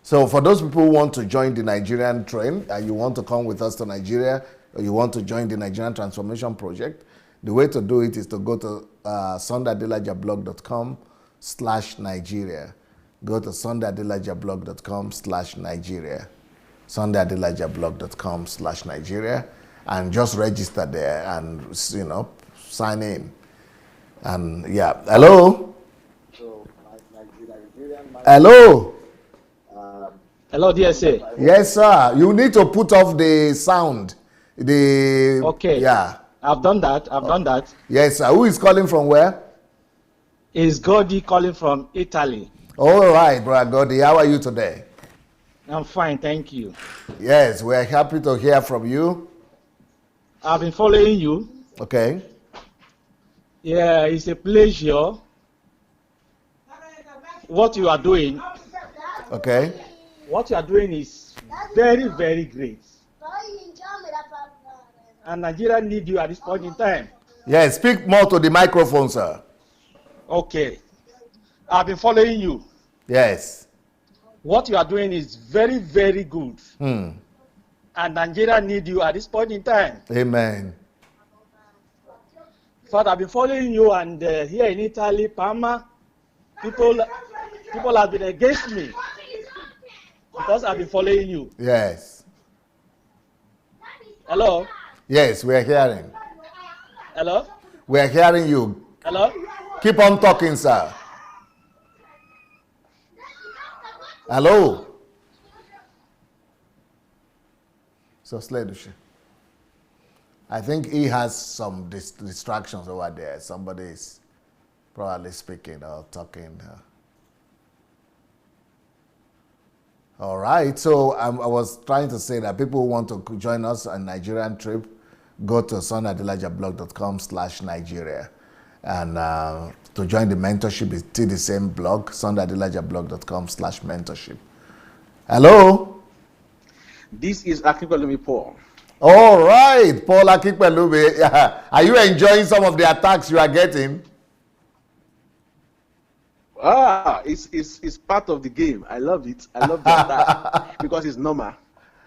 So for those people who want to join the Nigerian train and you want to come with us to Nigeria, or you want to join the Nigerian Transformation Project, the way to do it is to go to sundayadelajablog.com/Nigeria. Go to sundayadelajablog.com/Nigeria. SundayAdelajaBlog.com/Nigeria, and just register there and, you know, sign in. And yeah, hello. Hello. Hello, DSA. Yes, sir. You need to put off the sound. Okay. Yeah. I've done that. Yes, sir. Who is calling from where? Is Godi calling from Italy? All right, brother Godi. How are you today? I'm fine, thank you. Yes, we're happy to hear from you. I've been following you. Okay. Yeah, it's a pleasure. What you are doing. Okay. What you are doing is very, very great. And Nigeria need you at this point in time. Yes, speak more to the microphone, sir. Okay. I've been following you. Yes. What you are doing is very, very good. Hmm. And Nigeria need you at this point in time. Amen. Father, I've been following you, and here in Italy, Parma, people have been against me because I've been following you. Yes. Hello? Yes, we're hearing. Hello? We're hearing you. Hello? Keep on talking, sir. Hello. So, Sledushi, I think he has some distractions over there. Somebody is probably speaking or talking. All right. So I was trying to say that people who want to join us on Nigerian trip, go to SundayAdelajaBlog.com/Nigeria. And to join the mentorship, it's still the same blog, SundayAdelajaBlog.com/mentorship. Hello. This is Akinpelumi Paul. All right, Paul Akikpelube. Are you enjoying some of the attacks you are getting? It's part of the game. I love it. I love the attack because it's normal.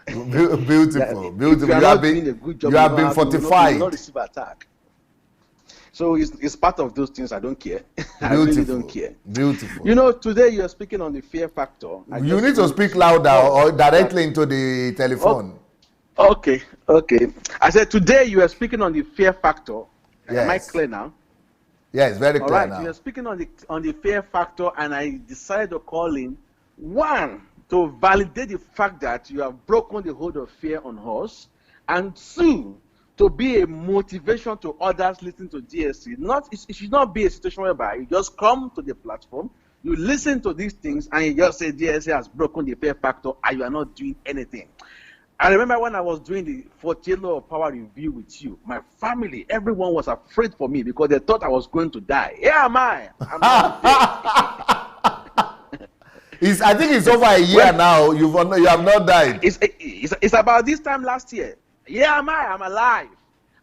Beautiful, beautiful. You have been fortified. You will not receive attack. So it's part of those things. I don't care. I really don't care. Beautiful. You know, today you are speaking on the fear factor. You need to speak louder or directly into the telephone. Okay. I said today you are speaking on the fear factor. Yes. Am I clear now? Yes, very clear now. You are speaking on the fear factor, and I decided to call in one to validate the fact that you have broken the hold of fear on us, and two, to be a motivation to others listening to DSC. It should not be a situation whereby you just come to the platform, you listen to these things, and you just say DSC has broken the fear factor, and you are not doing anything. I remember when I was doing the 48 Law of Power review with you, my family, everyone was afraid for me because they thought I was going to die. Here am I. I'm not dead. I think it's over a year now. You have not died. It's about this time last year. Here am I. I'm alive.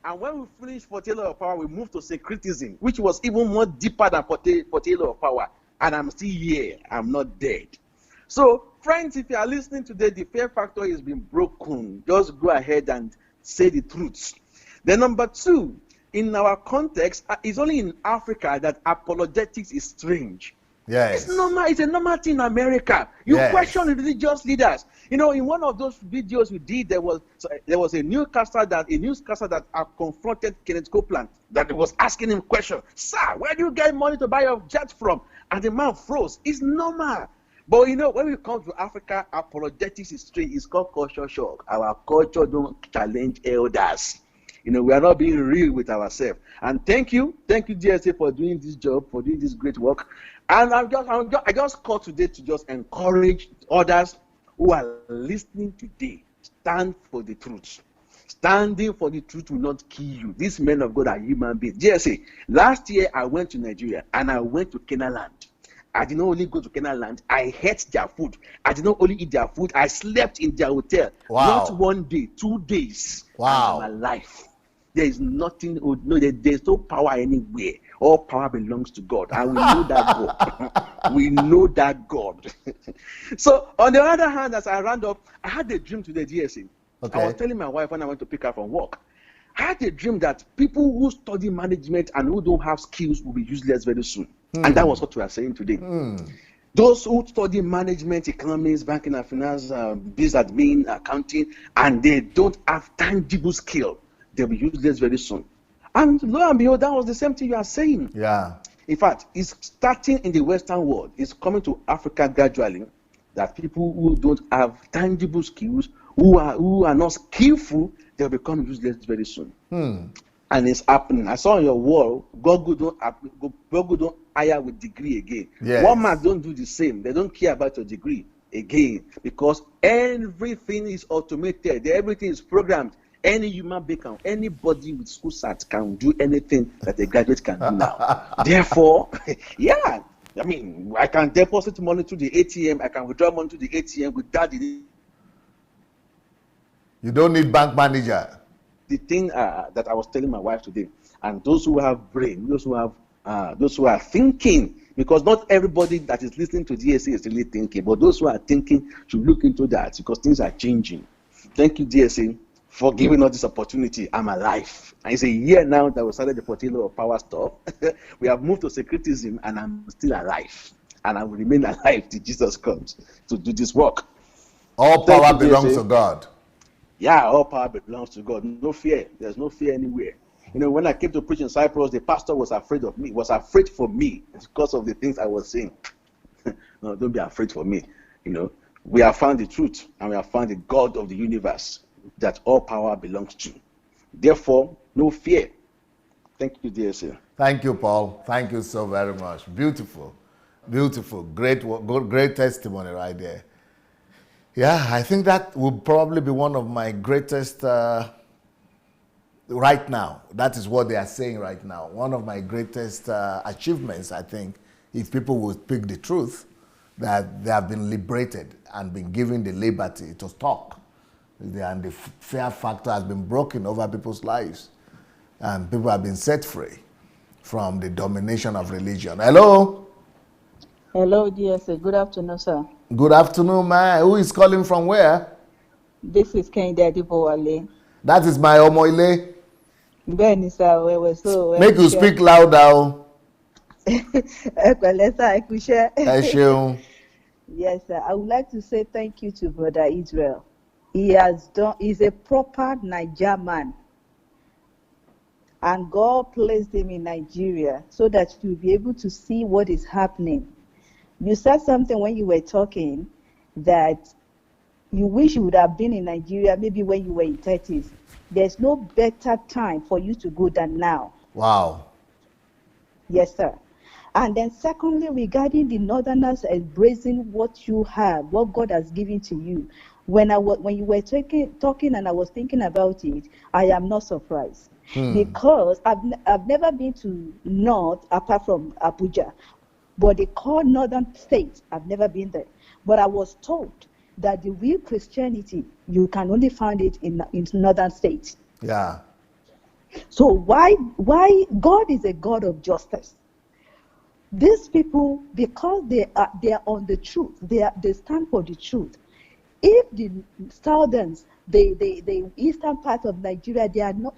And when we finished 48 Law of Power, we moved to syncretism, which was even more deeper than 48 Law of Power. And I'm still here. I'm not dead. So, friends, if you are listening today, the fear factor has been broken. Just go ahead and say the truth. Then number two, in our context, it's only in Africa that apologetics is strange. Yes. It's normal. It's a normal thing in America. You question religious leaders. You know, in one of those videos we did, there was a newscaster that confronted Kenneth Copeland that was asking him questions. Sir, where do you get money to buy your jet from? And the man froze. It's normal. But you know, when we come to Africa, apologetics is strange. It's called culture shock. Our culture don't challenge elders. You know, we are not being real with ourselves. And thank you, DSA, for doing this job, for doing this great work. And I just called today to just encourage others who are listening today. Stand for the truth. Standing for the truth will not kill you. These men of God are human beings. DSA, last year I went to Nigeria and I went to Canaan land. I did not only go to Canaan land, I ate their food. I did not only eat their food, I slept in their hotel. Wow. Not 1 day, 2 days. Wow. And I'm alive. There is nothing, there's no power anywhere. All power belongs to God. And we know that God. We know that God. So, on the other hand, as I round up, I had a dream today, DSA. Okay. I was telling my wife when I went to pick her from work. I had a dream that people who study management and who don't have skills will be useless very soon. And that was what we are saying today. Those who study management, economics, banking and finance, business admin, accounting, and they don't have tangible skill, they'll be useless very soon. And lo and behold, that was the same thing you are saying. Yeah. In fact, it's starting in the Western world. It's coming to Africa gradually, that people who don't have tangible skills, who are not skillful, they'll become useless very soon. And it's happening. I saw on your wall, Google don't hire with degree again. Yes. Walmart don't do the same. They don't care about your degree again, because everything is automated. Everything is programmed. Any human being, anybody with school cert can do anything that a graduate can do now. Therefore, yeah, I mean, I can deposit money to the ATM. I can withdraw money to the ATM without the. You don't need bank manager. The thing that I was telling my wife today, and those who have brain, those who are thinking, because not everybody that is listening to DSA is really thinking, but those who are thinking should look into that, because things are changing. Thank you, DSA, for giving us this opportunity. I'm alive. And it's a year now that we started the portfolio of power stuff. We have moved to secretism, and I'm still alive. And I will remain alive till Jesus comes to do this work. All power belongs to God. Yeah, all power belongs to God. No fear. There's no fear anywhere. You know, when I came to preach in Cyprus, the pastor was afraid of me, was afraid for me because of the things I was saying. No, don't be afraid for me. You know, we have found the truth, and we have found the God of the universe that all power belongs to. Therefore, no fear. Thank you, dear sir. Thank you, Paul. Thank you so very much. Beautiful. Beautiful. Great testimony right there. Yeah, I think that would probably be one of my greatest, right now. That is what they are saying right now. One of my greatest achievements, I think, if people would speak the truth, that they have been liberated and been given the liberty to talk. And the fear factor has been broken over people's lives. And people have been set free from the domination of religion. Hello? Hello, dear sir. Good afternoon, sir. Good afternoon, man. Who is calling from where? This is Kehinde Adibowale. That is my Omoile. Bẹ́ẹ̀ni, sir. So. Make you speak louder. Yes, sir. I would like to say thank you to Brother Israel. He's a proper Niger man. And God placed him in Nigeria so that you'll be able to see what is happening. You said something when you were talking that you wish you would have been in Nigeria maybe when you were in 30s. There's no better time for you to go than now. Wow. Yes, sir. And then secondly, regarding the Northerners embracing what you have, what God has given to you. When you were talking and I was thinking about it, I am not surprised. Because I've never been to North apart from Abuja. But they call northern states. I've never been there. But I was told that the real Christianity, you can only find it in northern states. Yeah. So why God is a God of justice? These people, because they are on the truth, they stand for the truth. If the Southerns, the eastern part of Nigeria, they are not,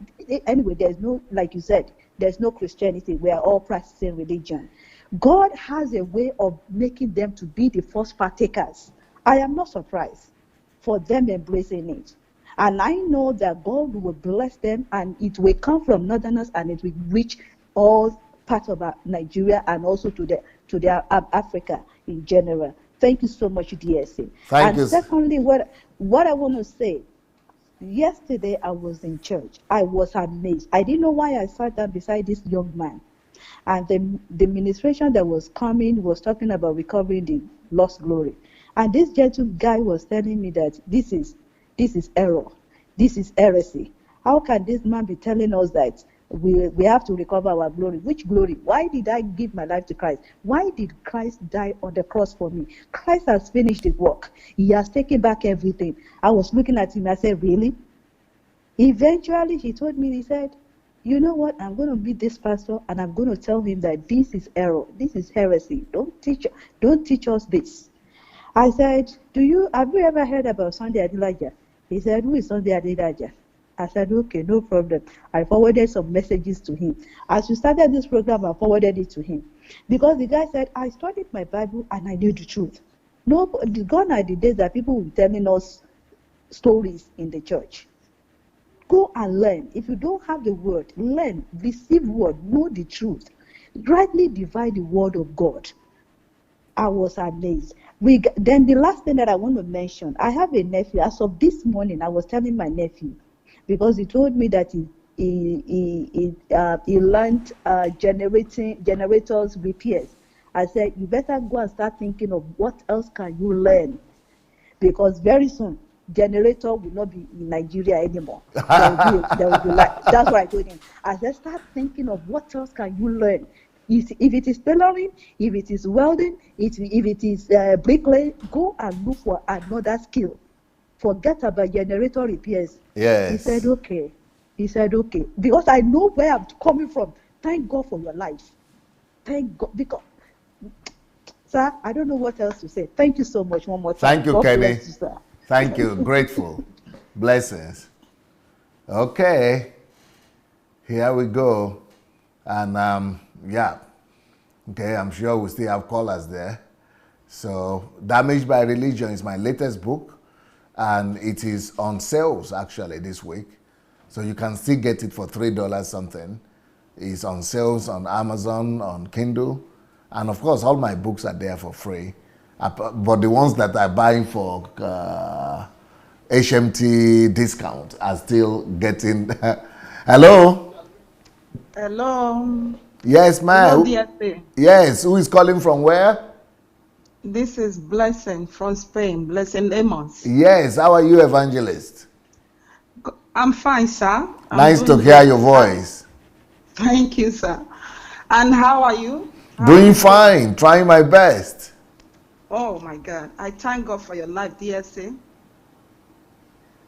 anyway, there's no, like you said, there's no Christianity. We are all practicing religion. God has a way of making them to be the first partakers. I am not surprised for them embracing it. And I know that God will bless them, and it will come from Northerners, and it will reach all parts of Nigeria and also to their Africa in general. Thank you so much, DSA. Thank you. And secondly, what I want to say, yesterday I was in church. I was amazed. I didn't know why I sat down beside this young man. And the ministration that was coming was talking about recovering the lost glory. And this gentle guy was telling me that this is error. This is heresy. How can this man be telling us that we have to recover our glory? Which glory? Why did I give my life to Christ? Why did Christ die on the cross for me? Christ has finished his work. He has taken back everything. I was looking at him. I said, really? Eventually, he told me, he said, you know what, I'm going to meet this pastor and I'm going to tell him that this is error, this is heresy. Don't teach us this. I said, have you ever heard about Sunday Adelaja? He said, who is Sunday Adelaja? I said, okay, no problem. I forwarded some messages to him. As we started this program, I forwarded it to him. Because the guy said, I studied my Bible and I knew the truth. No, gone are the days that people were telling us stories in the church. Go and learn. If you don't have the word, learn, receive word, know the truth. Rightly divide the word of God. I was amazed. Then the last thing that I want to mention, I have a nephew. As of this morning, I was telling my nephew, because he told me that he learned generators repairs. I said, you better go and start thinking of what else can you learn, because very soon generator will not be in Nigeria anymore. There will be like, that's what I told him. I said, start thinking of what else can you learn. If it is tailoring, if it is welding, if it is bricklaying, go and look for another skill. Forget about generator repairs. Yes. He said, okay. Because I know where I'm coming from. Thank God for your life. Thank God. Because, sir, I don't know what else to say. Thank you so much one more time. Thank you, God Kenny. bless you, sir. Thank you. Grateful. Blessings. Okay. Here we go. And yeah. Okay, I'm sure we still have callers there. So, Damaged by Religion is my latest book. And it is on sales actually this week. So you can still get it for $3 something. It's on sales on Amazon, on Kindle. And of course, all my books are there for free. But the ones that I'm buying for HMT discount are still getting... Hello? Hello. Yes, ma'am. Hello, DSA. Yes, who is calling from where? This is Blessing from Spain, Blessing Amos. Yes, how are you, Evangelist? I'm fine, sir. Nice to hear your voice. Thank you, sir. And how are you? Doing fine, trying my best. Oh my God. I thank God for your life, DSA.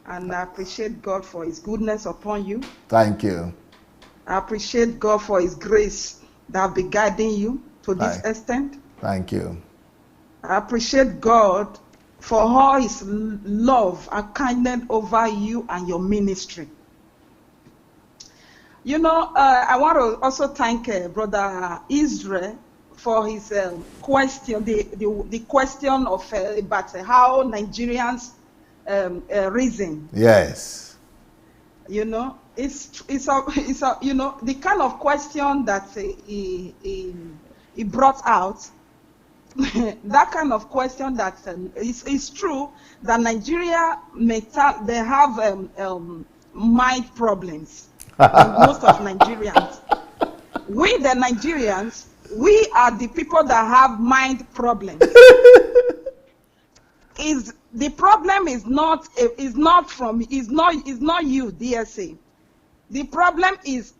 And I appreciate God for his goodness upon you. Thank you. I appreciate God for his grace that will be guiding you to this extent. Thank you. I appreciate God for all his love and kindness over you and your ministry. You know, I want to also thank Brother Israel for his question, the question of about how Nigerians reason. Yes. You know, it's you know, the kind of question that he brought out. That kind of question that is true that Nigeria they have mind problems. Most of Nigerians, we the Nigerians, we are the people that have mind problems. The problem is not you, DSA. The problem is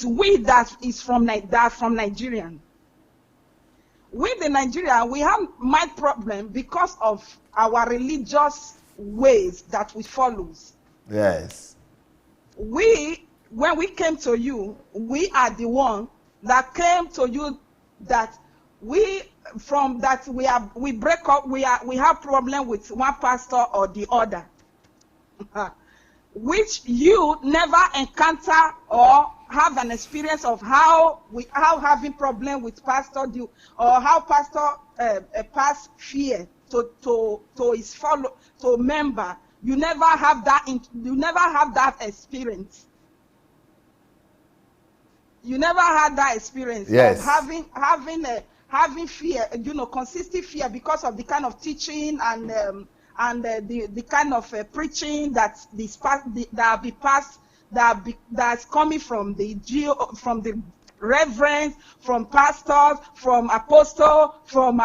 we that is from Nigerian. We the Nigerian, we have mind problem because of our religious ways that we follow. Yes. When we came to you, we are the one that came to you that we break up, we have problem with one pastor or the other. Which you never encounter or have an experience of how having problem with pastor do, or how pastor pass fear to his to member. You never have that experience. You never had that experience yes. of having fear, you know, consistent fear because of the kind of teaching and the kind of preaching that's coming from the reverends, from pastors, from apostles, from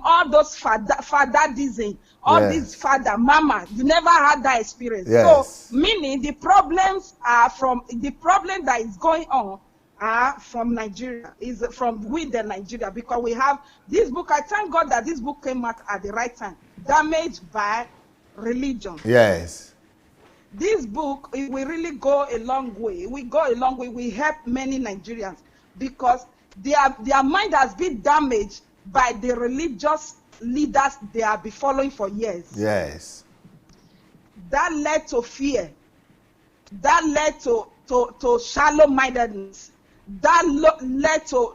all those fatherdism, all yes. these father, mama. You never had that experience. Yes. So meaning the problems are from the problem that is going on are from Nigeria, is from within Nigeria, because we have this book. I thank God that this book came out at the right time. Damaged by Religion. Yes. This book, we really go a long way. We go a long way. We help many Nigerians because their mind has been damaged by the religious leaders they have been following for years. Yes. That led to fear. That led to shallow-mindedness. led to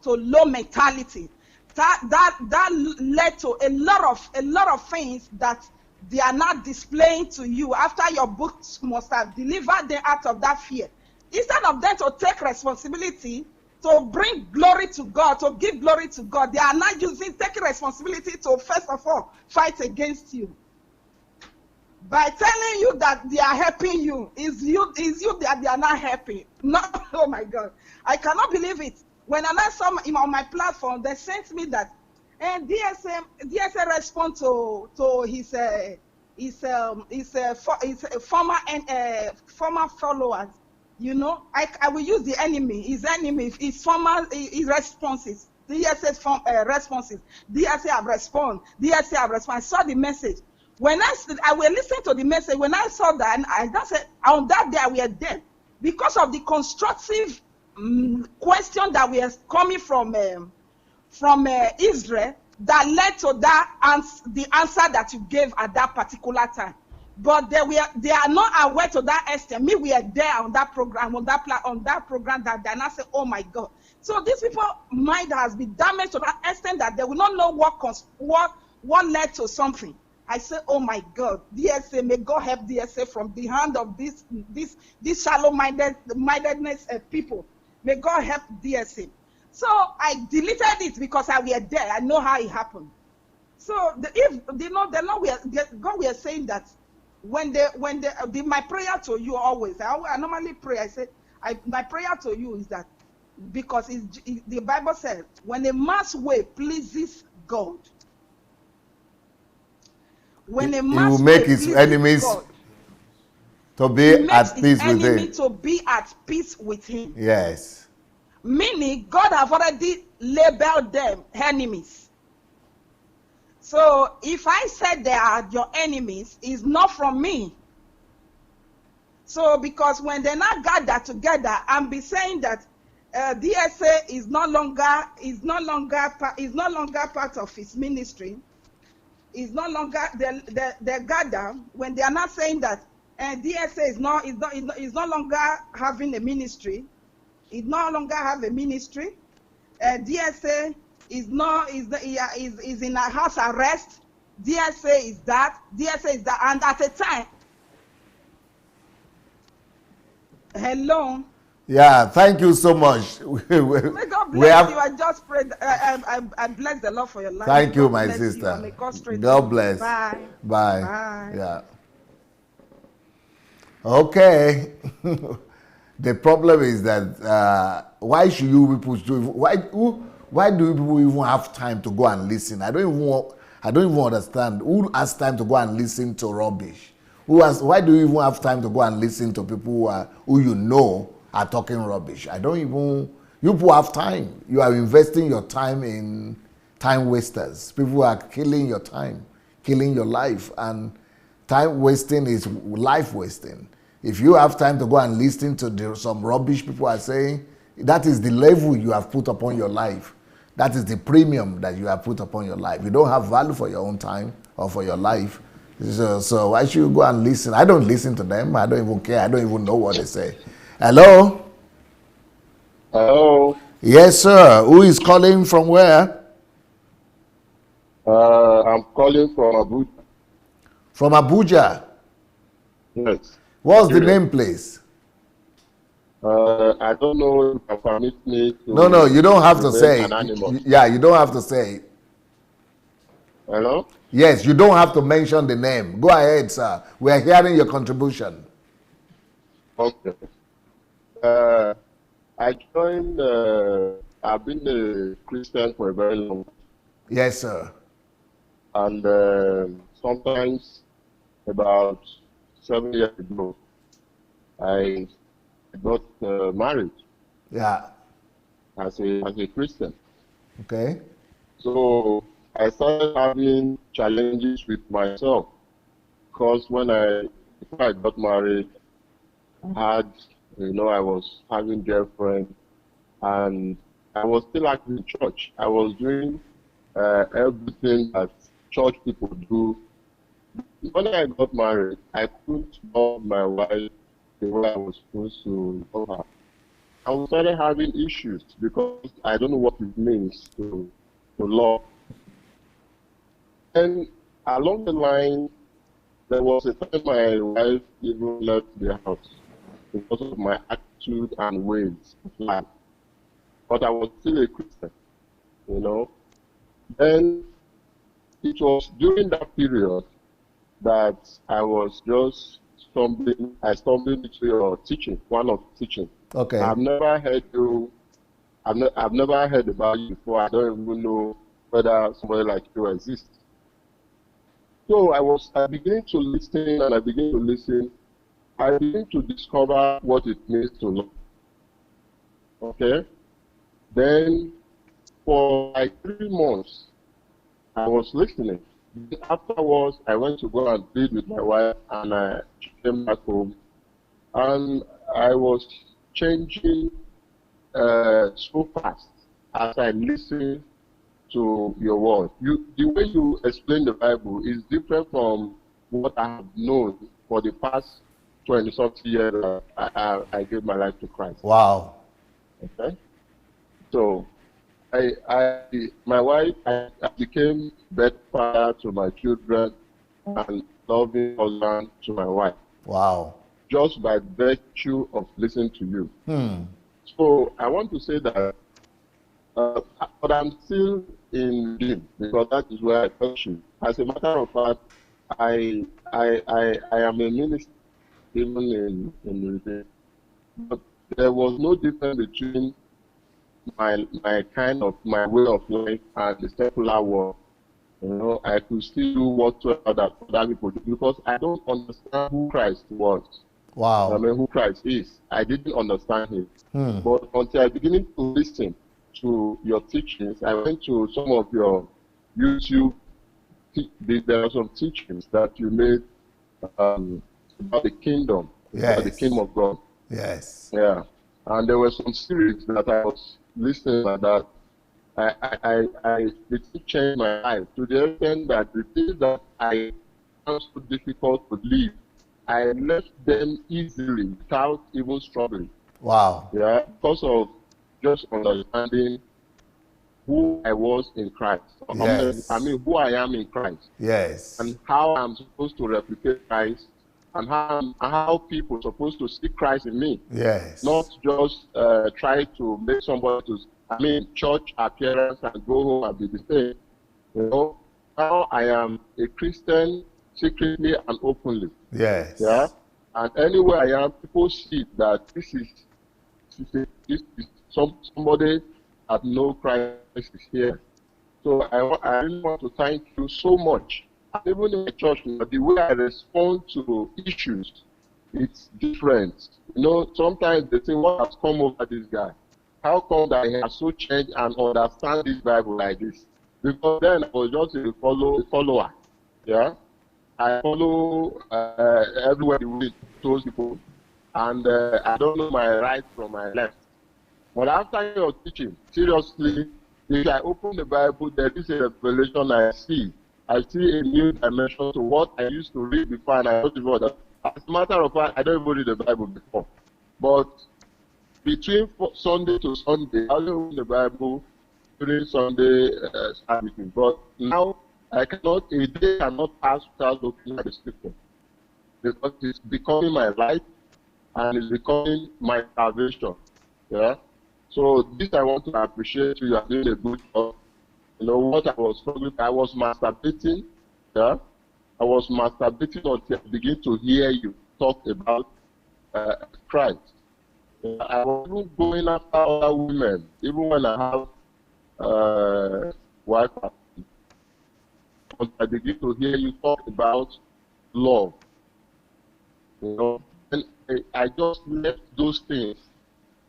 low mentality. That led to a lot of things that they are not displaying to you after your books must have delivered them out of that fear. Instead of them to take responsibility to bring glory to God, to give glory to God, they are not taking responsibility to first of all fight against you. By telling you that they are helping you, is you that they are not helping. Not, oh my God, I cannot believe it. When I saw on my platform, they sent me that, and DSA respond to his former followers. You know, I will use the enemy, his responses. DSA responses. DSA have respond. DSA have respond. I saw the message. When I will listen to the message, when I saw that, and I just said, on that day we are dead because of the constructive question that we are coming from Israel that led to that and the answer that you gave at that particular time. But they are not aware to that extent. Me, we are there on that program, on that program that they not say, oh my God. So these people mind has been damaged to that extent that they will not know what led to something. I say, oh my God, DSA, may God help DSA from the hand of this shallow-mindedness people. May God help DSA. So I deleted it because I was there. I know how it happened. So God we are saying that my prayer to you always, I normally pray. I say, my prayer to you is that because the Bible says, when a man's way pleases God, when a man will make his enemies to be at peace with him. To be at peace with him. Yes. Meaning God have already labeled them enemies. So if I said they are your enemies, it's not from me. So because when they not gather together and be saying that DSA is no longer part of his ministry. Is no longer they gather when they are not saying that DSA is no longer having a ministry. It no longer have a ministry. DSA is in a house arrest. DSA is that. And at a time, hello. Yeah, thank you so much. May God bless you. I just prayed. I bless the Lord for your life. Thank you, my sister. God bless. Bye. Bye. Bye. Yeah. Okay. The problem is that why should you people do? Why do you people even have time to go and listen? I don't even understand. Who has time to go and listen to rubbish? Why do you even have time to go and listen to people who you know are talking rubbish? You people have time. You are investing your time in time wasters. People are killing your time, killing your life, and time wasting is life wasting. If you have time to go and listen to some rubbish people are saying, that is the level you have put upon your life. That is the premium that you have put upon your life. You don't have value for your own time or for your life. So why should you go and listen? I don't listen to them. I don't even care. I don't even know what they say. Hello? Hello? Yes, sir. Who is calling from where? I'm calling from Abuja. From Abuja? Yes. What's the name, please? I don't know if you permit me to... No, you don't have to say it. Yeah, you don't have to say it. Hello? Yes, you don't have to mention the name. Go ahead, sir. We are hearing your contribution. Okay. I joined... I've been a Christian for a very long time. Yes, sir. And sometimes about 7 years ago, I got married. Yeah. As a Christian. Okay. So I started having challenges with myself because before I got married, I was having girlfriend, and I was still active in church. I was doing everything that church people do. When I got married, I couldn't love my wife the way I was supposed to love her. I started having issues because I don't know what it means to love. And along the line, there was a time my wife even left the house because of my attitude and ways of life. But I was still a Christian, you know. And it was during that period that I was just I stumbled into your teaching, one of teaching. Okay. I've never heard I've never heard about you before. I don't even know whether somebody like you exists. So I began to listen and I began to listen. I began to discover what it means to love. Okay? Then for like 3 months, I was listening. Afterwards, I went to go and plead with my wife, and I came back home. And I was changing so fast as I listened to your word. The way you explain the Bible is different from what I have known for the past 20-something years that I gave my life to Christ. Wow. Okay? So, my wife, I became better father to my children and loving husband to my wife. Wow. Just by virtue of listening to you. So I want to say that, but I'm still in Redeem because that is where I touch you. As a matter of fact, I am a minister even in Redeem. But there was no difference between my way of life and the secular world. You know, I could still do whatsoever that other people do because I don't understand who Christ was. Wow. I mean, who Christ is. I didn't understand him. But until I began to listen to your teachings, I went to some of your YouTube. There are some teachings that you made about the kingdom, about the kingdom of God. Yes. Yeah. And there were some series that I was listening at that. It changed my life to the extent that the things that I found so difficult to leave, I left them easily without even struggling. Wow. Yeah, because of just understanding who I was in Christ. Yes. I mean, who I am in Christ. Yes. And how I'm supposed to replicate Christ, and how people are supposed to see Christ in me. Yes. Not just try to make somebody church appearance and go home and be the same. You know, now I am a Christian secretly and openly. Yes. Yeah. And anywhere I am, people see that this is somebody that knows Christ is here. So I really want to thank you so much. And even in the church, the way I respond to issues, it's different. You know, sometimes they say, what has come over this guy? How come that he has so changed and understand this Bible like this? Because then I was just a follower. Yeah? I follow everywhere the way those people. And I don't know my right from my left. But after your teaching, seriously, if I open the Bible, there is a revelation I see. I see a new dimension to what I used to read before, and I don't even that. As a matter of fact, I don't even read the Bible before. But between Sunday to Sunday, I only read the Bible during Sunday services. But now, a day cannot pass without looking at the scripture. Because it's becoming my life, and it's becoming my salvation. Yeah? So this I want to appreciate you are doing a good job. You know what I was struggling, I was masturbating. Yeah? I was masturbating until I began to hear you talk about Christ. I was even going after other women, even when I have wife. I begin to hear you talk about love. You know, and I just left those things.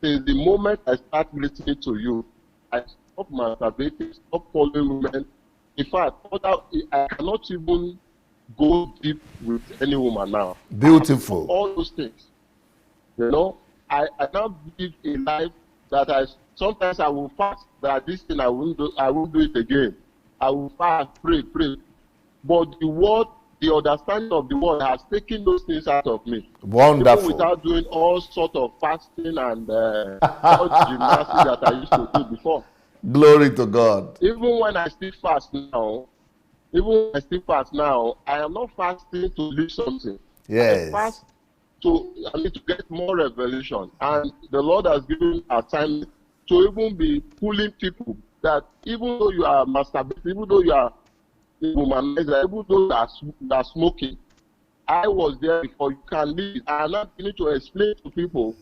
Since the moment I start listening to you, I stop masturbating, stop following women. In fact, I cannot even go deep with any woman now. Beautiful. All those things. You know, I now live a life that sometimes I will fast, that this thing I won't do it again. I will fast, pray. But the the understanding of the word has taken those things out of me. Wonderful. Even without doing all sort of fasting and all gymnastics that I used to do before. Glory to God. Even when I still fast now, I am not fasting to leave something. Yes. I fast I need to get more revelation. And the Lord has given a time to even be pulling people that even though you are masturbating, even though you are womanizer, even though you are smoking, I was there before you can leave. I am not going to explain to people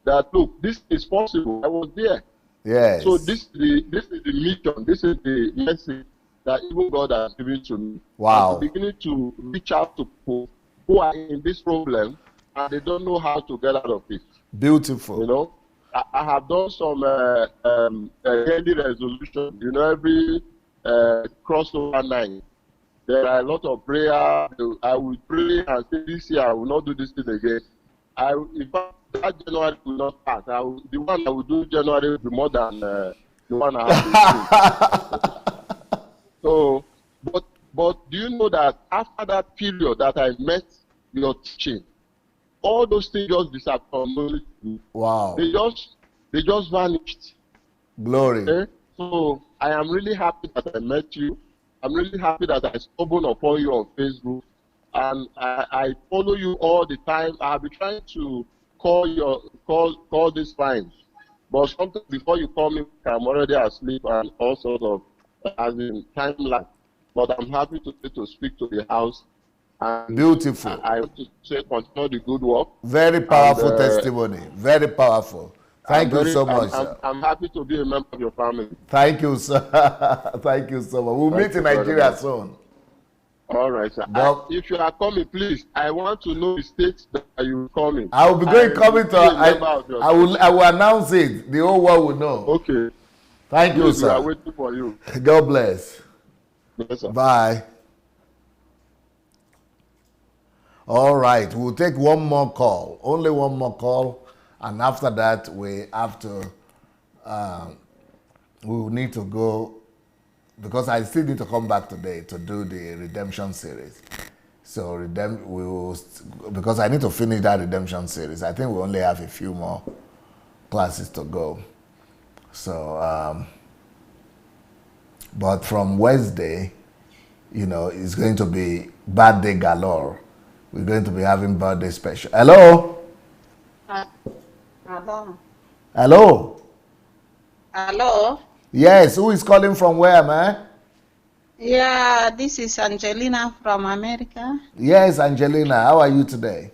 that, look, this is possible. I was there. Yes. So this is the mission, this is the message that even God has given to me. Wow. I'm beginning to reach out to people who are in this problem and they don't know how to get out of it. Beautiful. You know, I have done some yearly resolution. You know, every crossover night, there are a lot of prayer. I will pray and say, this year I will not do this thing again. In fact, that January will not pass. The one I will do January will be more than the one I have to do. So, but do you know that after that period that I met your teaching, all those things just disappeared. Wow. They just vanished. Glory. Okay? So I am really happy that I met you. I'm really happy that I stumbled upon you on Facebook. And I follow you all the time. I'll be trying to call this line. But sometimes before you call me, I'm already asleep and all sorts of as in time lapse. But I'm happy to speak to the house. And beautiful. I want to say continue the good work. Very powerful testimony. Very powerful. Thank you so much, sir. I'm happy to be a member of your family. Thank you, sir. Thank you so much. We'll meet in Nigeria soon. All right, sir. If you are coming, please, I want to know the states that you are coming. I will be coming to. I will announce it. The whole world will know. Okay. Thank you, sir. We are waiting for you. God bless. Yes, sir. Bye. All right, we'll take one more call. Only one more call, and after that we have to. We will need to go. Because I still need to come back today to do the redemption series. So because I need to finish that redemption series. I think we only have a few more classes to go. So, but from Wednesday, you know, it's going to be birthday galore. We're going to be having birthday special. Hello? Hello? Hello? Hello? Yes, who is calling from where, man? Yeah, this is Angelina from America. Yes, Angelina, how are you today?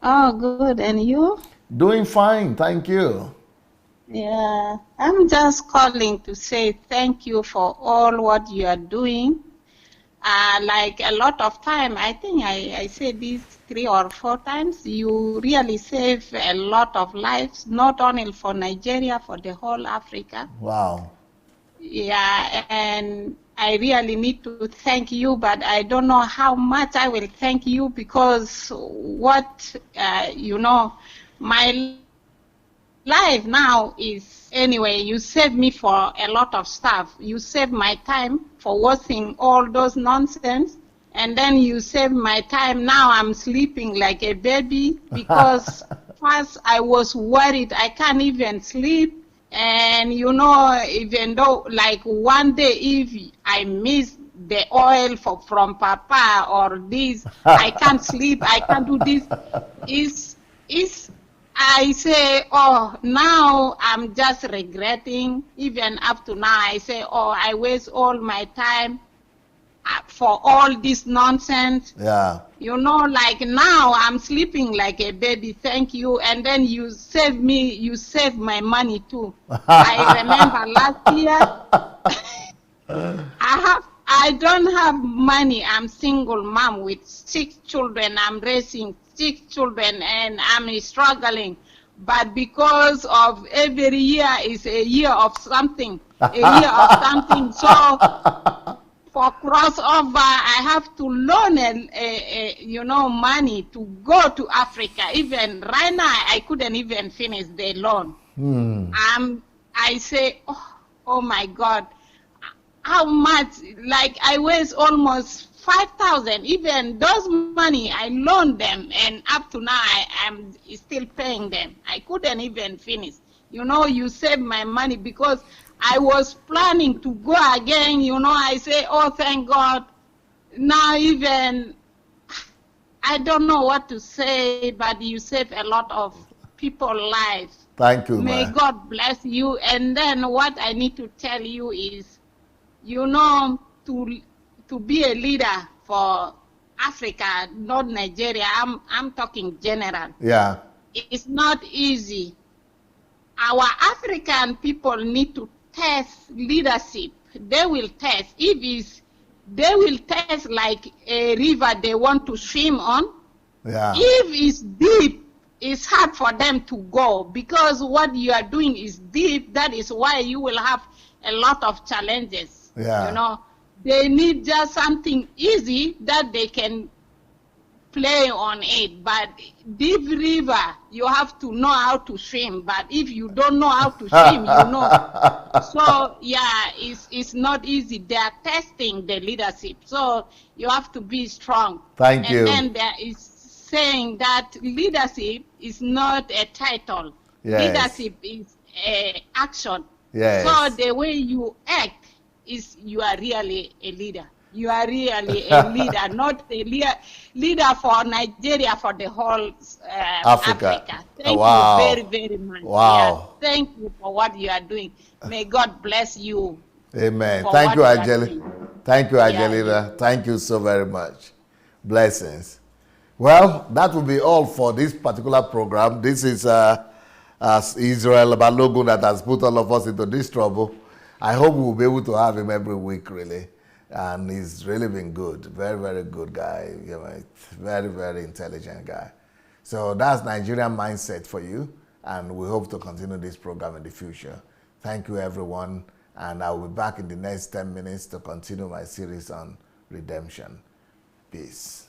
Oh, good. And you? Doing fine, thank you. Yeah, I'm just calling to say thank you for all what you are doing. Like a lot of time, I think I said this 3 or 4 times, you really save a lot of lives, not only for Nigeria, for the whole Africa. Wow. Yeah, and I really need to thank you, but I don't know how much I will thank you because my life now is, anyway, you saved me for a lot of stuff. You saved my time for watching all those nonsense, and then you saved my time. Now I'm sleeping like a baby because first I was worried I can't even sleep. And even though like one day if I miss the oil from Papa or this, I can't sleep, I can't do this. I say, oh, now I'm just regretting. Even up to now, I say, oh, I waste all my time for all this nonsense. Yeah. Like now I'm sleeping like a baby. Thank you. And then you save me. You save my money too. I remember last year, I don't have money. I'm single mom with 6 children. I'm raising 6 children and I'm struggling. But because of every year is a year of something, So for crossover, I have to loan money to go to Africa. Even right now, I couldn't even finish the loan. I say, oh my God, how much? Like I waste almost 5,000. Even those money, I loaned them, and up to now, I am still paying them. I couldn't even finish. You know, you saved my money because I was planning to go again. You know, I say, oh, thank God. Now even, I don't know what to say, but you saved a lot of people's lives. Thank you, May man. God bless you. And then what I need to tell you is, you know, to be a leader for Africa, not Nigeria, I'm talking general. Yeah. It's not easy. Our African people need to test leadership. They will test. They will test like a river they want to swim on. Yeah. If it's deep, it's hard for them to go because what you are doing is deep. That is why you will have a lot of challenges. Yeah. You know, they need just something easy that they can play on it. But deep river, you have to know how to swim. But if you don't know how to swim, you know. So yeah, it's not easy. They are testing the leadership. So you have to be strong. Thank you. And then there is saying that leadership is not a title. Yes. Leadership is action. Yes. So the way you act is you are really a leader. You are really a leader, not a leader for Nigeria, for the whole Africa. Thank Wow. you very, very much. Wow. Yeah, thank you for what you are doing. May God bless you. Amen. For Thank you, what you are Angeli. doing. Thank you, Angelina. Yeah. Thank you so very much. Blessings. Well, that will be all for this particular program. This is Israel Balogun that has put all of us into this trouble. I hope we'll be able to have him every week, really. And he's really been good. Very, very good guy. You know, very, very intelligent guy. So that's Nigerian mindset for you. And we hope to continue this program in the future. Thank you, everyone. And I'll be back in the next 10 minutes to continue my series on redemption. Peace.